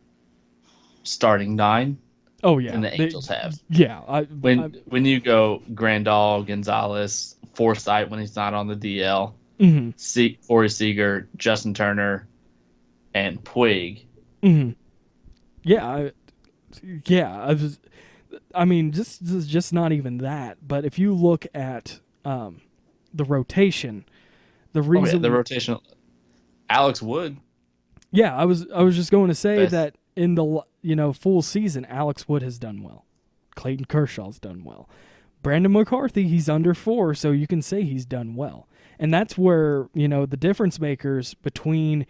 starting nine. Oh yeah, than the Angels have. Yeah, when you go Grandal, Gonzalez, Forsythe when he's not on the DL, Corey Seager, Justin Turner, and Puig. Mm-hmm. Just not even that. But if you look at the rotation, the rotation, Alex Wood. Yeah, I was just going to say that in the full season, Alex Wood has done well. Clayton Kershaw's done well. Brandon McCarthy, he's under 4, so you can say he's done well. And that's where, the difference makers between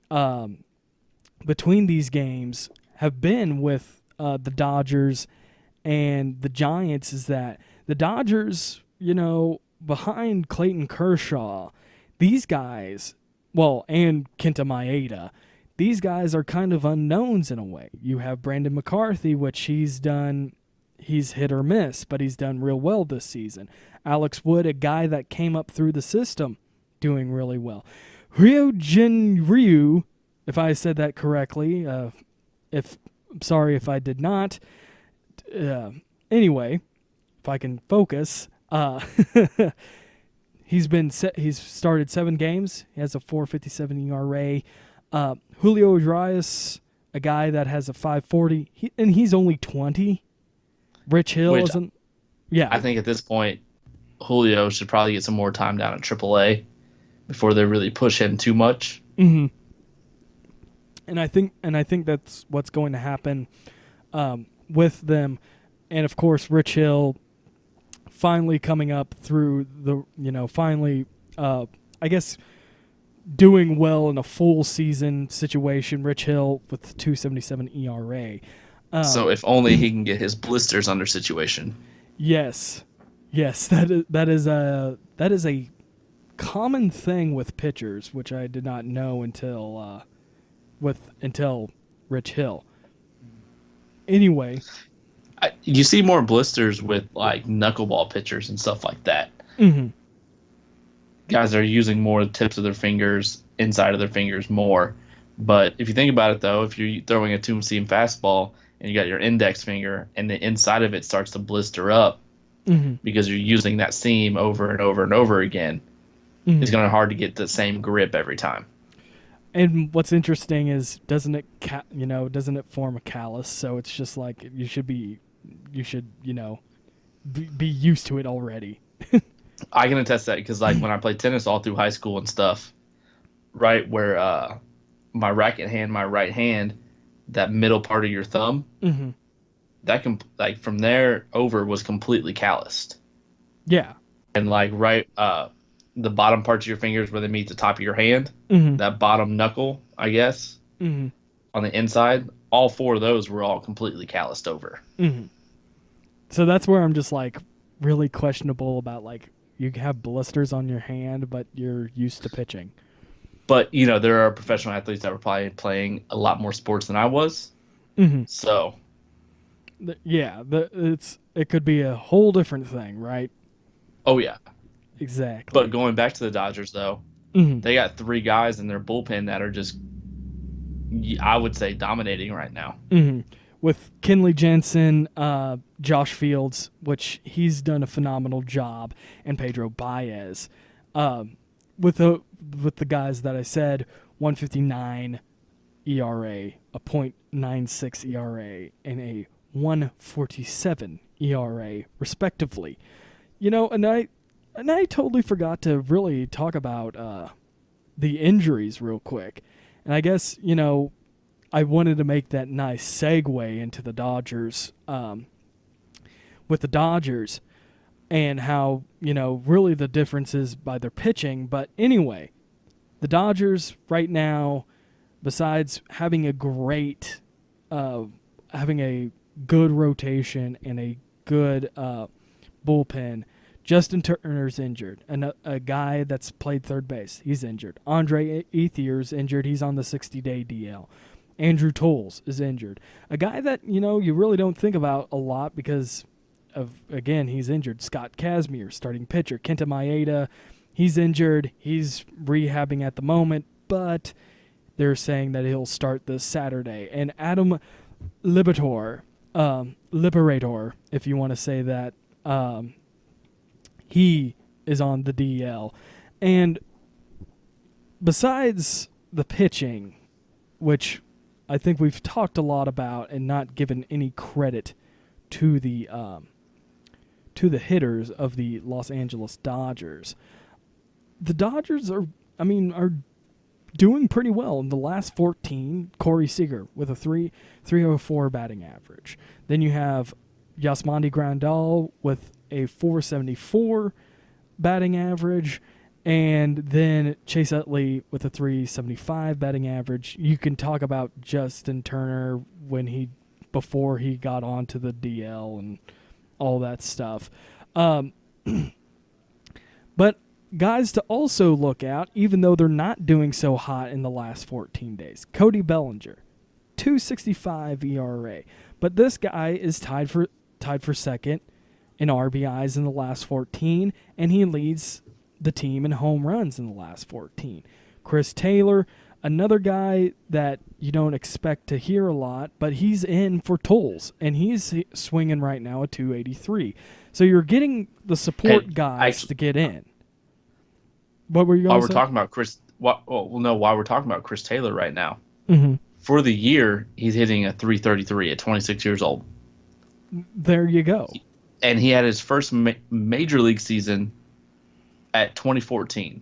these games have been with the Dodgers and the Giants is that the Dodgers, behind Clayton Kershaw, these guys, and Kenta Maeda, these guys are kind of unknowns in a way. You have Brandon McCarthy, which he's hit or miss, but he's done real well this season. Alex Wood, a guy that came up through the system, doing really well. Hyun-Jin Ryu, if I said that correctly, sorry if I did not. Anyway, if I can focus, he's started 7 games. He has a 4.57 ERA. Julio Urias, a guy that has a 5.40, and he's only 20. Rich Hill isn't. Yeah, I think at this point, Julio should probably get some more time down at AAA before they really push him too much. Mm-hmm. And I think that's what's going to happen with them. And of course, Rich Hill finally coming up through I guess doing well in a full season situation. Rich Hill with 2.77 ERA. So if only he can get his blisters under situation. Yes, that is a common thing with pitchers, which I did not know until Rich Hill. Anyway, you see more blisters with like knuckleball pitchers and stuff like that. Mm-hmm. Guys are using more tips of their fingers, inside of their fingers more. But if you think about it, though, if you're throwing a two-seam fastball and you got your index finger and the inside of it starts to blister up because you're using that seam over and over and over again, it's going to be hard to get the same grip every time. And what's interesting is doesn't it form a callus? So it's just like you should be used to it already. I can attest that because like when I played tennis all through high school and stuff, right where my racket hand, my right hand, that middle part of your thumb, that from there over was completely calloused. Yeah. And like the bottom parts of your fingers where they meet the top of your hand, that bottom knuckle, I guess, on the inside, all 4 of those were all completely calloused over. So that's where I'm just like really questionable about like you have blisters on your hand, but you're used to pitching. But, there are professional athletes that were probably playing a lot more sports than I was. So. It could be a whole different thing, right? Oh, yeah. Exactly. But going back to the Dodgers, though, they got 3 guys in their bullpen that are just, I would say, dominating right now. With Kenley Jensen, Josh Fields, which he's done a phenomenal job, and Pedro Baez. With with the guys that I said, 159 ERA, a .96 ERA, and a 147 ERA, respectively. And I totally forgot to really talk about the injuries real quick. And I guess, I wanted to make that nice segue into the Dodgers, with the Dodgers and how, really the difference is by their pitching. But anyway, the Dodgers right now, besides having a good rotation and a good bullpen, Justin Turner's injured. A guy that's played third base, he's injured. Andre Ethier's injured. He's on the 60-day DL. Andrew Tolles is injured. A guy that, you really don't think about a lot because again, he's injured. Scott Kazmir, starting pitcher. Kenta Maeda, he's injured. He's rehabbing at the moment, but they're saying that he'll start this Saturday. And Adam Liberator, if you want to say that, he is on the DL. And besides the pitching, which I think we've talked a lot about and not given any credit to the hitters of the Los Angeles Dodgers. The Dodgers are doing pretty well. In the last 14, Corey Seager with a 304 batting average. Then you have Yasmani Grandal with a 474 batting average, and then Chase Utley with a 375 batting average. You can talk about Justin Turner before he got onto the DL and all that stuff. But guys to also look at, even though they're not doing so hot in the last 14 days. Cody Bellinger, 2.65 ERA. But this guy is tied for second in RBIs in the last 14, and he leads the team in home runs in the last 14. Chris Taylor, another guy that you don't expect to hear a lot, but he's in for Tolles, and he's swinging right now at 283. So you're getting the support guys to get in. What were you going to say? While we're talking about Chris Taylor right now, mm-hmm. For the year, he's hitting a 333 at 26 years old. There you go. And he had his first major league season at 2014,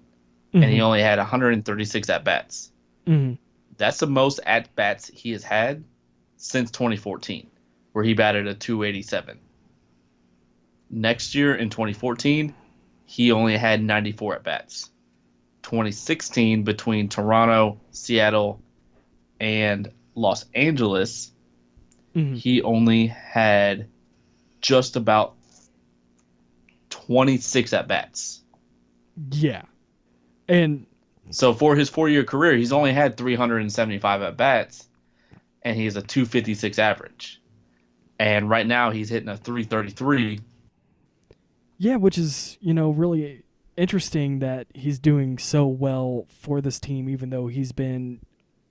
mm-hmm. and he only had 136 at-bats. Mm-hmm. That's the most at-bats he has had since 2014, where he batted a 287. Next year, in 2014, he only had 94 at-bats. 2016, between Toronto, Seattle, and Los Angeles, mm-hmm. he only had just about 26 at-bats. Yeah. And so for his 4-year career, he's only had 375 at-bats, and he has a 256 average. And right now he's hitting a 333. Yeah, which is, really interesting that he's doing so well for this team, even though he's been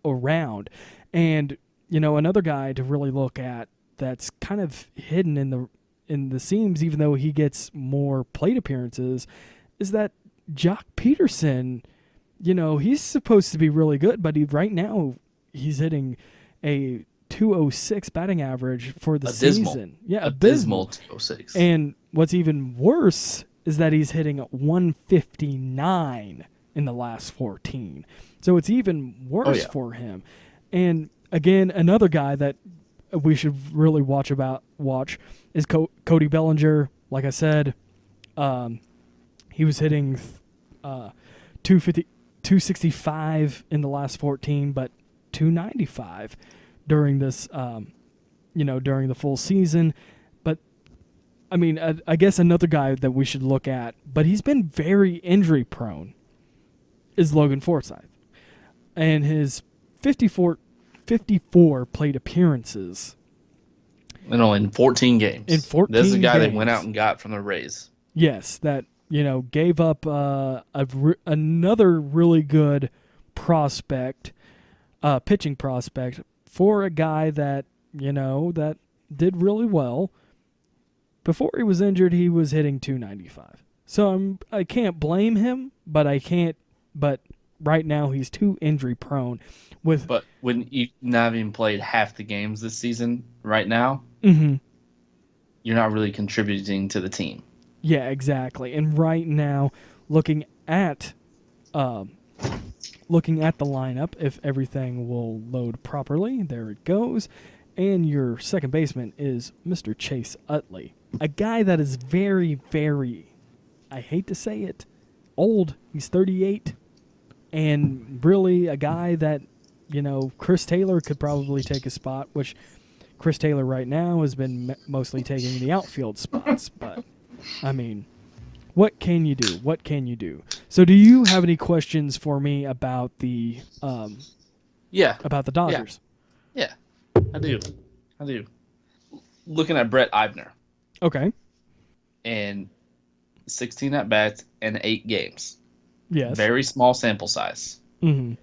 around. And, another guy to really look at that's kind of hidden in the seams, even though he gets more plate appearances, is that Jock Peterson, he's supposed to be really good, but right now he's hitting a 206 batting average for the season. Yeah, abysmal 206. And what's even worse is that he's hitting 159 in the last 14. So it's even worse for him. And again, another guy that we should really watch is Cody Bellinger. Like I said, he was hitting 265 in the last 14, but 295 during this, during the full season. But I guess another guy that we should look at, but he's been very injury prone, is Logan Forsythe, and his 54 plate appearances. And only in 14 games. In 14 This is the guy games. they went out and got from the Rays. Yes, that, gave up another really good prospect, pitching prospect, for a guy that, that did really well. Before he was injured, he was hitting 295. So I can't blame him, but right now he's too injury prone. But when you not even played half the games this season right now, you're not really contributing to the team. Yeah, exactly. And right now, looking at the lineup, if everything will load properly, there it goes. And your second baseman is Mr. Chase Utley, a guy that is very, very, I hate to say it, old. He's 38, and really a guy that, Chris Taylor could probably take a spot, which Chris Taylor right now has been mostly taking the outfield spots. But, I mean, what can you do? What can you do? So do you have any questions for me about the about the Dodgers? Yeah, I do. Looking at Brett Eibner. Okay. And 16 at-bats and 8 games. Yes. Very small sample size. 2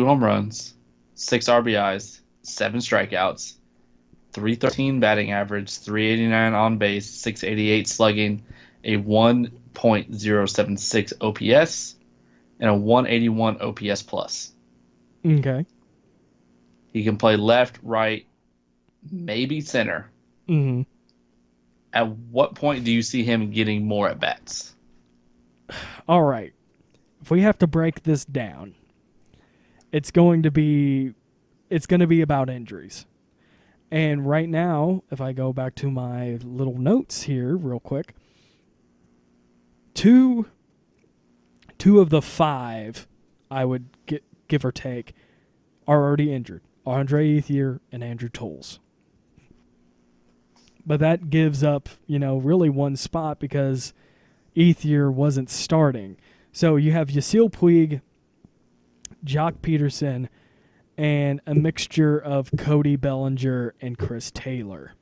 home runs, 6 RBIs, 7 strikeouts, 313 batting average, 389 on base, 688 slugging, a 1.076 OPS, and a 181 OPS plus. Okay. He can play left, right, maybe center. At what point do you see him getting more at bats? All right. If we have to break this down, it's going to be about injuries. And right now, if I go back to my little notes here real quick, two of the 5 I would give or take are already injured. Andre Ethier and Andrew Toles. But that gives up, really one spot because Ethier wasn't starting. So you have Yasiel Puig, Jock Peterson, and a mixture of Cody Bellinger and Chris Taylor.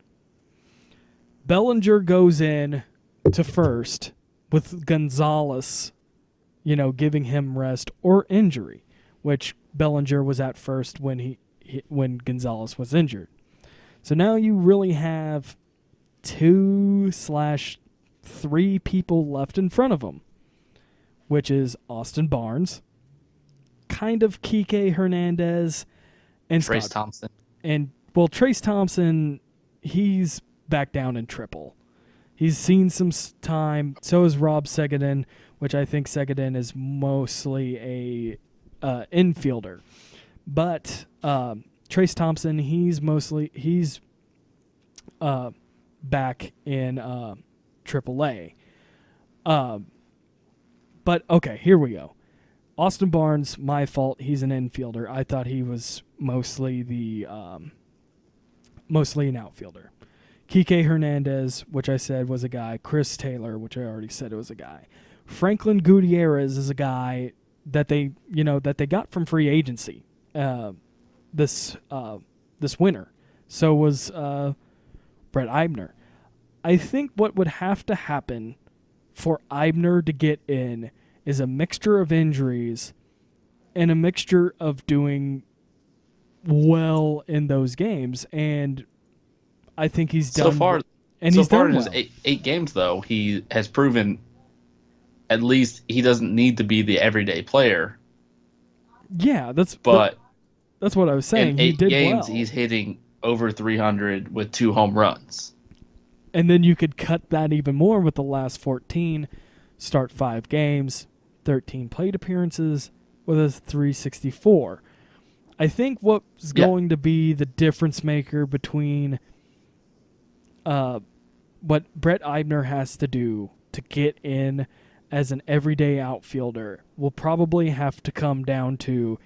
Bellinger goes in to first with Gonzalez, giving him rest or injury, which Bellinger was at first when Gonzalez was injured. So now you really have 2/3 people left in front of him, which is Austin Barnes, kind of Kike Hernandez, and Trace Thompson. And, Trace Thompson, he's back down in triple. He's seen some time. So is Rob Segedin, which I think Segedin is mostly a infielder. But Trace Thompson, he's back in AAA. But okay, here we go. Austin Barnes, my fault. He's an infielder. I thought he was mostly an outfielder. Kike Hernandez, which I said was a guy. Chris Taylor, which I already said was a guy. Franklin Gutierrez is a guy that they got from free agency this winter. So was Brett Eibner. I think what would have to happen for Eibner to get in is a mixture of injuries and a mixture of doing well in those games, and I think he's done so far. And so he's far done in well. his 8 games, though, he has proven at least he doesn't need to be the everyday player. Yeah, that's what I was saying. In he 8 did games, well. he's hitting over 300 with 2 home runs. And then you could cut that even more with the last 14, start 5 games, 13 plate appearances with a 364. I think what's going to be the difference maker between what Brett Eibner has to do to get in as an everyday outfielder will probably have to come down to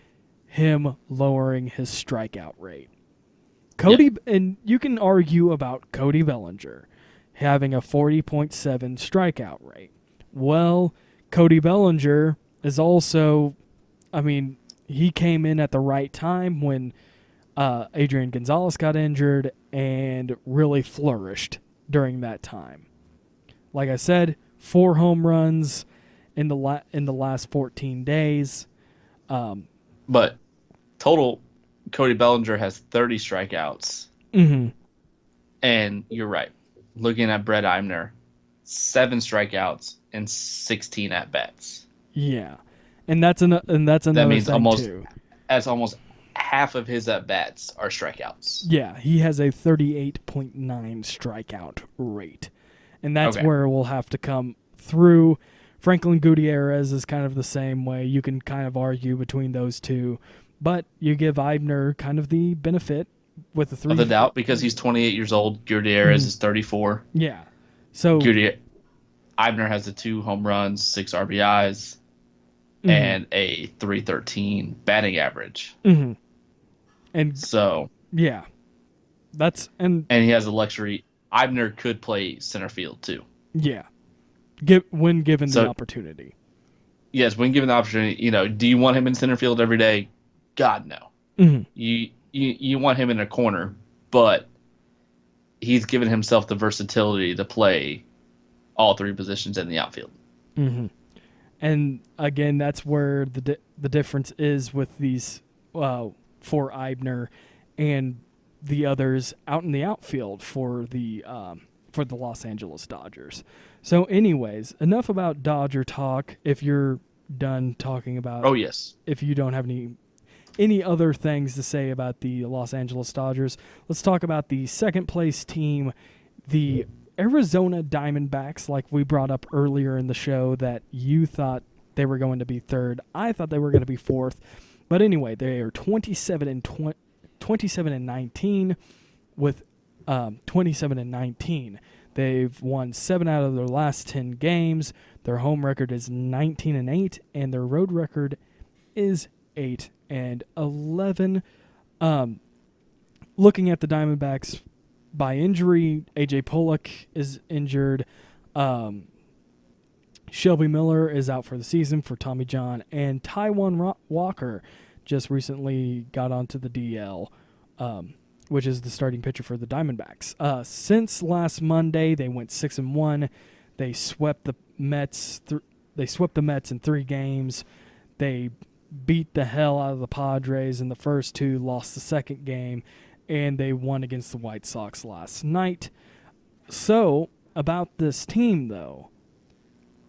him lowering his strikeout rate. And you can argue about Cody Bellinger having a 40.7 strikeout rate. Well, Cody Bellinger is also, he came in at the right time when Adrian Gonzalez got injured and really flourished during that time. Like I said, 4 home runs in the last 14 days. But total, Cody Bellinger has 30 strikeouts. And you're right. Looking at Brett Eibner, 7 strikeouts and 16 at-bats. Yeah. And that's another means thing almost too. That's almost half of his at bats are strikeouts. Yeah, he has a 38.9 strikeout rate, and that's where we'll have to come through. Franklin Gutierrez is kind of the same way. You can kind of argue between those two, but you give Eibner kind of the benefit with the three of the doubt because he's 28 years old. Gutierrez is 34. Yeah, so Eibner has the 2 home runs, 6 RBIs, and a .313 batting average. Mm-hmm. And so yeah, and he has a luxury. Eibner could play center field too. Yeah, when given the opportunity. Yes, when given the opportunity. Do you want him in center field every day? God, no. Mm-hmm. You want him in a corner, but he's given himself the versatility to play all 3 positions in the outfield. Mm-hmm. And again, that's where the difference is with these for Eibner and the others out in the outfield for the Los Angeles Dodgers. So, anyways, enough about Dodger talk. If you're done talking about, if you don't have any other things to say about the Los Angeles Dodgers, let's talk about the second place team, the Arizona Diamondbacks, like we brought up earlier in the show, that you thought they were going to be third. I thought they were going to be fourth. But anyway, they are 27 and 19 with 27 and 19. They've won 7 out of their last 10 games. Their home record is 19 and 8, and their road record is 8 and 11. Looking at the Diamondbacks by injury, AJ Pollock is injured. Shelby Miller is out for the season for Tommy John, and Taijuan Walker just recently got onto the DL, which is the starting pitcher for the Diamondbacks. Since last Monday, they went 6-1. They swept the Mets. They swept the Mets in 3 games. They beat the hell out of the Padres in the first 2, lost the second game, and they won against the White Sox last night. So, about this team, though,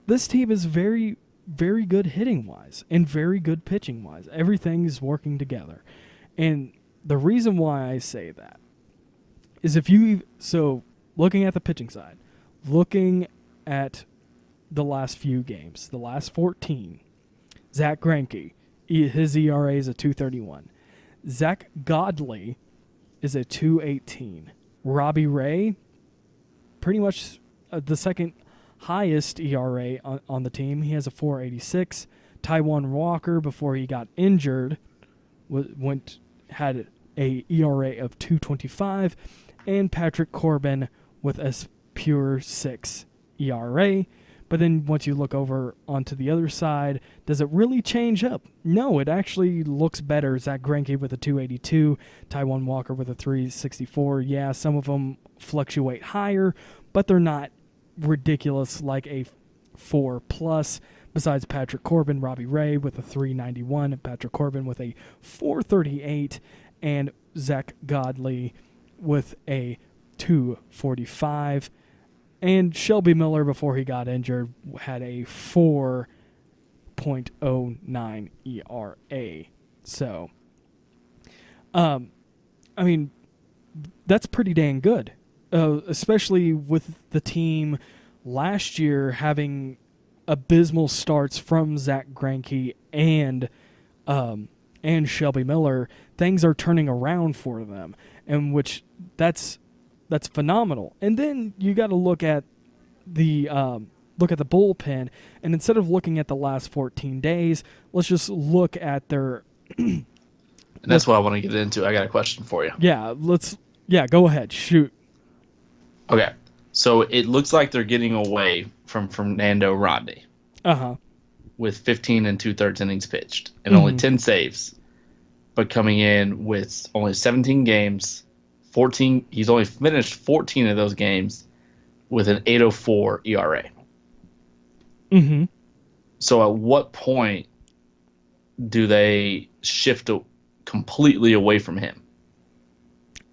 this team is very, very good hitting-wise and very good pitching-wise. Everything is working together. And the reason why I say that is looking at the pitching side, looking at the last few games, the last 14, Zach Greinke, his ERA is a 2.31. Zach Godley is a 2.18. Robbie Ray, pretty much the second highest ERA on the team. He has a 4.86. Taijuan Walker, before he got injured, had a ERA of 2.25, and Patrick Corbin with a pure 6 ERA. But then once you look over onto the other side, does it really change up? No, it actually looks better. Zach Greinke with a 2.82, Taijuan Walker with a 3.64. Yeah, some of them fluctuate higher, but they're not ridiculous like a 4+. Besides Patrick Corbin, Robbie Ray with a 3.91, Patrick Corbin with a 4.38, and Zach Godley with a 2.45. And Shelby Miller, before he got injured, had a 4.09 ERA. So, I mean, that's pretty dang good, especially with the team last year having abysmal starts from Zach Greinke and Shelby Miller. Things are turning around for them, and that's phenomenal. And then you got to look at the bullpen, and instead of looking at the last 14 days, let's just look at their. And that's what I want to get into. I got a question for you. Yeah, go ahead, shoot. Okay, so it looks like they're getting away from Fernando Rodney. With 15 and 2/3 innings pitched and only 10 saves, but coming in with only 17 games. 14. He's only finished 14 of those games with an 8.04 ERA. So at what point do they shift completely away from him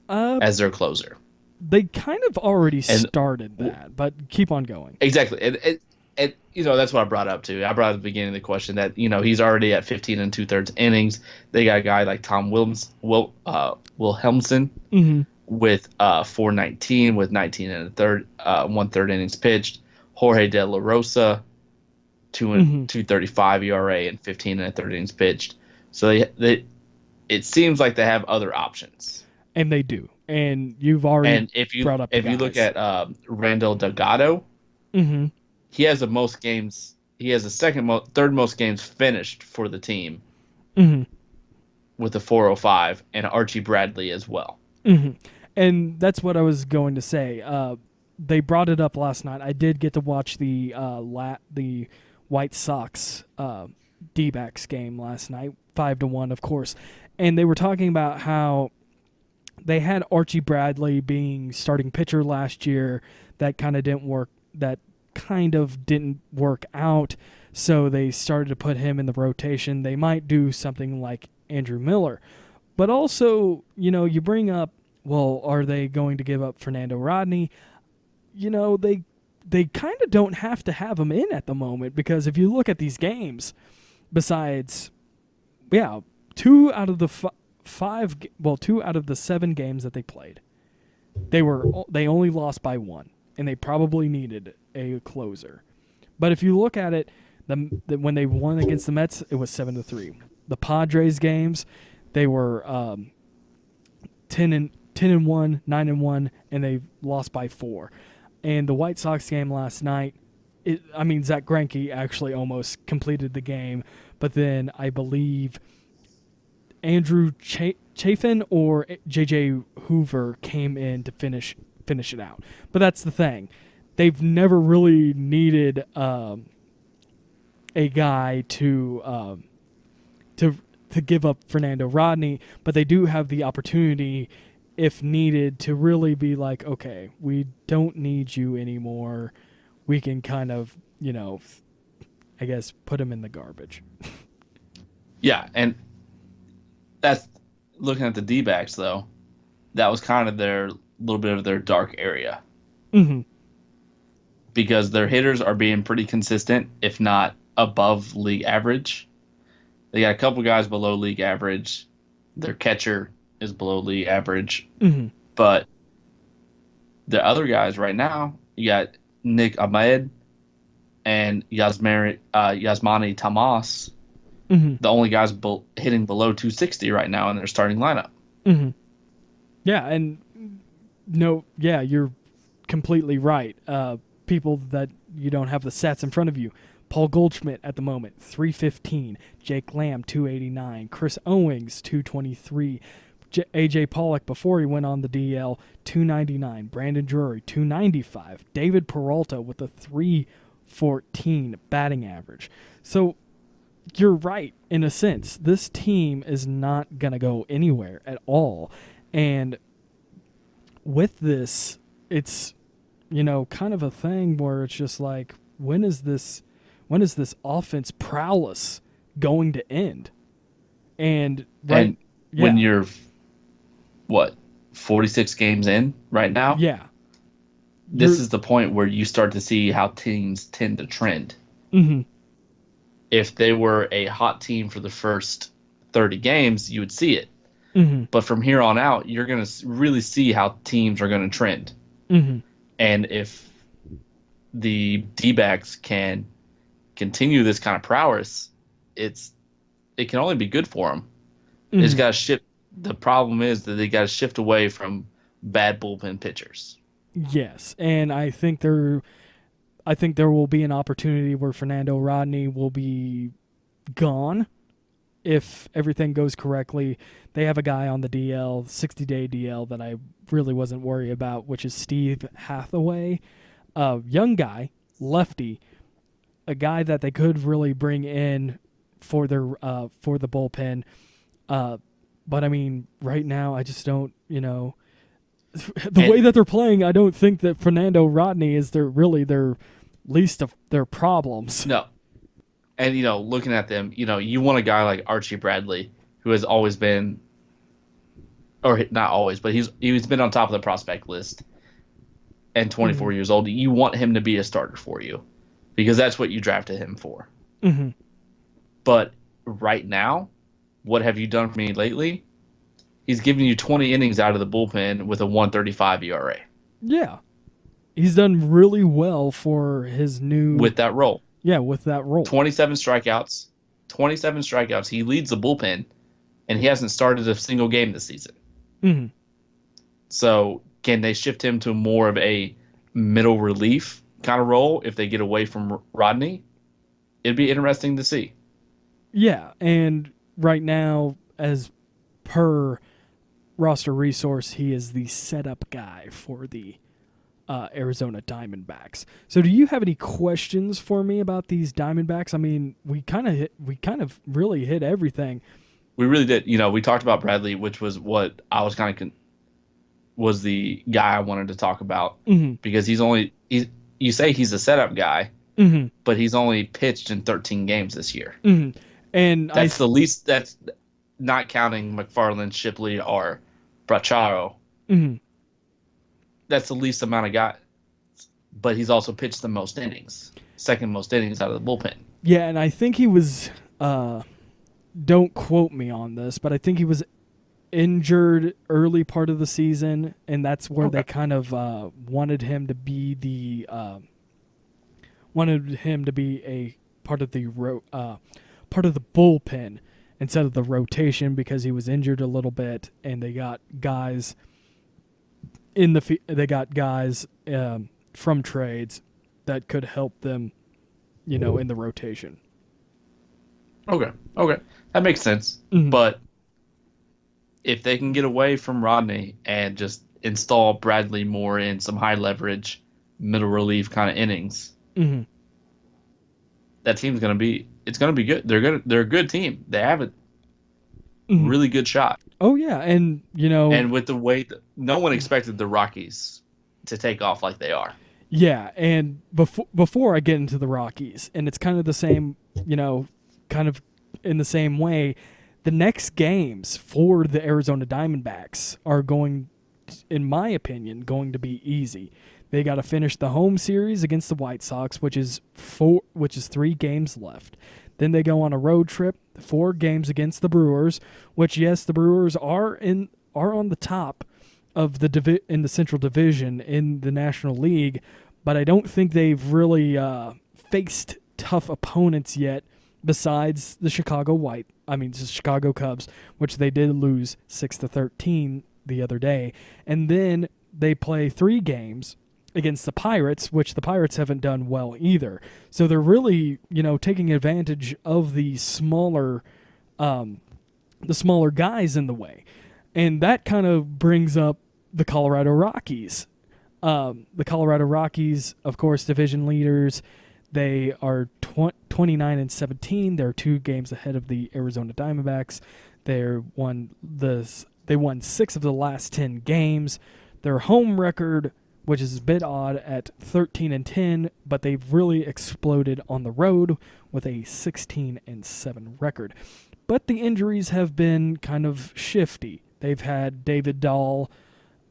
as their closer? They kind of already started that, but keep on going. Exactly. And, that's what I brought up, too. I brought up at the beginning of the question that, he's already at 15 and 2/3 innings. They got a guy like Tom Wilhelmsen with 419 with 19 and a third, 1/3 innings pitched. Jorge De La Rosa, 2.35 ERA and 15 and a third innings pitched. So it seems like they have other options. And they do. And you've already brought up the guys. If you look at Randall Delgado, he has the most games. He has the third most games finished for the team with a 405, and Archie Bradley as well. And that's what I was going to say. They brought it up last night. I did get to watch the White Sox D-backs game last night, 5-1, of course. And they were talking about how they had Archie Bradley being starting pitcher last year. That kind of didn't work. Out. So they started to put him in the rotation. They might do something like Andrew Miller. But also, you bring up, well, are they going to give up Fernando Rodney? They kind of don't have to have him in at the moment, because if you look at these games, besides, 2 out of the 2 out of the 7 games that they played, they only lost by 1, and they probably needed a closer. But if you look at it, when they won against the Mets, it was 7-3. The Padres games, they were 10-1, 9-1, and they lost by 4. And the White Sox game last night, Zach Greinke actually almost completed the game, but then I believe Andrew Chafin or J.J. Hoover came in to finish it out. But that's the thing. They've never really needed a guy to give up Fernando Rodney, but they do have the opportunity, if needed, to really be like, okay, we don't need you anymore. We can kind of, I guess, put him in the garbage. Yeah, and that's looking at the D-backs, though. That was kind of their little bit of their dark area. Because their hitters are being pretty consistent, if not above league average. They got a couple guys below league average. Their catcher is below league average. But the other guys right now, you got Nick Ahmed and Yasmani Tomas, the only guys hitting below 260 right now in their starting lineup. Yeah, and you're completely right. People that you don't have the stats in front of you. Paul Goldschmidt at the moment, 315. Jake Lamb, 289. Chris Owings, 223. A.J. Pollock, before he went on the DL, 299. Brandon Drury, 295. David Peralta with a 314 batting average. So you're right, in a sense. This team is not going to go anywhere at all. And with this, it's, kind of a thing where it's just like, when is this offense prowess going to end? And when you're 46 games in right now? Yeah. This is the point where you start to see how teams tend to trend. If they were a hot team for the first 30 games, you would see it. But from here on out, you're going to really see how teams are going to trend. And if the D-backs can continue this kind of prowess, it can only be good for them. It's got to shift. The problem is that they got to shift away from bad bullpen pitchers. Yes, and I think there will be an opportunity where Fernando Rodney will be gone if everything goes correctly. They have a guy on the DL, 60-day DL, that I really wasn't worried about, which is Steve Hathaway, a young guy, lefty, a guy that they could really bring in for the bullpen. But right now I just don't, the way that they're playing, I don't think that Fernando Rodney is their least of their problems. No. And, looking at them, you want a guy like Archie Bradley, who has always been, or not always, but he's been on top of the prospect list, and 24 years old. You want him to be a starter for you, because that's what you drafted him for. Mm-hmm. But right now, what have you done for me lately? He's giving you 20 innings out of the bullpen with a 1.35 ERA. Yeah. He's done really well for his new... With that role. Yeah, with that role. 27 strikeouts. 27 strikeouts. He leads the bullpen, and he hasn't started a single game this season. Mm-hmm. So can they shift him to more of a middle relief kind of role if they get away from Rodney? It'd be interesting to see. Yeah, and right now, as per roster resource, he is the setup guy for the Arizona Diamondbacks. So do you have any questions for me about these Diamondbacks? I mean, we kind of really hit everything. We really did. We talked about Bradley, which was what I was kind of was the guy I wanted to talk about, because you say he's a setup guy, but he's only pitched in 13 games this year. And that's the least. That's not counting McFarland, Shipley, or Bracciaro. That's the least amount of guys. But he's also pitched the most innings, second most innings out of the bullpen. Yeah, and I think he was. Don't quote me on this, but I think he was injured early part of the season, and that's where they kind of wanted him to be a part of the bullpen instead of the rotation, because he was injured a little bit, and they got guys from trades that could help them, in the rotation. Okay, that makes sense. But if they can get away from Rodney and just install Bradley more in some high leverage, middle relief kind of innings, that team's gonna be good. They're a good team. They have a really good shot. Oh yeah, and and with the way that no one expected the Rockies to take off like they are. Yeah, and before I get into the Rockies, and it's kind of the same, kind of in the same way, the next games for the Arizona Diamondbacks are in my opinion, going to be easy. They got to finish the home series against the White Sox, which is 3 games left. Then they go on a road trip, 4 games against the Brewers, which, yes, the Brewers are on the top of in the Central Division in the National League, but I don't think they've really faced tough opponents yet besides the Chicago Cubs, which they did lose 6-13 the other day. And then they play 3 games against the Pirates, which the Pirates haven't done well either. So they're really, taking advantage of the smaller guys in the way. And that kind of brings up the Colorado Rockies. The Colorado Rockies, of course, division leaders. They are 29-17. They're 2 games ahead of the Arizona Diamondbacks. They won 6 of the last 10 games. Their home record, which is a bit odd, at 13-10, but they've really exploded on the road with a 16-7 record. But the injuries have been kind of shifty. They've had David Dahl,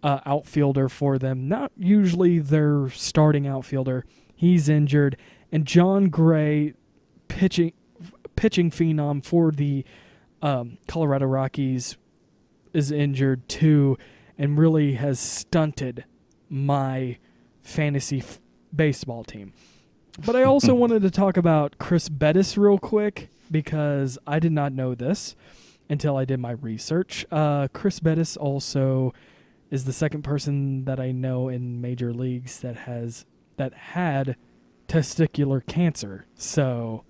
outfielder for them, not usually their starting outfielder. He's injured. And John Gray, pitching phenom for the Colorado Rockies, is injured too, and really has stunted my fantasy baseball team. But I also wanted to talk about Chris Bettis real quick, because I did not know this until I did my research. Chris Bettis also is the second person that I know in major leagues that had testicular cancer. So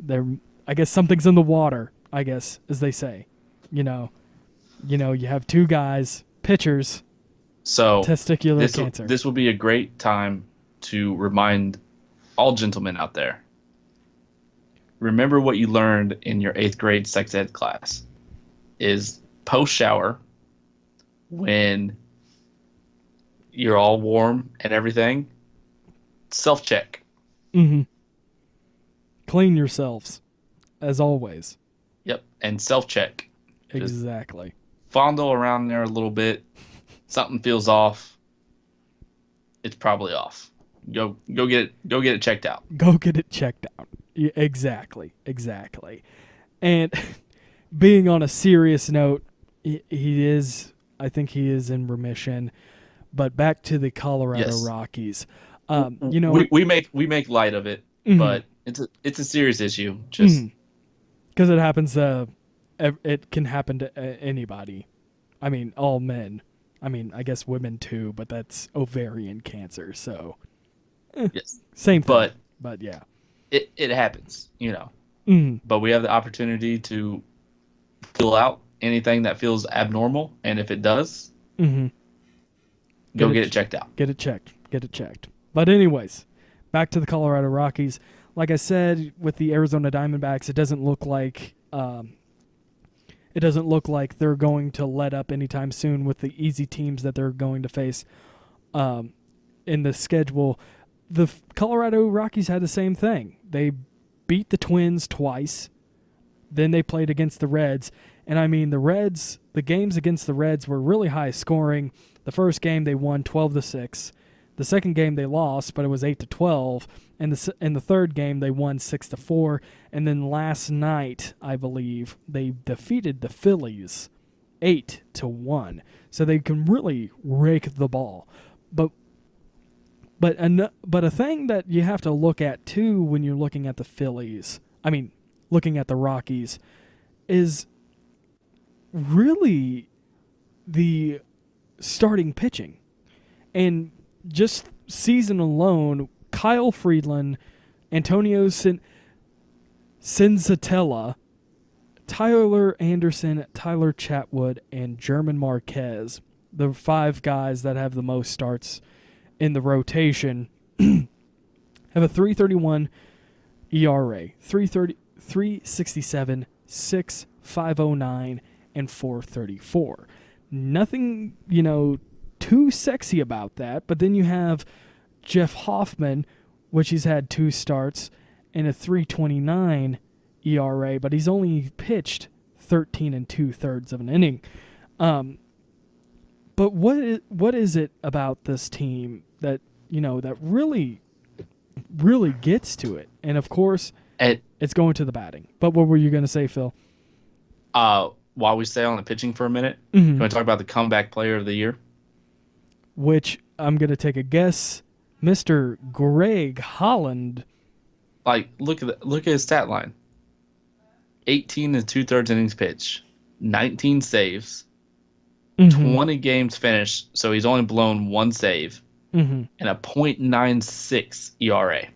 I guess something's in the water, I guess, as they say. You have 2 guys, pitchers, so testicular cancer. This will be a great time to remind all gentlemen out there. Remember what you learned in your 8th grade sex ed class is post-shower, when you're all warm and everything, self-check. Clean yourselves, as always. Yep, and self-check. Exactly. Just fondle around there a little bit. Something feels off. It's probably off. Go get it checked out. Go get it checked out. Exactly. And being on a serious note, I think he is in remission. But back to the Colorado Rockies. We make light of it, but it's a serious issue. Just because it happens, it can happen to anybody. I mean, all men. I mean, I guess women too, but that's ovarian cancer. So, yes, same thing. But yeah, it happens, But we have the opportunity to fill out anything that feels abnormal, and if it does, go get it checked out. Get it checked. But anyways, back to the Colorado Rockies. Like I said, with the Arizona Diamondbacks, it doesn't look like they're going to let up anytime soon with the easy teams that they're going to face in the schedule. The Colorado Rockies had the same thing. They beat the Twins twice. Then they played against the Reds. And I mean, the games against the Reds were really high scoring. The first game they won 12-6. The second game they lost, but it was 8-12. And in the third game they won 6-4. And then last night, I believe, they defeated the Phillies 8-1. So they can really rake the ball. But a thing that you have to look at too when you're looking at looking at the Rockies, is really the starting pitching. And just season alone, Kyle Friedland, Antonio Senzatella, Tyler Anderson, Tyler Chatwood, and German Marquez, the 5 guys that have the most starts in the rotation, have a 3.31 ERA, 3.67, 6.509, and 4.34. Nothing, too sexy about that. But then you have Jeff Hoffman, which he's had 2 starts, and a 3.29 ERA, but he's only pitched 13 2/3 of an inning. But what is it about this team that that really gets to it? And of course, it's going to the batting. But what were you going to say, Phil? While we stay on the pitching for a minute, can we talk about the comeback player of the year? Which I'm going to take a guess, Mr. Greg Holland. Like, look at his stat line: 18 2/3 innings pitched, 19 saves, 20 games finished. So he's only blown 1 save, and a .96 ERA.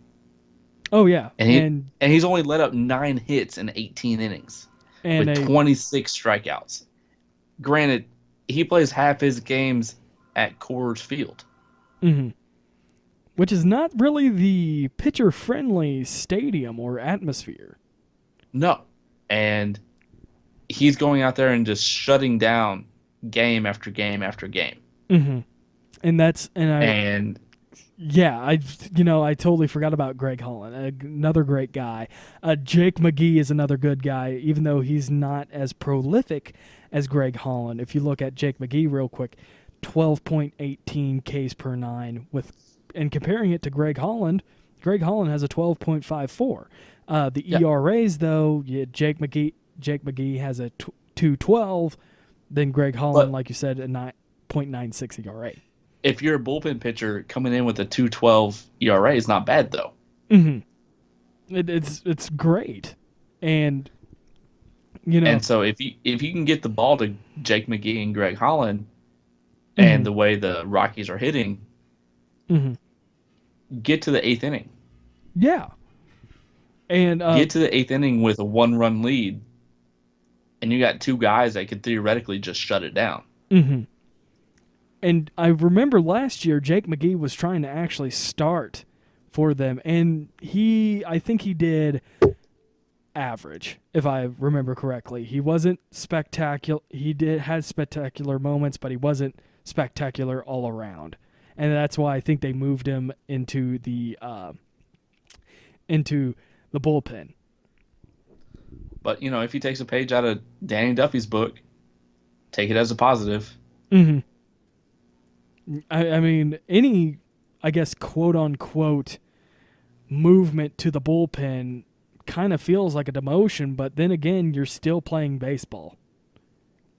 Oh yeah, and he's only let up 9 hits in 18 innings with 26 strikeouts. Granted, he plays half his games at Coors Field, which is not really the pitcher-friendly stadium or atmosphere. No, and he's going out there and just shutting down game after game after game. Yeah, I totally forgot about Greg Holland, another great guy. Jake McGee is another good guy, even though he's not as prolific as Greg Holland. If you look at Jake McGee real quick, 12.18 Ks per 9, and comparing it to Greg Holland has a 12.54. The ERAs though, Jake McGee has a 2.12, then Greg Holland, like you said, a 9.96 ERA. If you're a bullpen pitcher, coming in with a 2.12 ERA is not bad, though. It's great, and And so if you can get the ball to Jake McGee and Greg Holland, and the way the Rockies are hitting, get to the 8th inning. Yeah, and get to the 8th inning with a 1-run lead, and you got 2 guys that could theoretically just shut it down. And I remember last year, Jake McGee was trying to actually start for them, and I think he did average, if I remember correctly. He wasn't spectacular. He had spectacular moments, but he wasn't spectacular all around. And that's why I think they moved him into the bullpen. But, if he takes a page out of Danny Duffy's book, take it as a positive. I mean, I guess, quote-unquote movement to the bullpen kind of feels like a demotion, but then again, you're still playing baseball.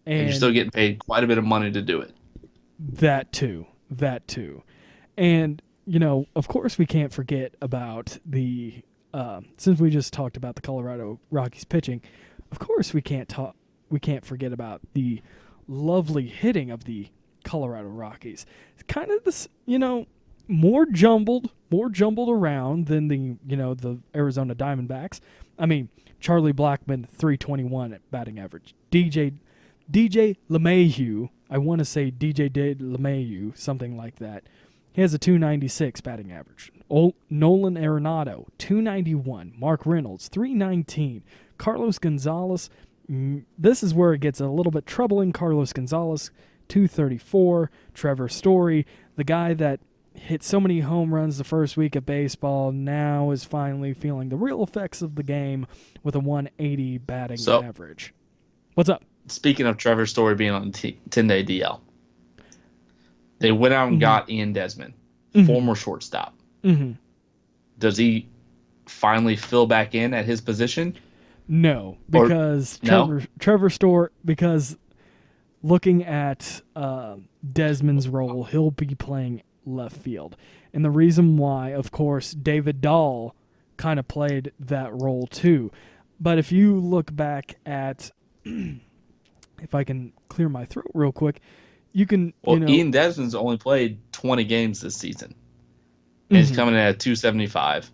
And you're still getting paid quite a bit of money to do it. That too. And, of course we can't forget about the, since we just talked about the Colorado Rockies pitching, of course we can't forget about the lovely hitting of the Colorado Rockies. It's kind of this, more jumbled around than the Arizona Diamondbacks. I mean, Charlie Blackmon, 321 at batting average. DJ LeMahieu, I want to say DJ did LeMahieu, something like that. He has a 296 batting average. Nolan Arenado, 291. Mark Reynolds, 319. Carlos Gonzalez, this is where it gets a little bit troubling. Carlos Gonzalez, 234. Trevor Story, the guy that hit so many home runs the first week of baseball, now is finally feeling the real effects of the game with a 180 batting average. What's up? Speaking of Trevor Story being on 10-day DL, they went out and got Ian Desmond, former shortstop. Does he finally fill back in at his position? No, because Trevor Story, because looking at Desmond's role, he'll be playing left field. And the reason why, of course, David Dahl kind of played that role too. But if you look back at, if I can clear my throat real quick, you can. Ian Desmond's only played 20 games this season. And he's coming in at 275,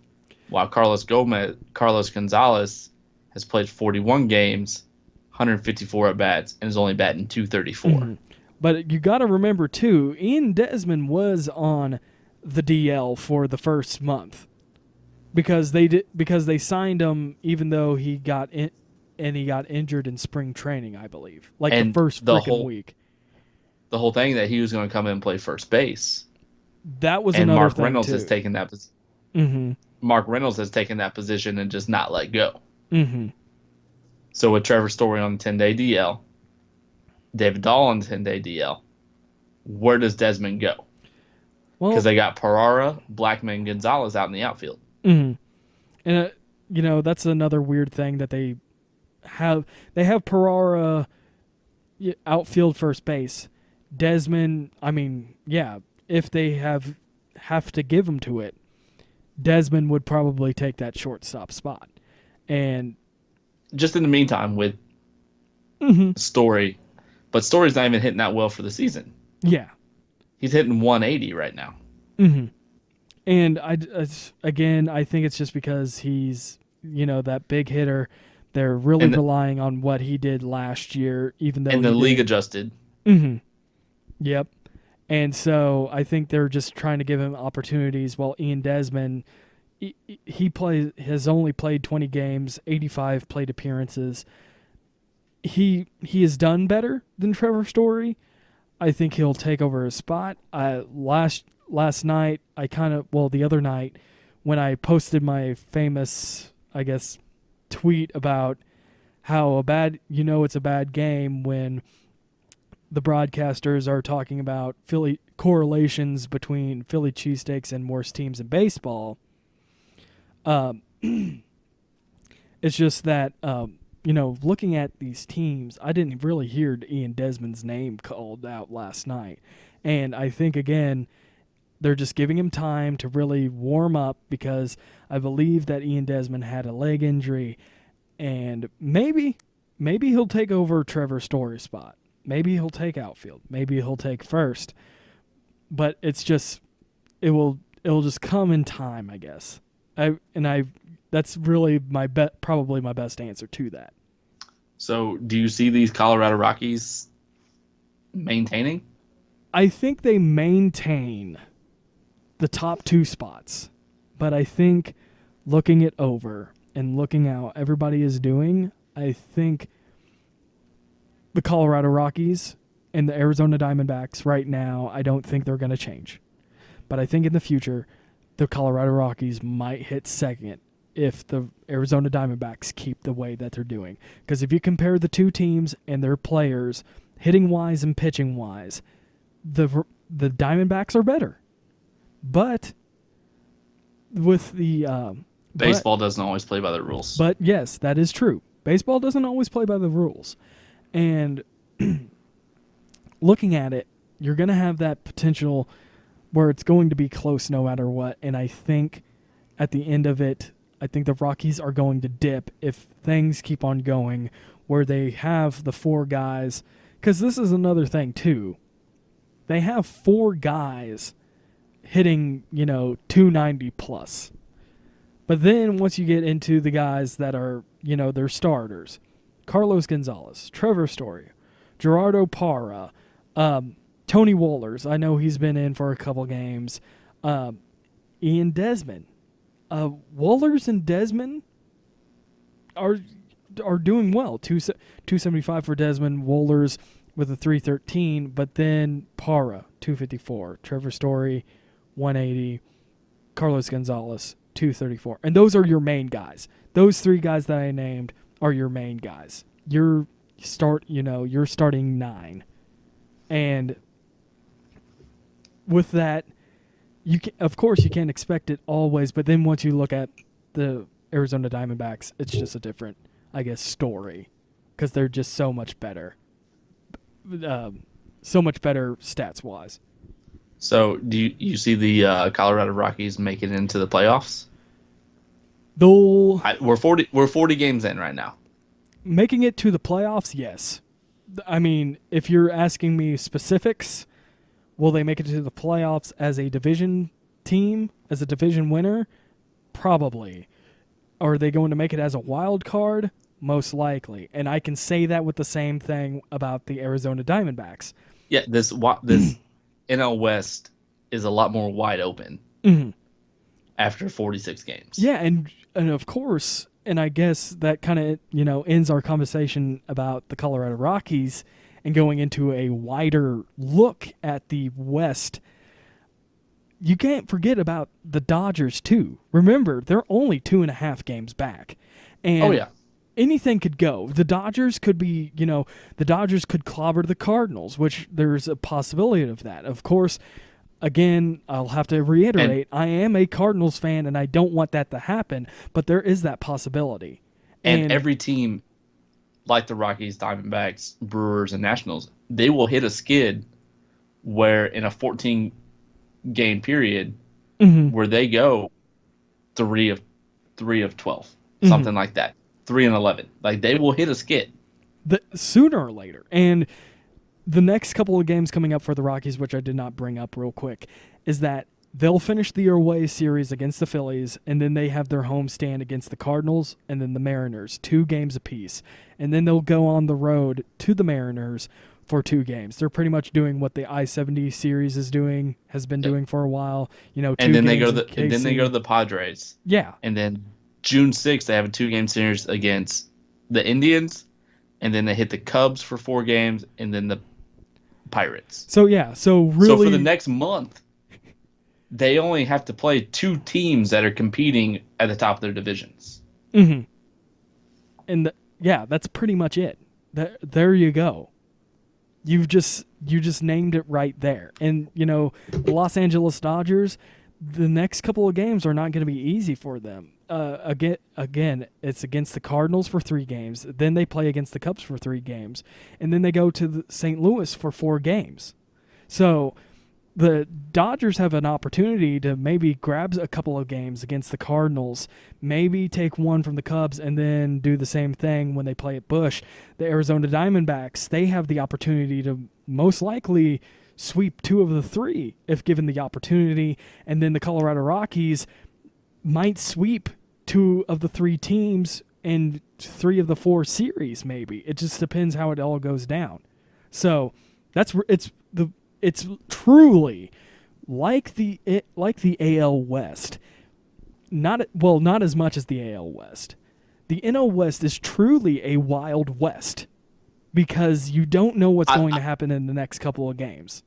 while Carlos Gonzalez has played 41 games, 154 at bats, and is only batting 234. But you got to remember too, Ian Desmond was on the DL for the first month because they signed him even though he got injured in spring training, I believe, the first freaking week. The whole thing that he was going to come in and play first base. That was another Mark thing Reynolds too. has taken that position. Mark Reynolds has taken that position and just not let go. So with Trevor Story on the 10-day DL, David Dahl on the 10-day DL, where does Desmond go? Because they got Pereira, Blackmon, and Gonzalez out in the outfield. And that's another weird thing that they have. They have Pereira outfield first base. Desmond, if they have to give him to it, Desmond would probably take that shortstop spot. And just in the meantime with Story, but Story's not even hitting that well for the season. Yeah. He's hitting 180 right now. And I think it's just because he's, that big hitter. They're really relying on what he did last year, even though the league adjusted. Yep. And so I think they're just trying to give him opportunities while Ian Desmond, has only played 20 games, 85 plate appearances. He has done better than Trevor Story. I think he'll take over his spot. Last night, the other night, when I posted my famous, I guess, tweet about how it's a bad game when the broadcasters are talking about Philly correlations between Philly cheesesteaks and worst teams in baseball. It's just that, looking at these teams, I didn't really hear Ian Desmond's name called out last night. And I think, again, they're just giving him time to really warm up because I believe that Ian Desmond had a leg injury. And maybe he'll take over Trevor Story's spot. Maybe he'll take outfield. Maybe he'll take first. But it's just, it'll just come in time, I guess. That's really probably my best answer to that. So, do you see these Colorado Rockies maintaining? I think they maintain the top two spots, but I think looking it over and looking how everybody is doing, I think the Colorado Rockies and the Arizona Diamondbacks right now, I don't think they're going to change. But I think in the future, the Colorado Rockies might hit second if the Arizona Diamondbacks keep the way that they're doing. Because if you compare the two teams and their players, hitting-wise and pitching-wise, the Diamondbacks are better. But with the Baseball doesn't always play by the rules. But yes, that is true. Baseball doesn't always play by the rules. And looking at it, you're going to have that potential where it's going to be close no matter what. And I think at the end of it, I think the Rockies are going to dip if things keep on going where they have the 4 guys. Because this is another thing, too. They have 4 guys hitting, 290 plus. But then once you get into the guys that are, their starters, Carlos Gonzalez, Trevor Story, Gerardo Parra, Tony Wohlers, I know he's been in for a couple games, Ian Desmond. Wohlers and Desmond are doing well. 275 for Desmond, Wohlers with a 313, but then Parra, 254, Trevor Story, 180, Carlos Gonzalez, 234. And those are your main guys. Those 3 guys that I named are your main guys. You're starting 9. And with that, of course you can't expect it always, but then once you look at the Arizona Diamondbacks, it's just a different, story because they're just so much better. So much better stats-wise. So, do you see the Colorado Rockies making it into the playoffs? We're 40 games in right now. Making it to the playoffs, yes. I mean, if you're asking me specifics, will they make it to the playoffs as a division team, as a division winner? Probably. Are they going to make it as a wild card? Most likely. And I can say that with the same thing about the Arizona Diamondbacks. Yeah, this NL West is a lot more wide open after 46 games. Yeah, and of course, and I guess that kind of, ends our conversation about the Colorado Rockies and going into a wider look at the West. You can't forget about the Dodgers, too. Remember, they're only 2.5 games back. And anything could go. The Dodgers could be, the Dodgers could clobber the Cardinals, which there's a possibility of that. Of course, again, I'll have to reiterate, I am a Cardinals fan, and I don't want that to happen, but there is that possibility. And every team, like the Rockies, Diamondbacks, Brewers, and Nationals, they will hit a skid where in a 14-game period where they go 3 of 12, something like that. 3-11. Like, they will hit a skid. Sooner or later. And the next couple of games coming up for the Rockies, which I did not bring up real quick, is that they'll finish the away series against the Phillies, and then they have their home stand against the Cardinals and then the Mariners, 2 games apiece. And then they'll go on the road to the Mariners for 2 games. They're pretty much doing what the I-70 series has been doing for a while. 2 and then games they go to the Padres. Yeah. And then June 6th, they have a 2-game series against the Indians, and then they hit the Cubs for 4 games, and then the Pirates. So for the next month, they only have to play 2 teams that are competing at the top of their divisions. And that's pretty much it. There you go. You just named it right there. And the Los Angeles Dodgers, the next couple of games are not going to be easy for them. Again, it's against the Cardinals for 3 games. Then they play against the Cubs for 3 games. And then they go to St. Louis for 4 games. So the Dodgers have an opportunity to maybe grab a couple of games against the Cardinals, maybe take 1 from the Cubs, and then do the same thing when they play at Busch. The Arizona Diamondbacks, they have the opportunity to most likely sweep 2 of the 3 if given the opportunity. And then the Colorado Rockies might sweep 2 of the 3 teams in 3 of the 4 series, maybe. It just depends how it all goes down. So it's truly like the AL West. Not as much as the AL West. The NL West is truly a wild west because you don't know what's going to happen in the next couple of games.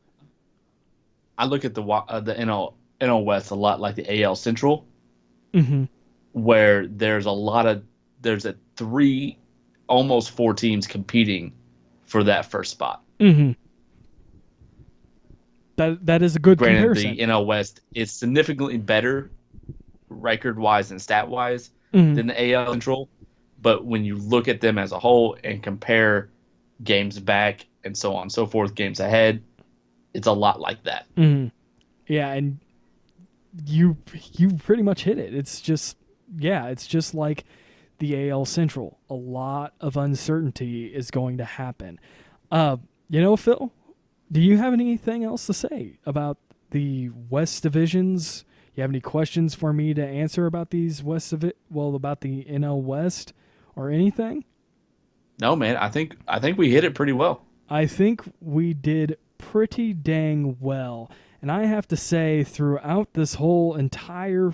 I look at the NL West a lot like the AL Central. Where there's 3, almost 4 teams competing for that first spot. That is a good Granted, comparison. the NL West is significantly better record-wise and stat-wise Mhm. than the AL Central, but when you look at them as a whole and compare games back and so on and so forth, games ahead, it's a lot like that. Mhm. Yeah, and you pretty much hit it. It's just like the AL Central. A lot of uncertainty is going to happen. Phil, do you have anything else to say about the West divisions? You have any questions for me to answer about these about the NL West or anything? No, man, I think we hit it pretty well. I think we did pretty dang well. And I have to say, throughout this whole entire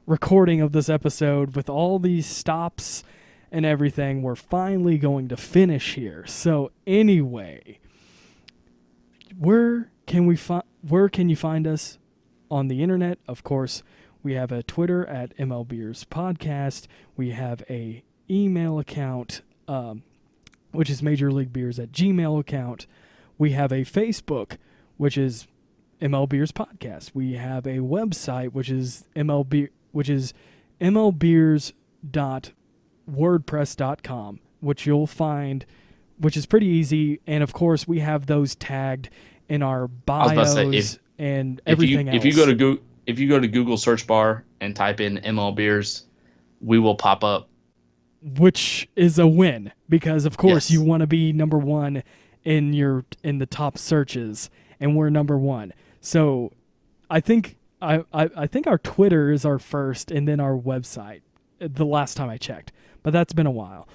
recording of this episode, with all these stops and everything, we're finally going to finish here. So anyway, where can you find us on the internet? Of course, we have a Twitter at MLBeers Podcast. We have a email account, which is MajorLeagueBeers@gmail account. We have a Facebook, which is MLBeers Podcast. We have a website, which is MLBeers.wordpress.com, which you'll find, which is pretty easy. And of course, we have those tagged in our bios and everything else. If you go to Google search bar and type in MLBeers, we will pop up. Which is a win, because of course Yes. you want to be number one in the top searches, and we're number one. So I think our Twitter is our first, and then our website, the last time I checked. But that's been a while.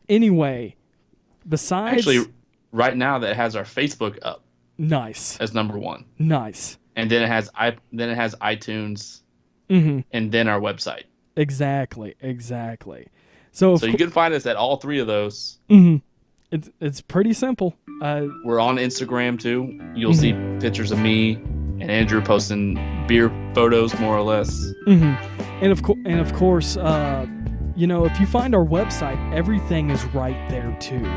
Anyway, besides... Actually, right now that has our Facebook up. Nice. As number one. Nice. And then it has iTunes, and then our website. Exactly. So you can find us at all three of those. It's pretty simple. We're on Instagram too. You'll see pictures of me and Andrew posting beer photos, more or less. And of course, if you find our website, everything is right there too.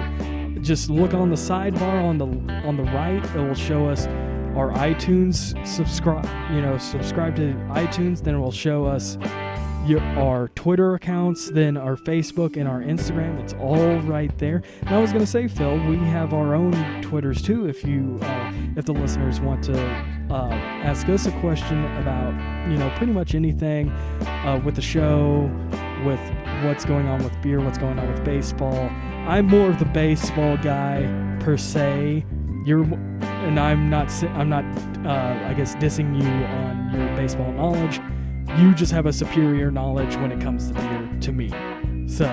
Just look on the sidebar on the right. It will show us our iTunes subscribe to iTunes. Then it will show us our Twitter accounts, then our Facebook and our Instagram. It's all right there. And I was going to say, Phil, we have our own Twitters too. If the listeners want to ask us a question about pretty much anything with the show, with what's going on with beer, what's going on with baseball. I'm more of the baseball guy per se. I'm not I guess dissing you on your baseball knowledge. You just have a superior knowledge when it comes to beer to me. So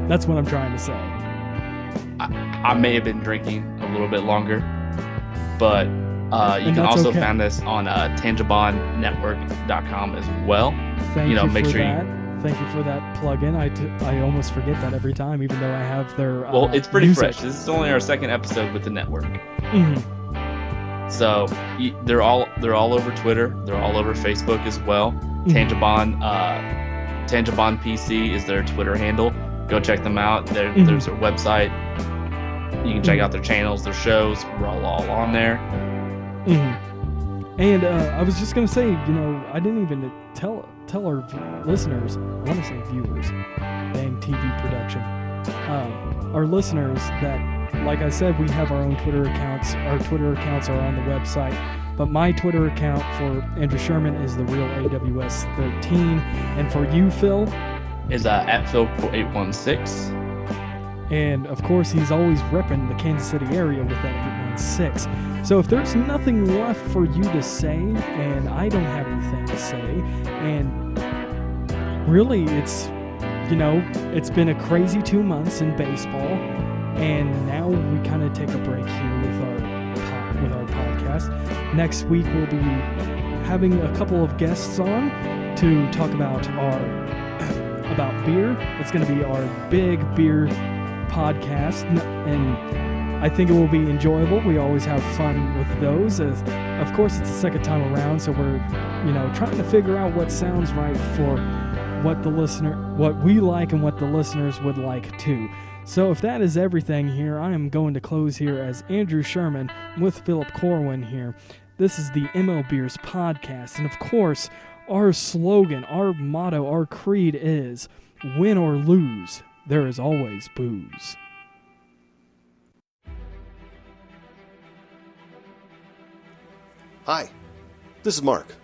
that's what I'm trying to say. I may have been drinking a little bit longer, but you can also find us on tangiblebonnetwork.com as well. Thank you for that plug-in. I almost forget that every time, even though I have their it's pretty music. fresh. This is only our second episode with the network. So they're all over Twitter. They're all over Facebook as well. Tangibon PC is their Twitter handle. Go check them out. There's their website. You can check out their channels, their shows. We're all on there. And I was just gonna say, I didn't even tell our listeners. I want to say viewers. Dang TV production. Our listeners that. Like I said, we have our own Twitter accounts. Our Twitter accounts are on the website. But my Twitter account for Andrew Sherman is the real AWS13. And for you, Phil? Is at Phil816. And, of course, he's always repping the Kansas City area with that 816. So if there's nothing left for you to say, and I don't have anything to say, and really it's been a crazy 2 months in baseball. And now we kind of take a break here with our podcast. Next week we'll be having a couple of guests on to talk about beer. It's going to be our big beer podcast, and I think it will be enjoyable. We always have fun with those. Of course, it's the second time around, so we're trying to figure out what sounds right for what we like and what the listeners would like too. So if that is everything here, I am going to close here as Andrew Sherman with Phillip Corwin here. This is the MLBeers podcast, and of course, our slogan, our motto, our creed is, win or lose, there is always booze. Hi, this is Mark.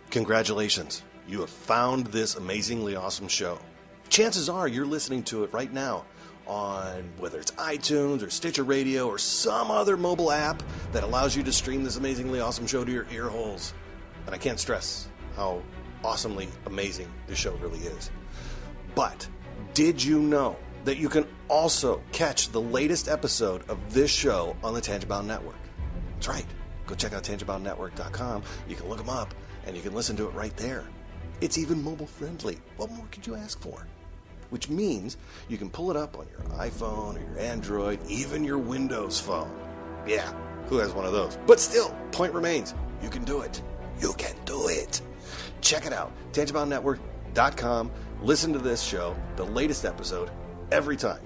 Congratulations, you have found this amazingly awesome show. Chances are you're listening to it right now on whether it's iTunes or Stitcher Radio or some other mobile app that allows you to stream this amazingly awesome show to your ear holes. And I can't stress how awesomely amazing this show really is. But did you know that you can also catch the latest episode of this show on the Tangibound Network? That's right. Go check out tangiboundnetwork.com. You can look them up and you can listen to it right there. It's even mobile friendly. What more could you ask for? Which means you can pull it up on your iPhone or your Android, even your Windows phone. Yeah, who has one of those? But still, point remains, you can do it. You can do it. Check it out, tangiboundnetwork.com. Listen to this show, the latest episode, every time.